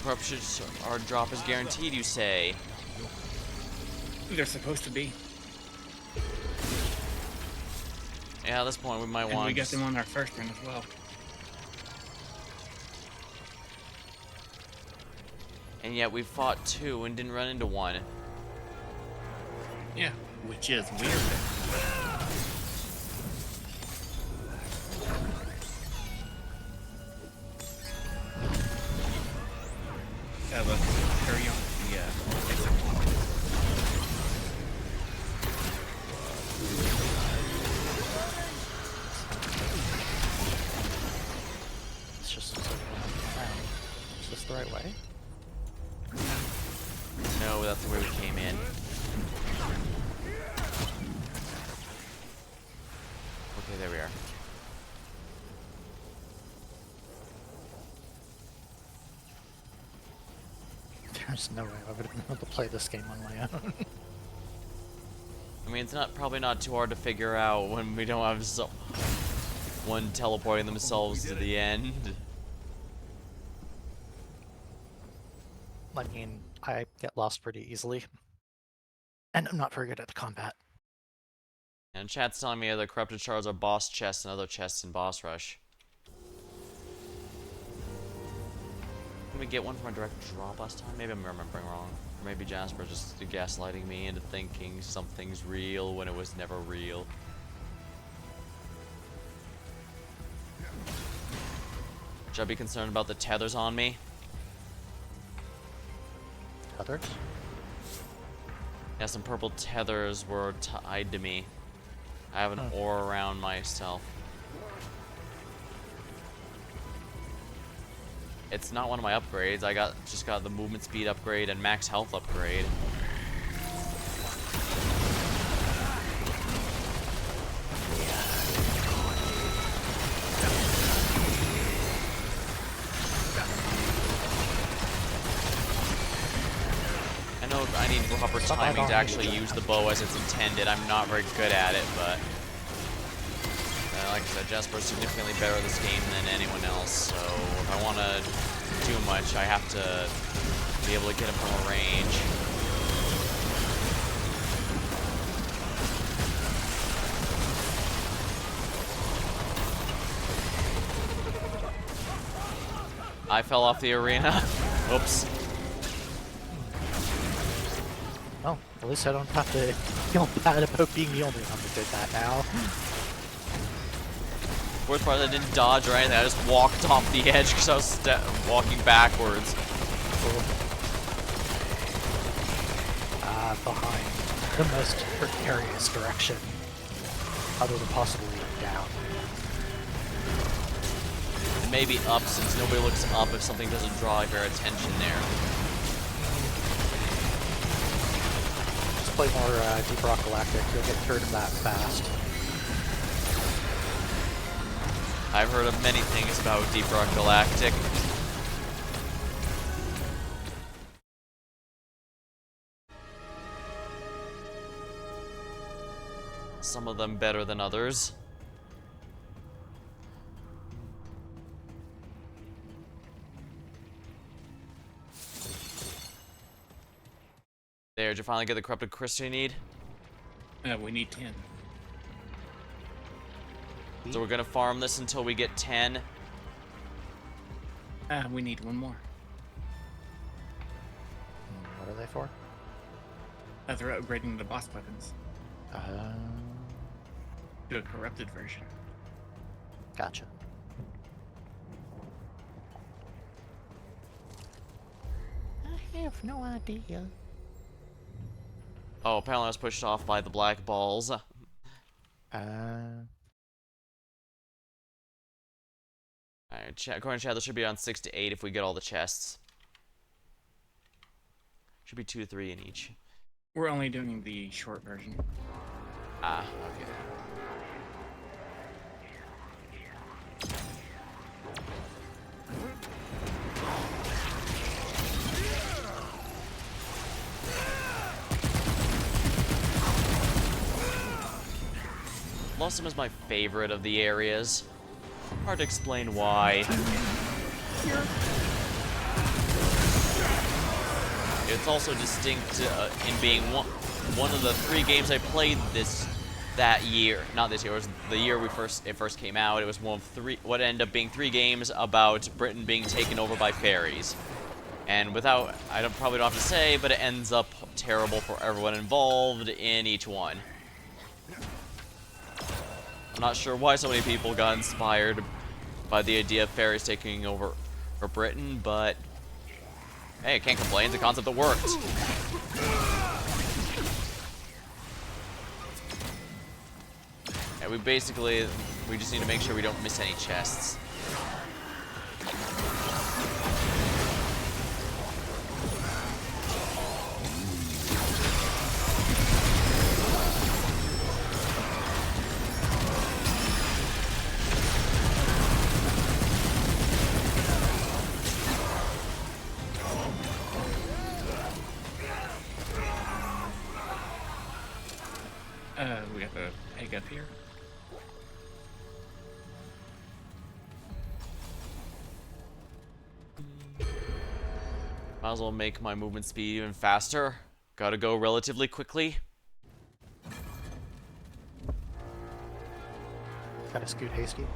Corruption our drop is guaranteed, you say? They're supposed to be. Yeah, at this point we might And want we to got them on our first run as well. And yet we fought two and didn't run into one. Yeah, which is weird. came in. Okay, there we are. There's no way I would have been able to play this game on my own. I mean, it's probably not too hard to figure out when we don't have one teleporting themselves to the end. I mean, I get lost pretty easily. And I'm not very good at the combat. And chat's telling me the corrupted shards are boss chests and other chests in boss rush. Did we get one from a direct drop last time? Maybe I'm remembering wrong. Or maybe Jasper just gaslighting me into thinking something's real when it was never real. Should I be concerned about the tethers on me? Others? Yeah, some purple tethers were tied to me. I have an aura around myself. It's not one of my upgrades. I just got the movement speed upgrade and max health upgrade. I know I need proper timing to actually use the bow as it's intended. I'm not very good at it, but like I said, Jasper's significantly better at this game than anyone else, so if I want to do much, I have to be able to get him from a range. I fell off the arena. Oops. Oh, at least I don't have to feel bad about being the only one who did that now. Worst part is I didn't dodge or anything, I just walked off the edge because I was walking backwards. Behind the most precarious direction, other than possibly down. Maybe up, since nobody looks up if something doesn't draw your attention there. Just play more Deep Rock Galactic, you'll get cured of that fast. I've heard of many things about Deep Rock Galactic. Some of them better than others. There, did you finally get the corrupted crystal you need? We need 10. So we're gonna farm this until we get 10. We need one more. What are they for? They're upgrading the boss weapons to a corrupted version. Gotcha. I have no idea. Oh, apparently I was pushed off by the black balls. Uh, Alright, according to chat, this should be around 6 to 8 if we get all the chests. Should be 2 to 3 in each. We're only doing the short version. Ah, okay. Blossom is my favorite of the areas. Hard to explain why. It's also distinct in being one of the 3 games I played that year. Not this year. It was the year it first came out. It was one of 3. What ended up being 3 games about Britain being taken over by fairies. And I probably don't have to say, but it ends up terrible for everyone involved in each one. I'm not sure why so many people got inspired by the idea of fairies taking over for Britain, but hey, I can't complain. It's a concept that worked. Yeah, we just need to make sure we don't miss any chests. We got the egg up here. Might as well make my movement speed even faster. Gotta go relatively quickly. Gotta scoot hasty.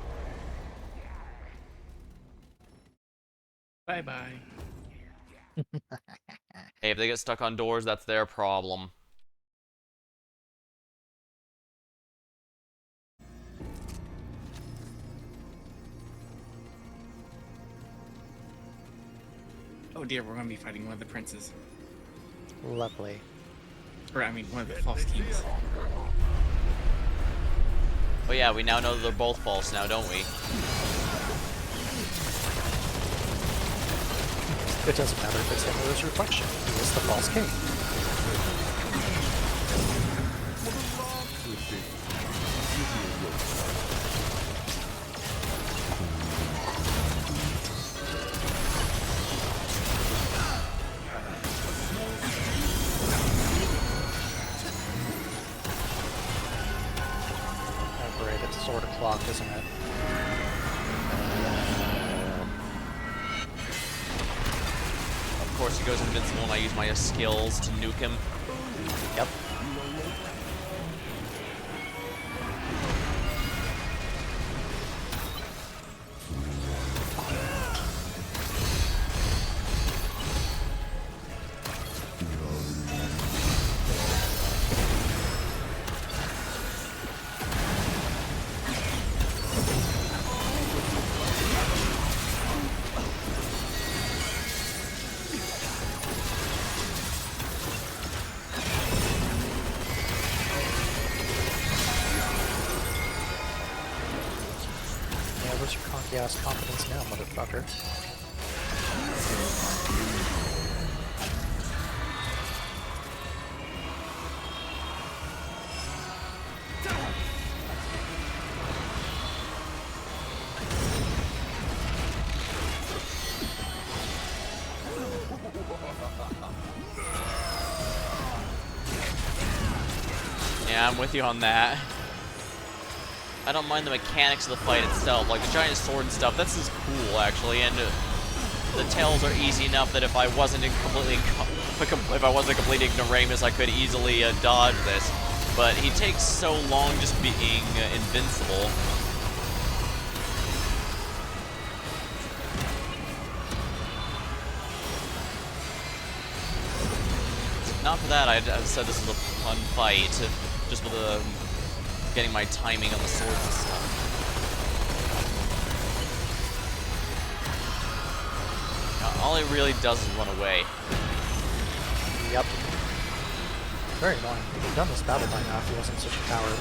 Bye bye. Hey, if they get stuck on doors, that's their problem. Oh dear, we're gonna be fighting one of the princes. Lovely. Or, I mean, one of the false kings. Oh yeah, we now know that they're both false now, don't we? It doesn't matter if it's him or his reflection. He is the false king. Oh great, it's sort of clocked, isn't it? Of course, he goes invincible and I use my skills to nuke him. Yep. Yeah, where's your cocky ass confidence now, motherfucker? Yeah, I'm with you on that. I don't mind the mechanics of the fight itself, like the giant sword and stuff. This is cool, actually, and the tails are easy enough that if I wasn't a complete ignoramus, I could easily dodge this. But he takes so long just being invincible. Not for that, I'd said this was a fun fight, just with the getting my timing on the swords and stuff. Now, all he really does is run away. Yep. Very annoying. If he'd done this battle by now if he wasn't such a coward.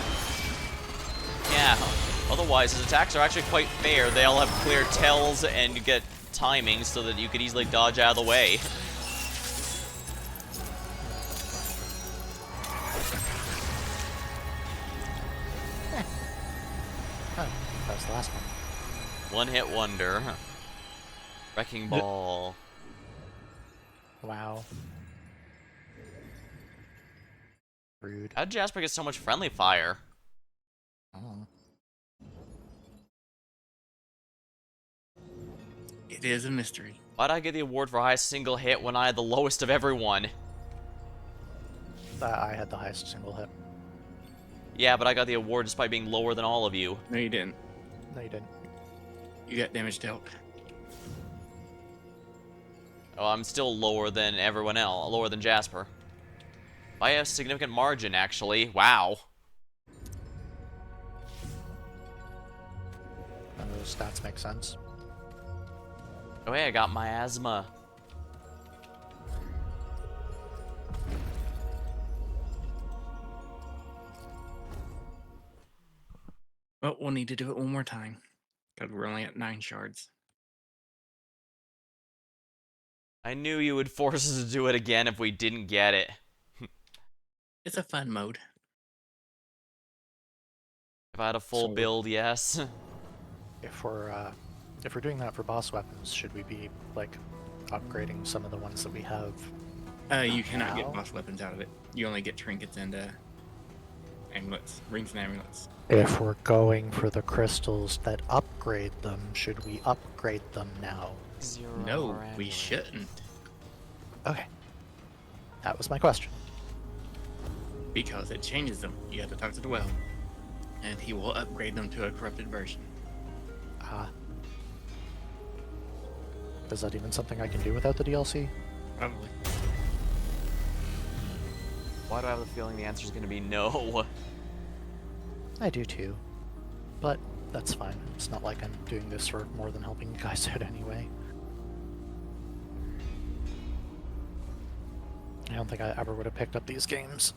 Yeah, otherwise his attacks are actually quite fair. They all have clear tells and you get timing so that you could easily dodge out of the way. Huh. That was the last one. One hit wonder. Wrecking ball. Wow. Rude. How'd Jasper get so much friendly fire? Oh. It is a mystery. Why'd I get the award for highest single hit when I had the lowest of everyone? I had the highest single hit. Yeah, but I got the award despite being lower than all of you. No, you didn't. No, you didn't. You got damage dealt. Oh, I'm still lower than everyone else, lower than Jasper. By a significant margin, actually. Wow. None of those stats make sense. Oh, hey, I got miasma. Well, we'll need to do it one more time. God, we're only at 9 shards. I knew you would force us to do it again if we didn't get it. It's a fun mode. If I had a full So- build, yes. If we're doing that for boss weapons, should we be like upgrading some of the ones that we have? You cannot Now? get boss weapons out of it. You only get trinkets and Amulets. Rings and amulets. If we're going for the crystals that upgrade them, should we upgrade them now? No, we amulet. shouldn't. Okay. That was my question. Because it changes them. You have to talk to the well. And he will upgrade them to a corrupted version. Ah. Is that even something I can do without the DLC? Probably. Why do I have the feeling the answer is going to be no? I do too. But that's fine. It's not like I'm doing this for more than helping you guys out anyway. I don't think I ever would have picked up these games.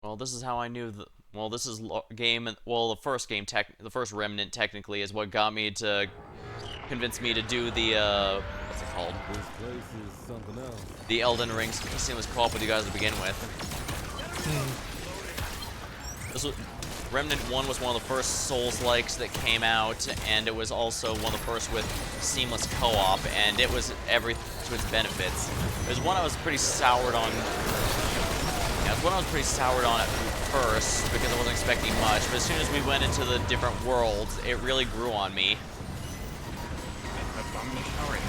Well, this is how I knew the. Well, this is game. Well, the first game, the first Remnant, technically, is what got me to convince me to do the what's it called? This place is something else. The Elden Ring seamless co-op with you guys to begin with. This was, Remnant 1 was one of the first Souls-likes that came out, and it was also one of the first with seamless co-op, and it was everything to its benefits. It was one I was pretty soured on. Yeah, it was one I was pretty soured on at first because I wasn't expecting much, but as soon as we went into the different worlds, it really grew on me. Abomination already.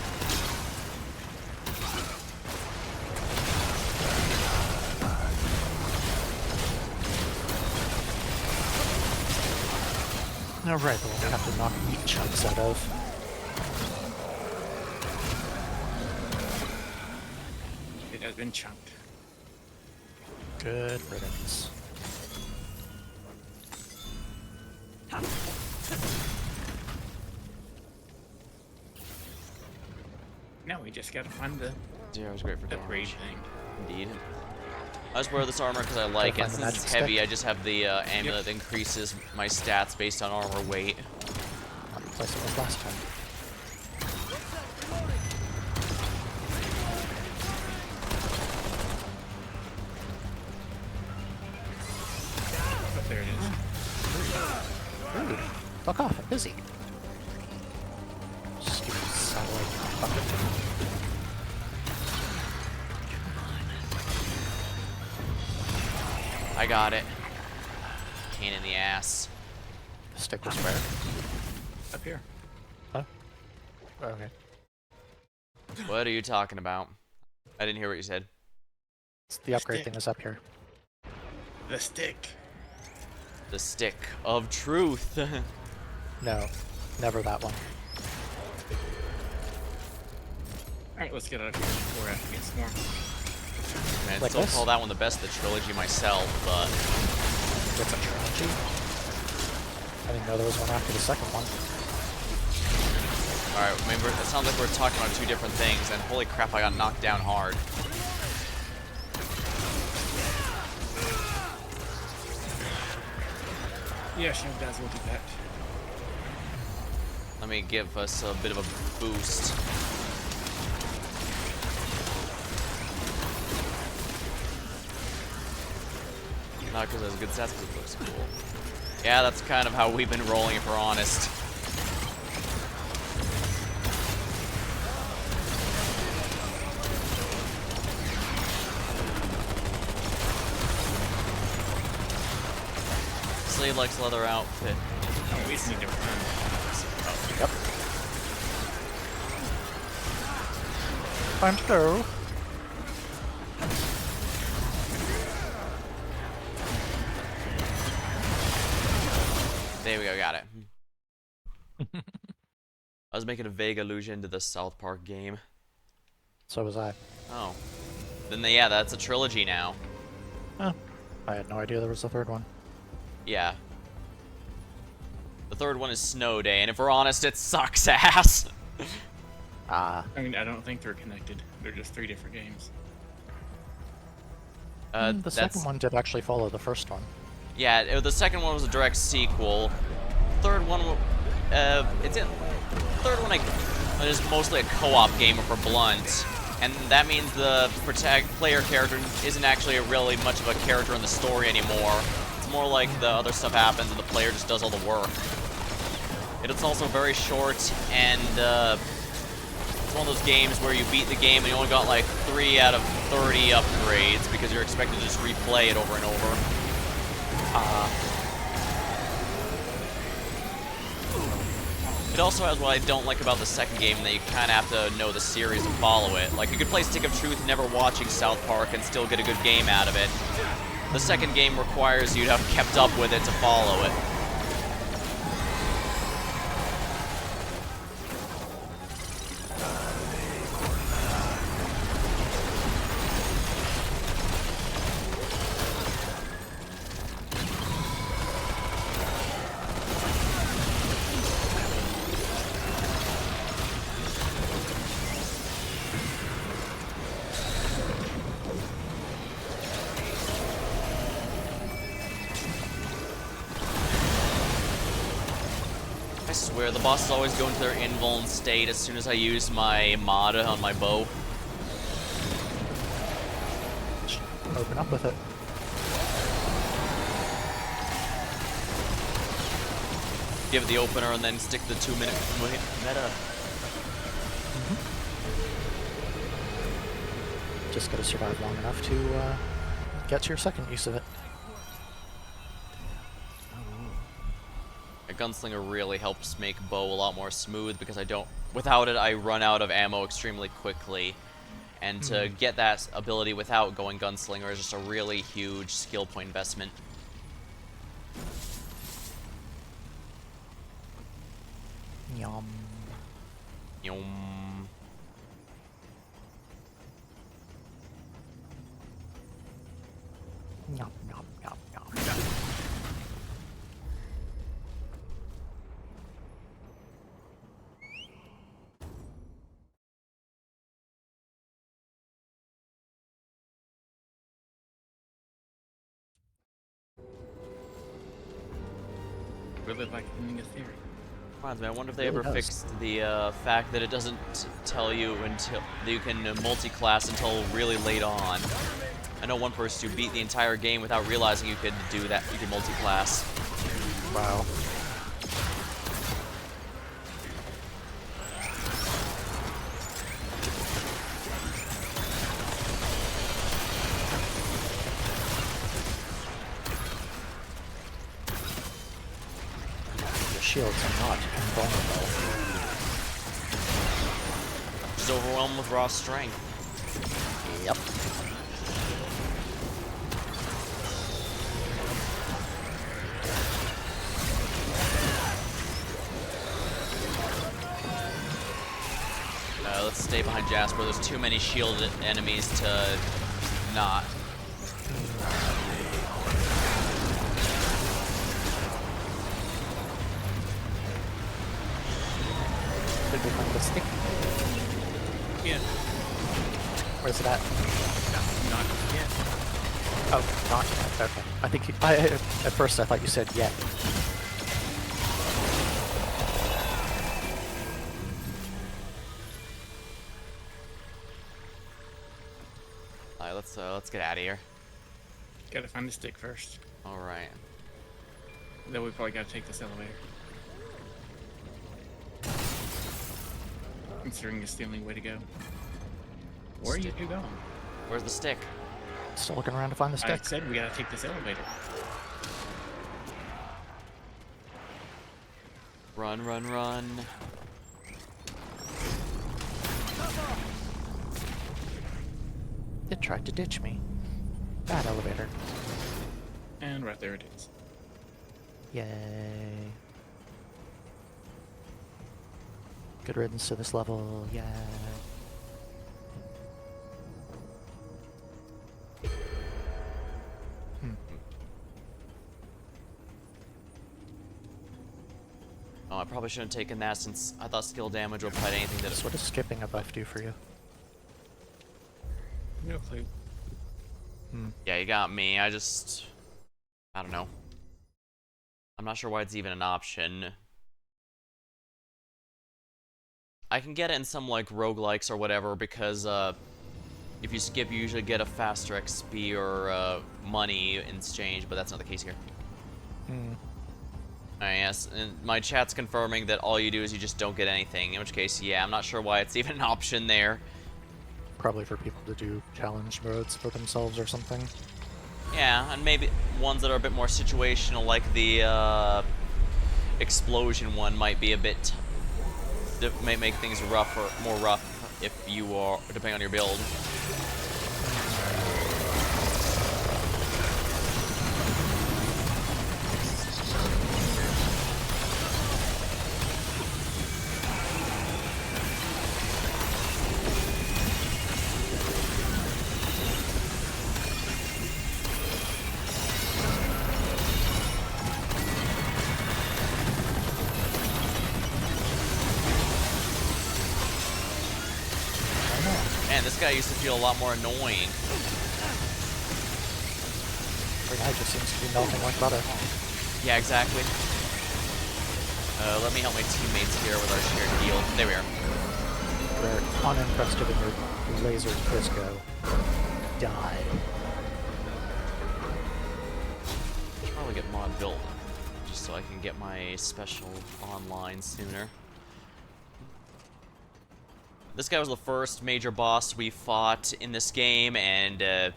Oh, right, the one we have to knock meat chunks out of. It has been chunked. Good riddance. Now we just gotta find the Zero is great for upgrade damage. thing. Indeed. I just wear this armor because I like it. find the Since it's magic heavy, stick. I just have the amulet that increases my stats based on armor weight. Not the place it was last time. But there it is. Rude. Fuck off, I'm busy. Stupid satellite bucket. I got it. Pain in the ass. The stick was where? Up here. Huh? Okay. What are you talking about? I didn't hear what you said. The upgrade Stick. thing is up here. The stick. The stick of truth. No, never that one. Alright, let's get out of here before I have to get swarmed. Man, I'd Like still this? call that one the best of the trilogy myself, but It's a trilogy? I didn't know there was one after the second one. alright, I mean, it sounds like we're talking about two different things, and holy crap, I got knocked down hard. Yeah, Shield Daz will do that. Let me give us a bit of a boost. Not because it has good stats, because it looks cool. Yeah, that's kind of how we've been rolling, if we're honest. Slade likes leather outfit. Oh, we just need to return. Oh, Yep. Time to go. There we go, got it. I was making a vague allusion to the South Park game. So was I. Oh. Then, yeah, that's a trilogy now. Oh, I had no idea there was a third one. Yeah. The third one is Snow Day, and if we're honest, it sucks ass. Ah, I mean, I don't think they're connected. They're just three different games. the second one did actually follow the first one. Yeah, the second one was a direct sequel. Third one, it's in. Third one is mostly a co-op game for Blunt, and that means the player character isn't actually really much of a character in the story anymore. It's more like the other stuff happens and the player just does all the work. It's also very short, and It's one of those games where you beat the game and you only got like 3 out of 30 upgrades because you're expected to just replay it over and over. It also has what I don't like about the second game, that you kind of have to know the series to follow it. Like, you could play Stick of Truth never watching South Park and still get a good game out of it. The second game requires you to have kept up with it to follow it. I swear, the bosses always go into their invuln state as soon as I use my mod on my bow. Open up with it. Give it the opener and then stick the 2-minute meta. Just gotta survive long enough to get to your second use of it. A gunslinger really helps make bow a lot more smooth because without it I run out of ammo extremely quickly. And to get that ability without going gunslinger is just a really huge skill point investment. Yum. Yum. Yum, yum, yum, yum. Really like doing a theory. Reminds me, I wonder if they Really ever does. fixed the fact that it doesn't tell you until that you can multi-class until really late on. I know one person who beat the entire game without realizing you could do that. You could multi-class. Wow. Your shields are not invulnerable. Just overwhelmed with raw strength. Yep. Let's stay behind Jasper. There's too many shielded enemies to not. Did we find the stick? Yeah. Where's it at? Not yet. Oh, not yet. Okay. I think at first I thought you said yet. Alright, let's get out of here. Gotta find the stick first. All right. Then we probably gotta take this elevator. Considering it's the only way to go. Where are you two going? Where's the stick? Still looking around to find the I stick. said we gotta take this elevator. Run, run, run. It tried to ditch me. Bad elevator. And right there it is. Yay. Good riddance to this level, yeah. Oh, I probably shouldn't have taken that since I thought skill damage would apply to anything that What does skipping a buff do for you? No clue. Yeah, you got me. I don't know. I'm not sure why it's even an option. I can get it in some, like, roguelikes or whatever, because, if you skip, you usually get a faster XP or, money in exchange, but that's not the case here. Yes, and my chat's confirming that all you do is you just don't get anything, in which case, yeah, I'm not sure why it's even an option there. Probably for people to do challenge modes for themselves or something. Yeah, and maybe ones that are a bit more situational, like the explosion one might be a bit, that may make things rougher, more rough if you are, depending on your build. Man, this guy used to feel a lot more annoying. Our guy just seems to be melting like butter. Yeah, exactly. Let me help my teammates here with our shared heal. There we are. We're unencrusted in your laser disco. Die. Should probably get mod built, just so I can get my special online sooner. This guy was the first major boss we fought in this game, and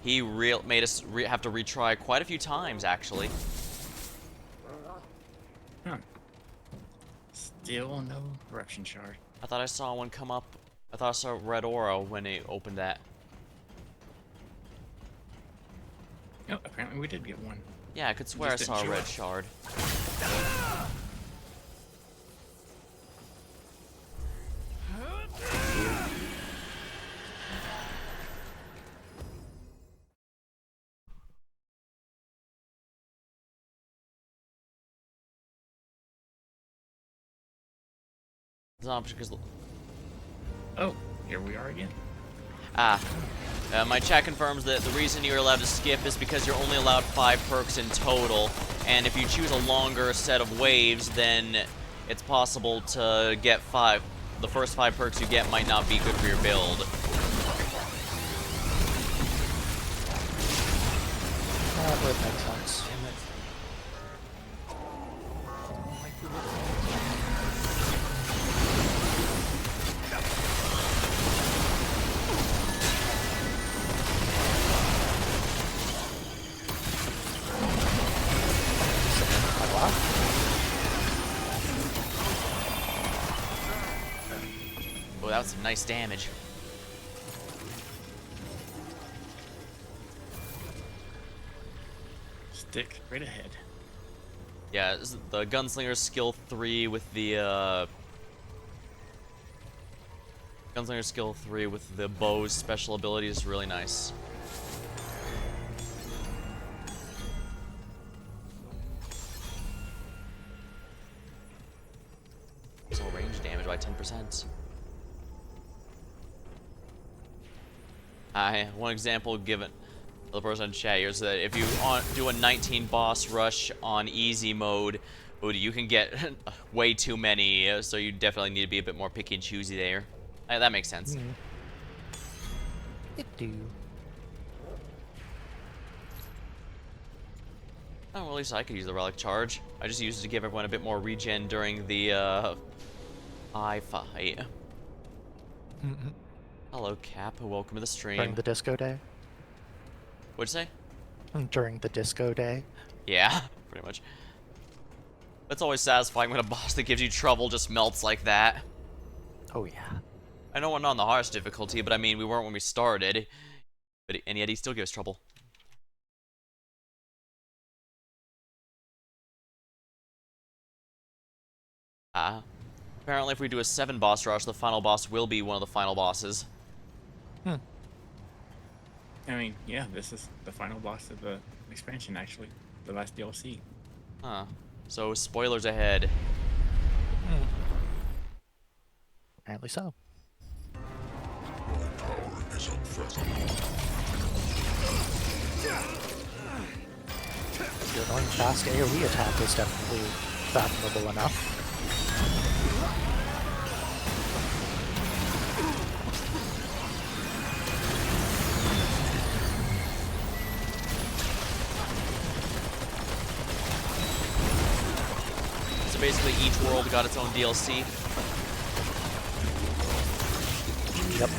he made us have to retry quite a few times, actually. Huh. Still no corruption shard. I thought I saw one come up. I thought I saw red aura when he opened that. Oh, apparently we did get one. Yeah, I could swear I Just saw a didn't show red up. shard. It's not because Oh, here we are again. my chat confirms that the reason you're allowed to skip is because you're only allowed 5 perks in total, and if you choose a longer set of waves, then it's possible to get 5. The first 5 perks you get might not be good for your build. That would make sense. Oh, that was some nice damage. Stick right ahead. Yeah, this is the Gunslinger's skill 3 with the Gunslinger's skill 3 with the bow's special ability is really nice. It's all range damage by 10%. One example given the person in chat here is that if you do a 19 boss rush on easy mode, you can get way too many, so you definitely need to be a bit more picky and choosy there. That makes sense. It do. Oh, well, at least I could use the relic charge. I just used it to give everyone a bit more regen during the eye fight. Hello, Cap. Welcome to the stream. During the disco day? What'd you say? During the disco day? Yeah, pretty much. It's always satisfying when a boss that gives you trouble just melts like that. Oh yeah. I know we're not on the hardest difficulty, but I mean, we weren't when we started. And yet he still gives trouble. Apparently if we do a 7 boss rush, the final boss will be one of the final bosses. I mean, yeah, this is the final boss of the expansion, actually. The last DLC. Huh. So, spoilers ahead. Apparently so. Your annoying fast AoE attack is definitely fathomable enough. basically each world got its own DLC. Yep.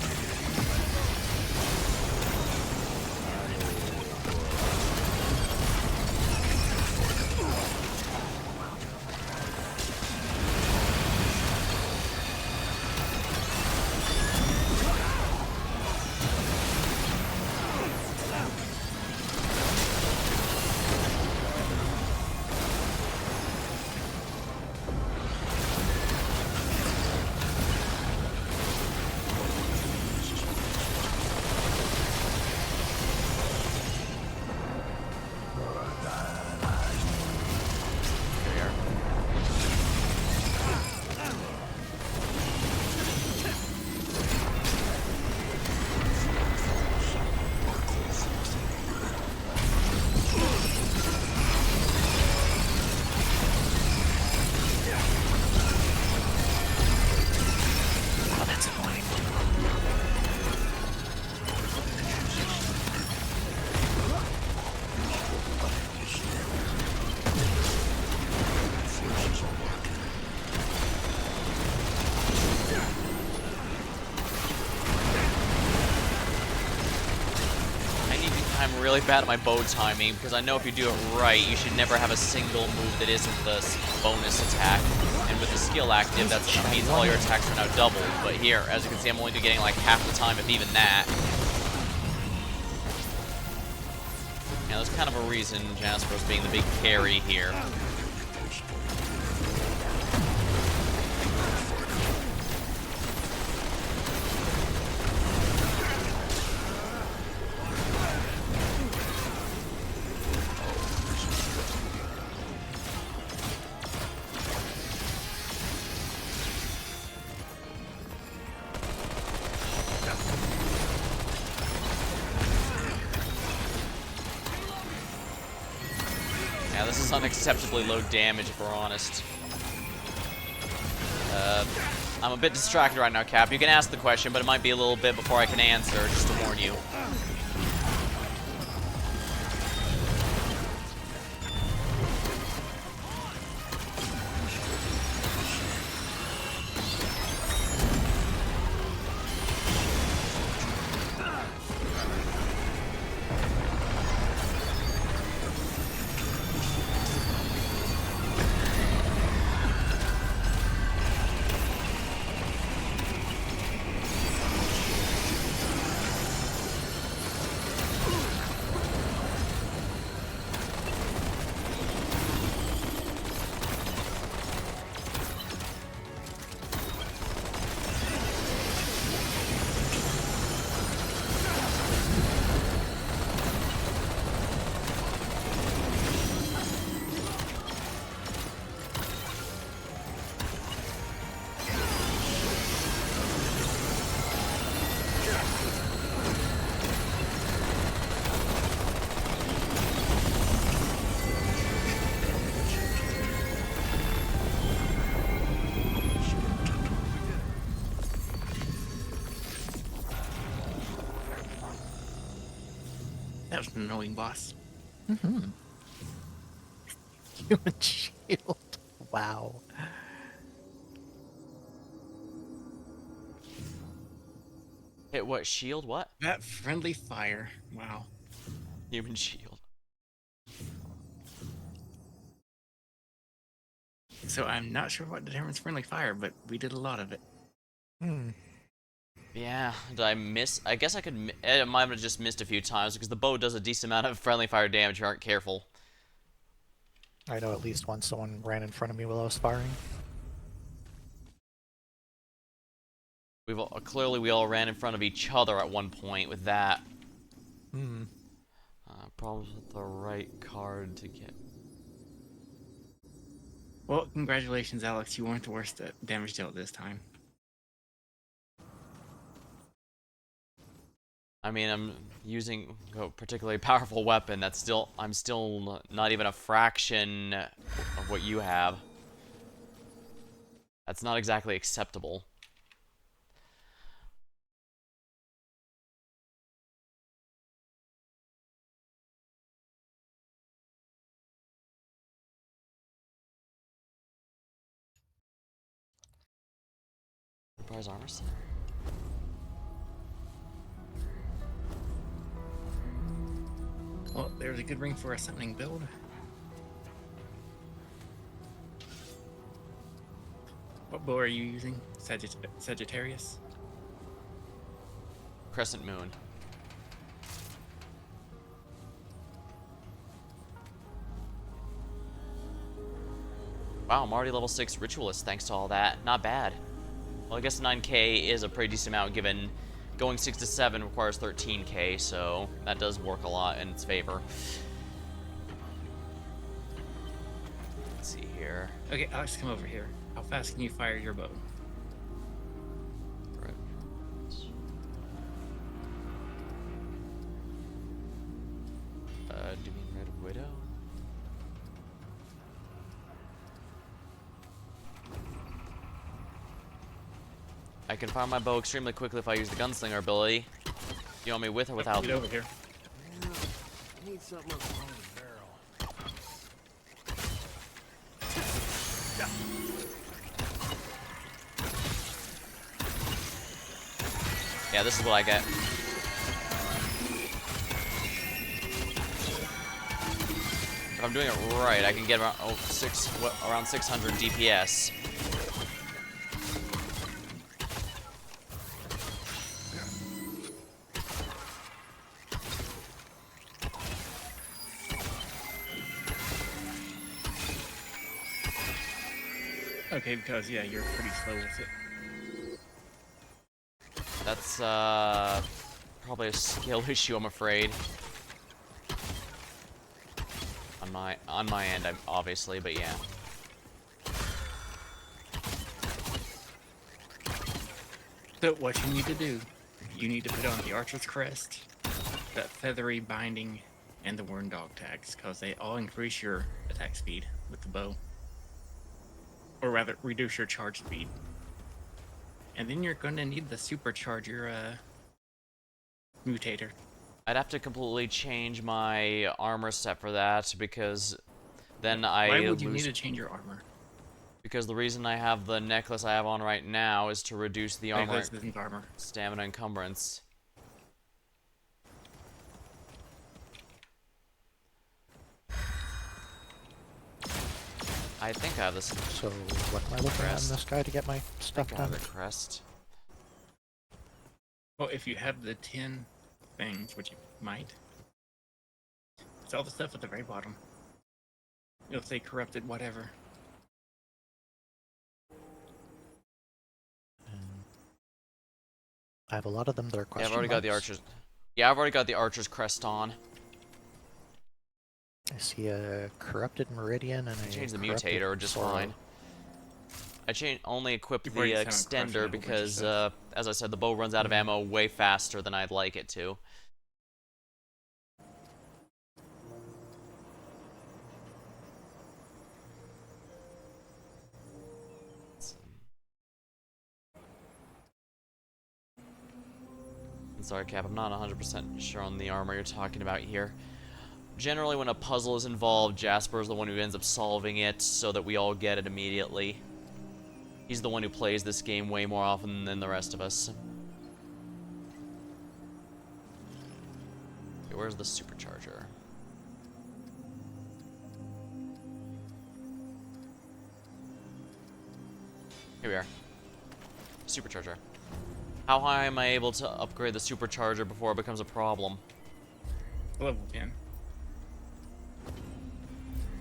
Oh, that's annoying. I'm really bad at my bow timing, because I know if you do it right, you should never have a single move that isn't the bonus attack. And with the skill active, that means all your attacks are now doubled. But here, as you can see, I'm only getting like half the time, if even that. Yeah, there's kind of a reason Jasper's being the big carry here. Yeah, this is unacceptably low damage, if we're honest. I'm a bit distracted right now, Cap. You can ask the question, but it might be a little bit before I can answer, just to warn you. That was an annoying boss. Human shield. Wow. Hit what? Shield? What? That friendly fire. Wow. Human shield. So I'm not sure what determines friendly fire, but we did a lot of it. Hmm. Yeah, did I miss? I guess I could. I might have just missed a few times because the bow does a decent amount of friendly fire damage if you aren't careful. I know at least once someone ran in front of me while I was firing. We've all, clearly we all ran in front of each other at one point with that. Hmm. Problems with the right card to get. Well, congratulations, Alex. You weren't the worst damage dealt this time. I mean, I'm using a particularly powerful weapon. That's still. I'm still not even a fraction of what you have. That's not exactly acceptable. requires armor set. Well, there's a good ring for a summoning build. What bow are you using? Sagittarius? Crescent moon. Wow, I'm already level 6 ritualist thanks to all that. Not bad. Well, I guess 9k is a pretty decent amount given going 6 to 7 requires 13k, so that does work a lot in its favor. Let's see here. Okay, Alex, come over here. How fast can you fire your bow? Right. Do you mean Red Widow? I can fire my bow extremely quickly if I use the gunslinger ability. You want me with or without? Get over here. I need something on the barrel. Yeah, this is what I get. If I'm doing it right, I can get around around 600 DPS. Okay, because yeah, you're pretty slow with it. That's probably a skill issue, I'm afraid. On my end, obviously, but yeah. So what you need to do, you need to put on the Archer's Crest, that feathery binding, and the Worn Dog tags, because they all increase your attack speed with the bow. Or rather, reduce your charge speed. And then you're going to need the supercharger mutator. I'd have to completely change my armor set for that because then Why would you need to change your armor? Because the reason I have the necklace I have on right now is to reduce the armor, Necklace isn't armor. stamina encumbrance. I think I have this. So what am I looking at in this guy to get my stuff I have done? the crest. Well, if you have the 10 things, which you might, it's all the stuff at the very bottom. It'll say corrupted whatever. I have a lot of them that are Yeah, question I've already got the marks. archer's. Yeah, I've already got the archer's crest on. I see a corrupted meridian and I a changed the corrupted mutator just sorrow. fine. I only equipped You've the already sounded crushing a extender whole bunch of because, stuff. as I said, the bow runs out of ammo way faster than I'd like it to. Sorry, Cap, I'm not 100% sure on the armor you're talking about here. Generally, when a puzzle is involved, Jasper is the one who ends up solving it so that we all get it immediately. He's the one who plays this game way more often than the rest of us. Okay, where's the supercharger? Here we are. Supercharger. How high am I able to upgrade the supercharger before it becomes a problem? Level 10.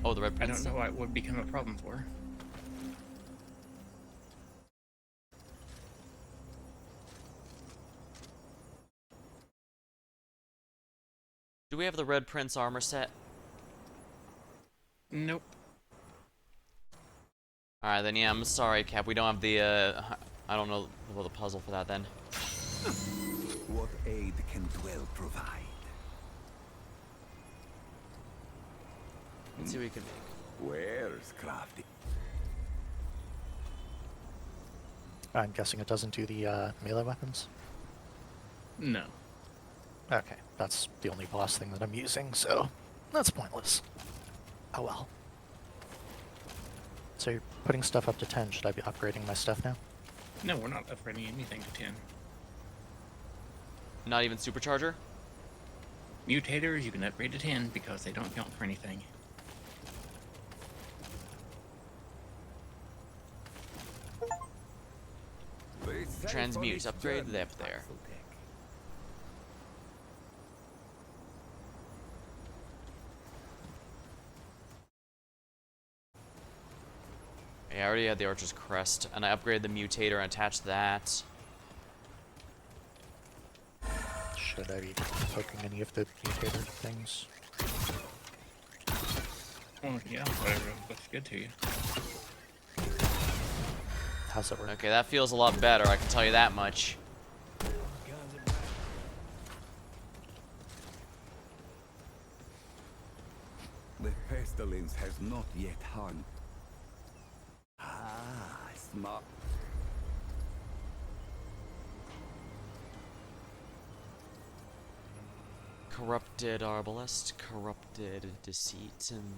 Oh, the red I prince. don't know why it would become a problem for. Do we have the red prince armor set? Nope. Alright, then yeah, I'm sorry, Cap. We don't have the, I don't know the puzzle for that then. What aid can Dwell provide? Let's see what we can make. Where's Crafty? I'm guessing it doesn't do the melee weapons? No. Okay, that's the only boss thing that I'm using, so that's pointless. Oh well. So you're putting stuff up to 10. Should I be upgrading my stuff now? No, we're not upgrading anything to 10. Not even supercharger? Mutators, you can upgrade to 10 because they don't count for anything. Transmute, upgrade the depth there. Yeah, I already had the Archer's Crest, and I upgraded the Mutator and attached that. Should I be poking any of the mutator things? Oh, yeah, whatever looks good to you. How's it work? Okay, that feels a lot better, I can tell you that much. The pestilence has not yet hung. Ah, smart. Corrupted Arbalest, corrupted Deceit, and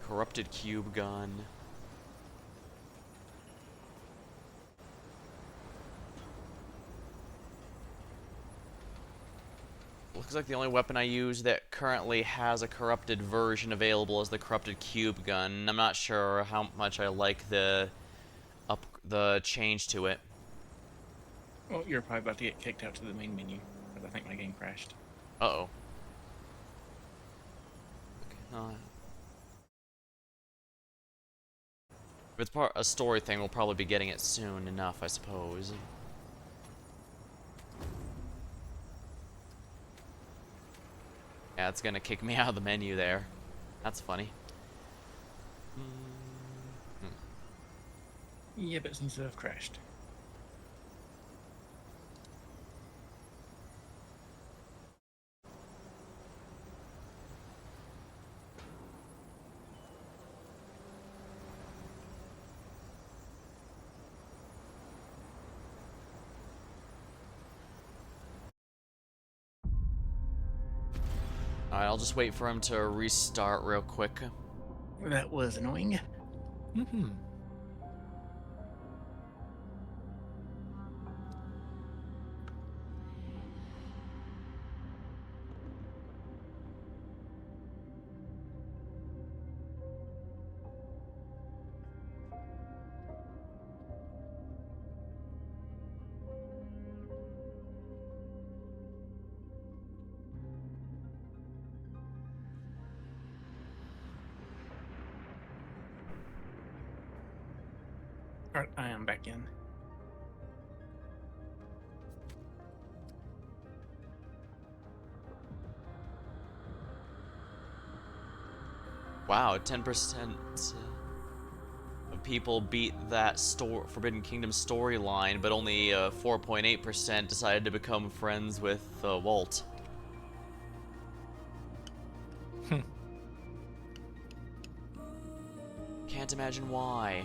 corrupted Cube Gun. Looks like the only weapon I use that currently has a corrupted version available is the corrupted Cube Gun. I'm not sure how much I like the change to it. Well, you're probably about to get kicked out to the main menu, because I think my game crashed. Uh-oh. Okay, if it's a story thing, we'll probably be getting it soon enough, I suppose. Yeah, it's gonna kick me out of the menu there. That's funny. Yeah, but it seems to have crashed. Alright, I'll just wait for him to restart real quick. That was annoying. Mm-hmm. Alright, I am back in. Wow, 10% of people beat that Forbidden Kingdom storyline, but only 4.8% decided to become friends with Walt. Can't imagine why.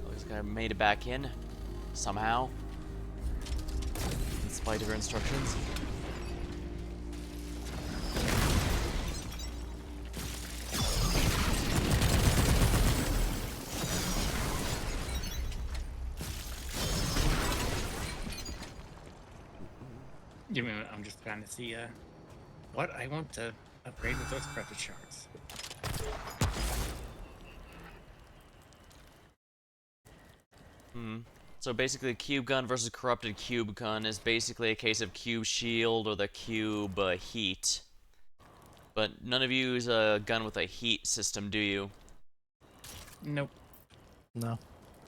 Looks like I made it back in somehow, in spite of your instructions. Give me a minute, I'm just trying to see what I want to upgrade with those precious shards. So basically, Cube Gun versus Corrupted Cube Gun is basically a case of Cube Shield or the Cube Heat. But none of you use a gun with a heat system, do you? Nope. No.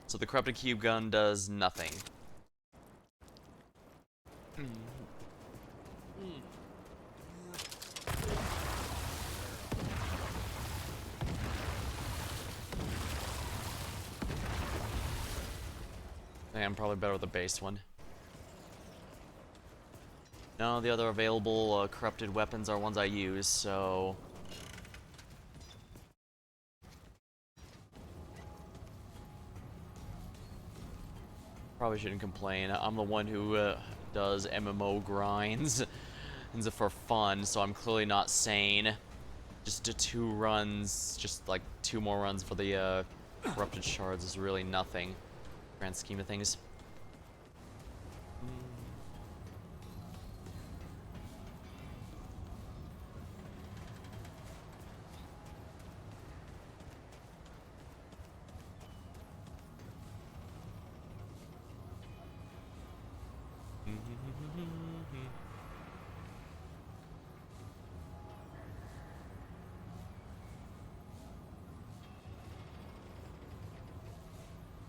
So the corrupted cube gun does nothing. I am probably better with the base one. No, the other available corrupted weapons are ones I use, so... Probably shouldn't complain. I'm the one who does MMO grinds and for fun, so I'm clearly not sane. Just 2 runs, just like 2 more runs for the corrupted shards is really nothing. Grand scheme of things.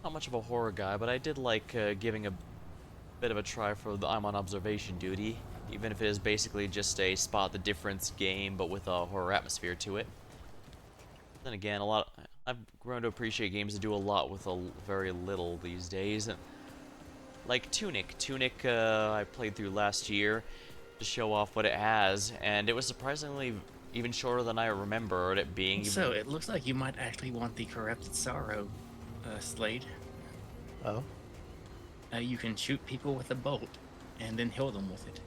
Not much of a horror guy, but I did like giving a bit of a try for the I'm on observation duty, even if it is basically just a spot the difference game, but with a horror atmosphere to it. Then again, I've grown to appreciate games that do a lot with very little these days. Like Tunic. Tunic, I played through last year to show off what it has, and it was surprisingly even shorter than I remembered it being. So it looks like you might actually want the Corrupted Sorrow, Slade. Oh. You can shoot people with a bolt and then heal them with it.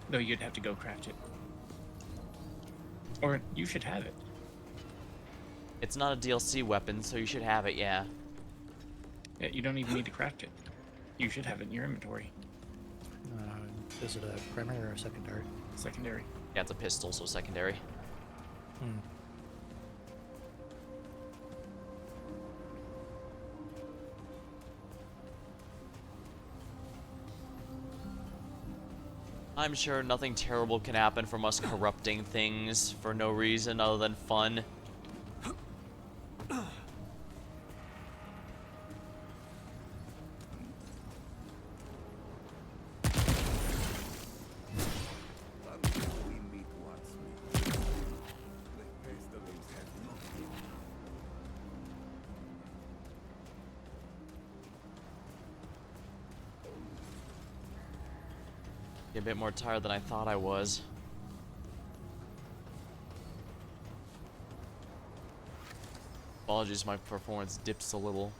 Though you'd have to go craft it. Or you should have it. It's not a DLC weapon, so you should have it, yeah. Yeah, you don't even need to craft it. You should have it in your inventory. Is it a primary or a secondary? Secondary. Yeah, it's a pistol, so secondary. I'm sure nothing terrible can happen from us corrupting things for no reason other than fun. Until we meet once more. The pestilence has not gone. A bit more tired than I thought I was. Apologies, my performance dips a little.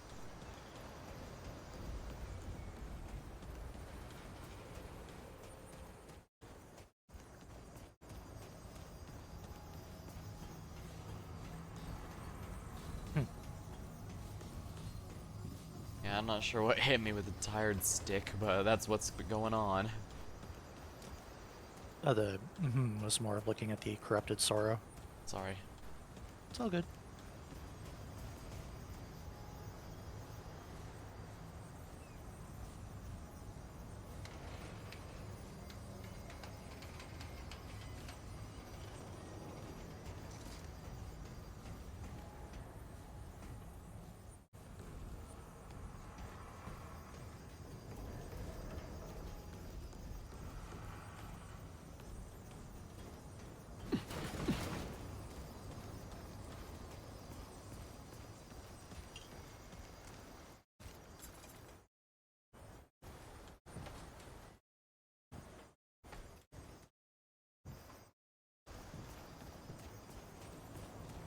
Yeah, I'm not sure what hit me with the tired stick, but that's what's going on. The was more of looking at the corrupted sorrow. Sorry. It's all good.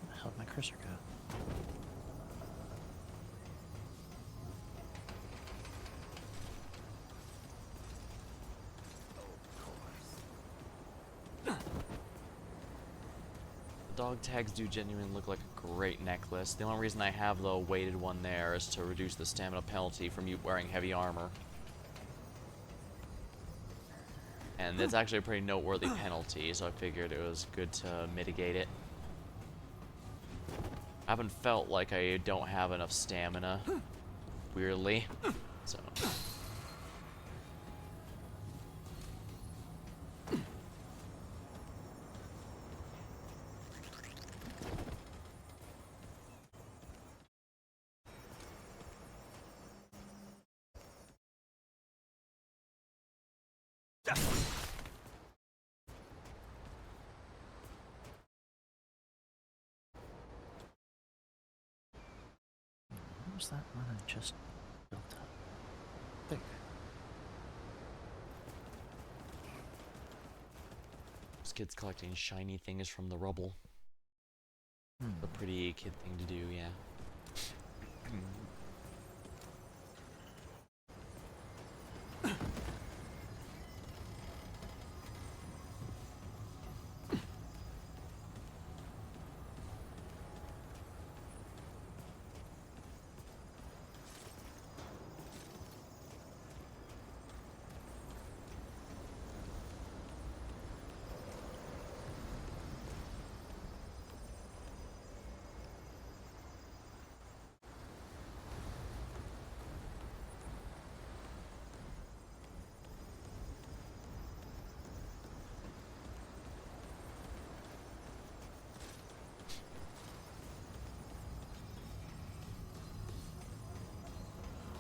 Where the hell did my cursor go? The dog tags do genuinely look like a great necklace. The only reason I have the weighted one there is to reduce the stamina penalty from you wearing heavy armor. And it's actually a pretty noteworthy penalty, so I figured it was good to mitigate it. I haven't felt like I don't have enough stamina, weirdly, so... Where's that one I just built up? There. This kid's collecting shiny things from the rubble. A pretty kid thing to do, yeah.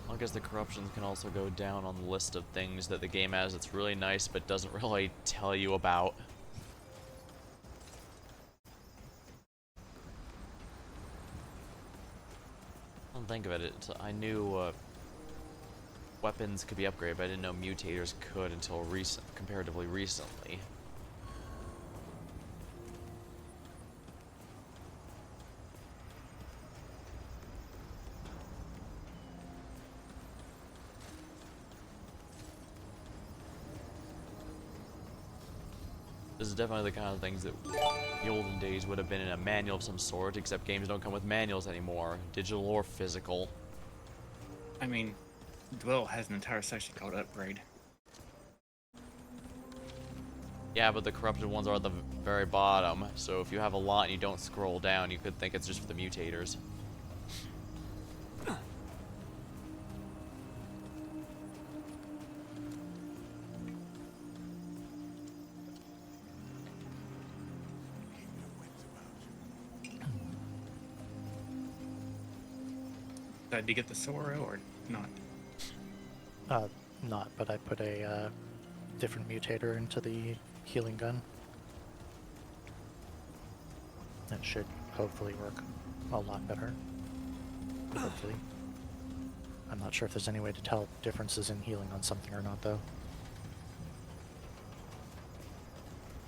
I guess the corruptions can also go down on the list of things that the game has that's really nice but doesn't really tell you about. Don't think of it. I knew weapons could be upgraded, but I didn't know mutators could until comparatively recently. This is definitely the kind of things that the olden days would have been in a manual of some sort, except games don't come with manuals anymore, digital or physical. I mean, Dwell has an entire section called Upgrade. Yeah, but the corrupted ones are at the very bottom, so if you have a lot and you don't scroll down, you could think it's just for the mutators. Did you get the Soro or not? Not, but I put a different mutator into the healing gun. That should hopefully work a lot better. Hopefully. I'm not sure if there's any way to tell differences in healing on something or not, though.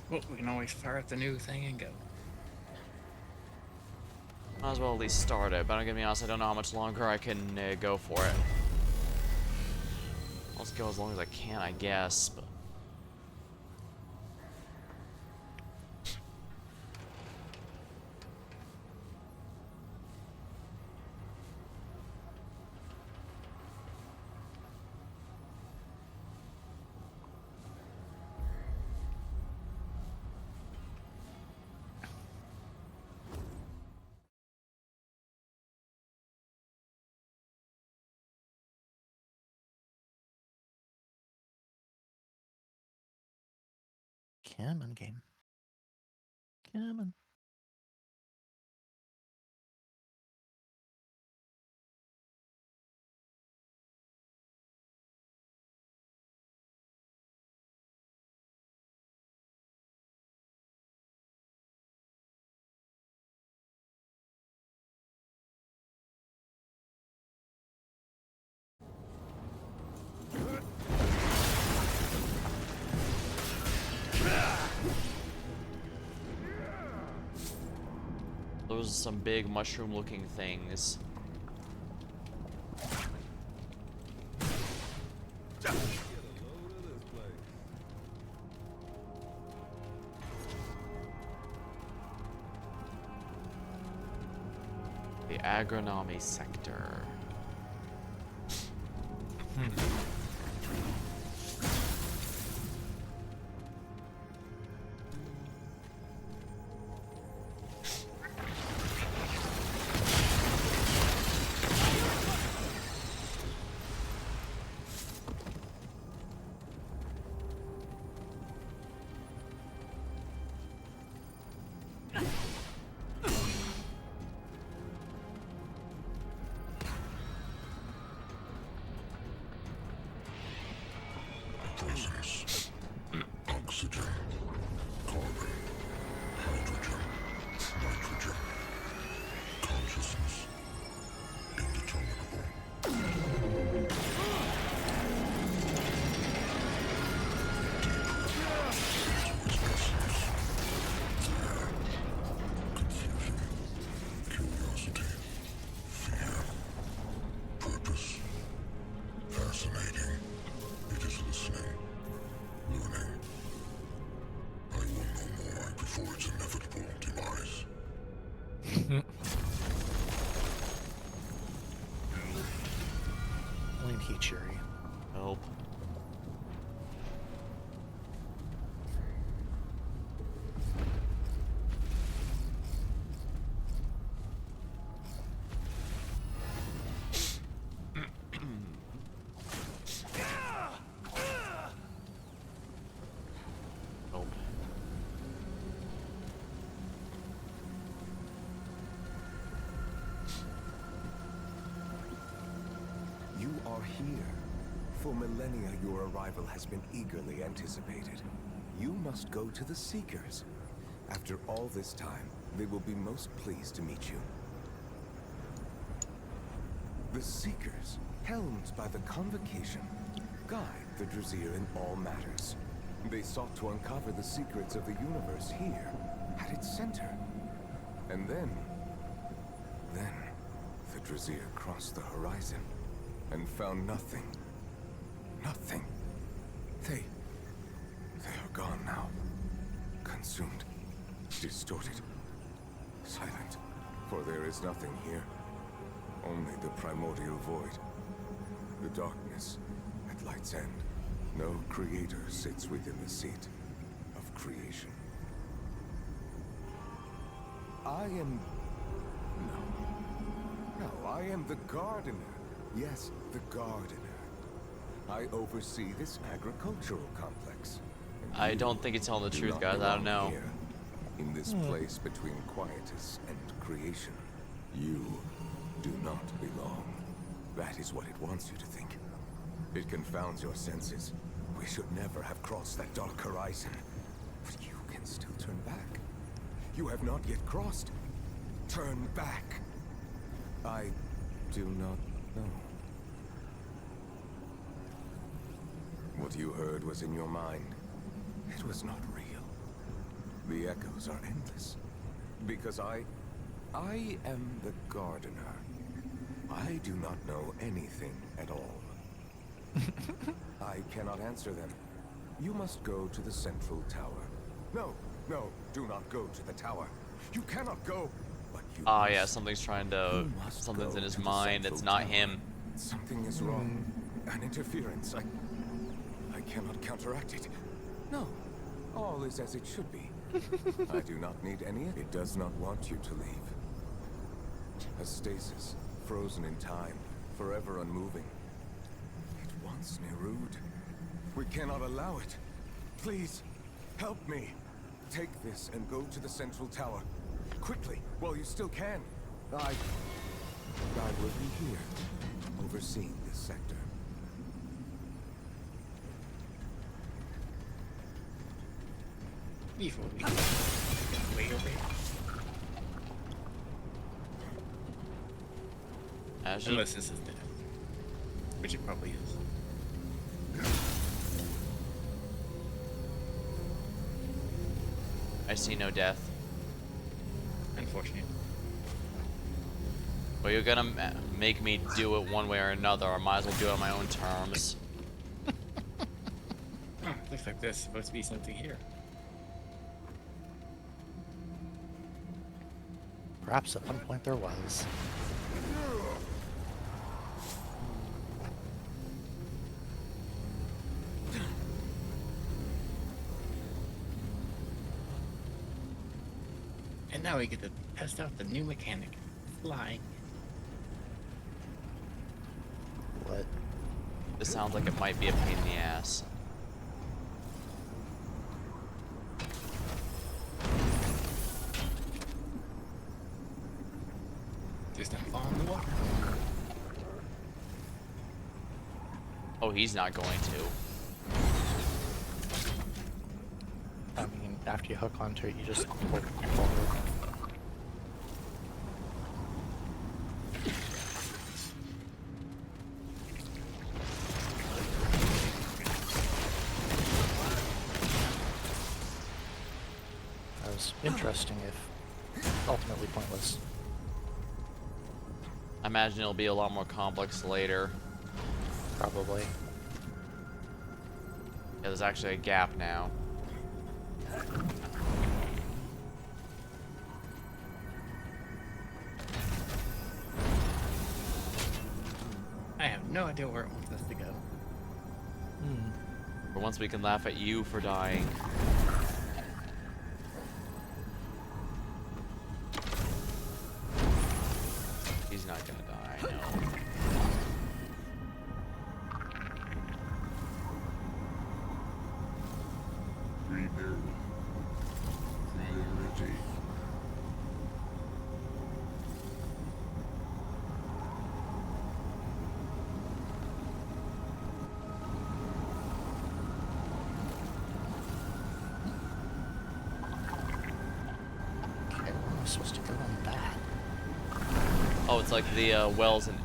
Well, we can always fire up the new thing and go. Might as well at least start it, but I'm gonna be honest, I don't know how much longer I can go for it. I'll just go as long as I can, I guess, but... Come on, game. Come on. Those are some big mushroom-looking things. The agronomy sector. for its inevitable demise. Lean heat, Yuri. Nope. Nope. You are here. For millennia, your arrival has been eagerly anticipated. You must go to the Seekers. After all this time, they will be most pleased to meet you. The Seekers, helmed by the Convocation, guide the Druzir in all matters. They sought to uncover the secrets of the universe here, at its center. And then, the Druzir crossed the horizon and found nothing. Nothing. They are gone now. Consumed. Distorted. Silent. For there is nothing here. Only the primordial void. The darkness at light's end. No creator sits within the seat of creation. I am... No, I am the gardener. Yes, the gardener. I oversee this agricultural complex. And I you don't think it's telling the do truth, not guys. I don't belong know. here, in this place between quietus and creation. You do not belong. That is what it wants you to think. It confounds your senses. We should never have crossed that dark horizon. But you can still turn back. You have not yet crossed. Turn back. I do not know. What you heard was in your mind. It was not real. The echoes are endless. Because I am the gardener. I do not know anything at all. I cannot answer them. You must go to the central tower. No, do not go to the tower. You cannot go. But you Ah, must. yeah, something's trying to. You must Something's go in his to the mind. It's central not tower. him. Something is wrong. An interference. I cannot counteract it. No. All is as it should be. I do not need any. It does not want you to leave. A stasis, frozen in time, forever unmoving. It wants Nerud. We cannot allow it. Please, help me. Take this and go to the central tower. Quickly, while you still can. I will be here, overseeing this sector. Before we go way over here. As you, Unless this is death. Which it probably is. I see no death. Unfortunate. Well, you're gonna make me do it one way or another. I might as well do it on my own terms. Oh, looks like there's supposed to be something here. Perhaps at one point there was. And now we get to test out the new mechanic. Flying. What? This sounds like it might be a pain in the ass. Just not fall in the water. Oh, he's not going to. I mean, after you hook onto it, you just pull forward. That was interesting, if ultimately pointless. I imagine it'll be a lot more complex later. Probably. Yeah, there's actually a gap now. no idea where it wants us to go. For once we can laugh at you for dying. He's not gonna die, no. Rebuild. Priority. Okay, where am I supposed to go on that? Oh, it's like the wells in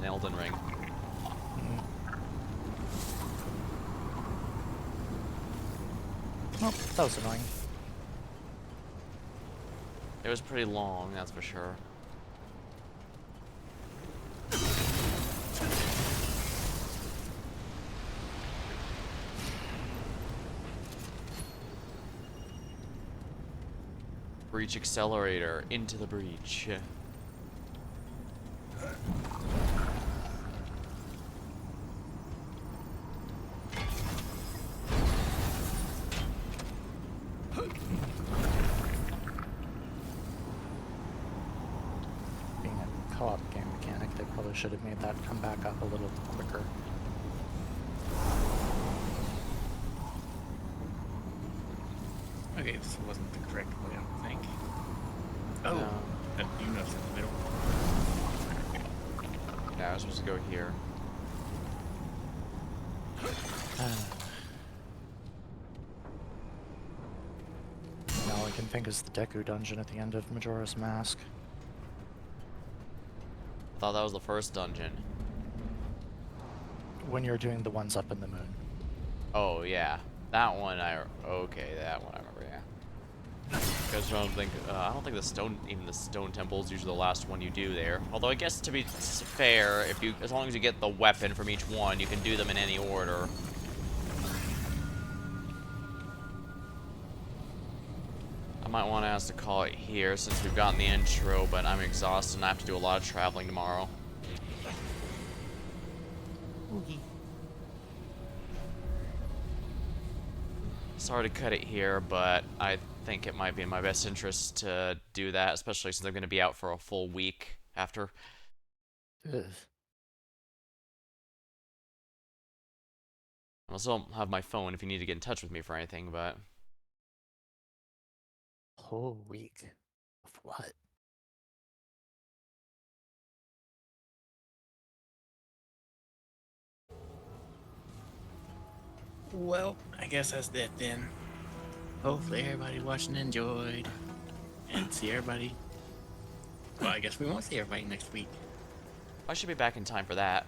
Elden Ring. Oh, that was annoying. It was pretty long, that's for sure. Breach accelerator into the breach. Being a co-op game mechanic, they probably should have made that come back up a little quicker. Okay, this wasn't the correct way, I don't think. Oh, No. you know it's in the middle. Yeah, I was supposed to go here. All I can think is the Deku dungeon at the end of Majora's Mask. I thought that was the first dungeon. When you're doing the ones up in the moon. Oh yeah, that one okay, that one I remember. Yeah. Because I don't think even the stone temple is usually the last one you do there. Although I guess to be fair, as long as you get the weapon from each one, you can do them in any order. I might want to ask to call it here since we've gotten the intro, but I'm exhausted and I have to do a lot of traveling tomorrow. Sorry to cut it here, but I think it might be in my best interest to do that, especially since I'm going to be out for a full week after. Ugh. I'll still have my phone if you need to get in touch with me for anything, but... Whole week of what? Well, I guess that's that then. Hopefully everybody watching enjoyed. And see everybody. Well, I guess we won't see everybody next week. I should be back in time for that.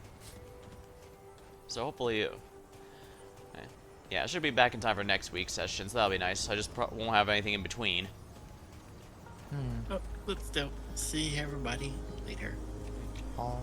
So hopefully... yeah, I should be back in time for next week's session, so that'll be nice. I just won't have anything in between. Oh, but still, see everybody later. All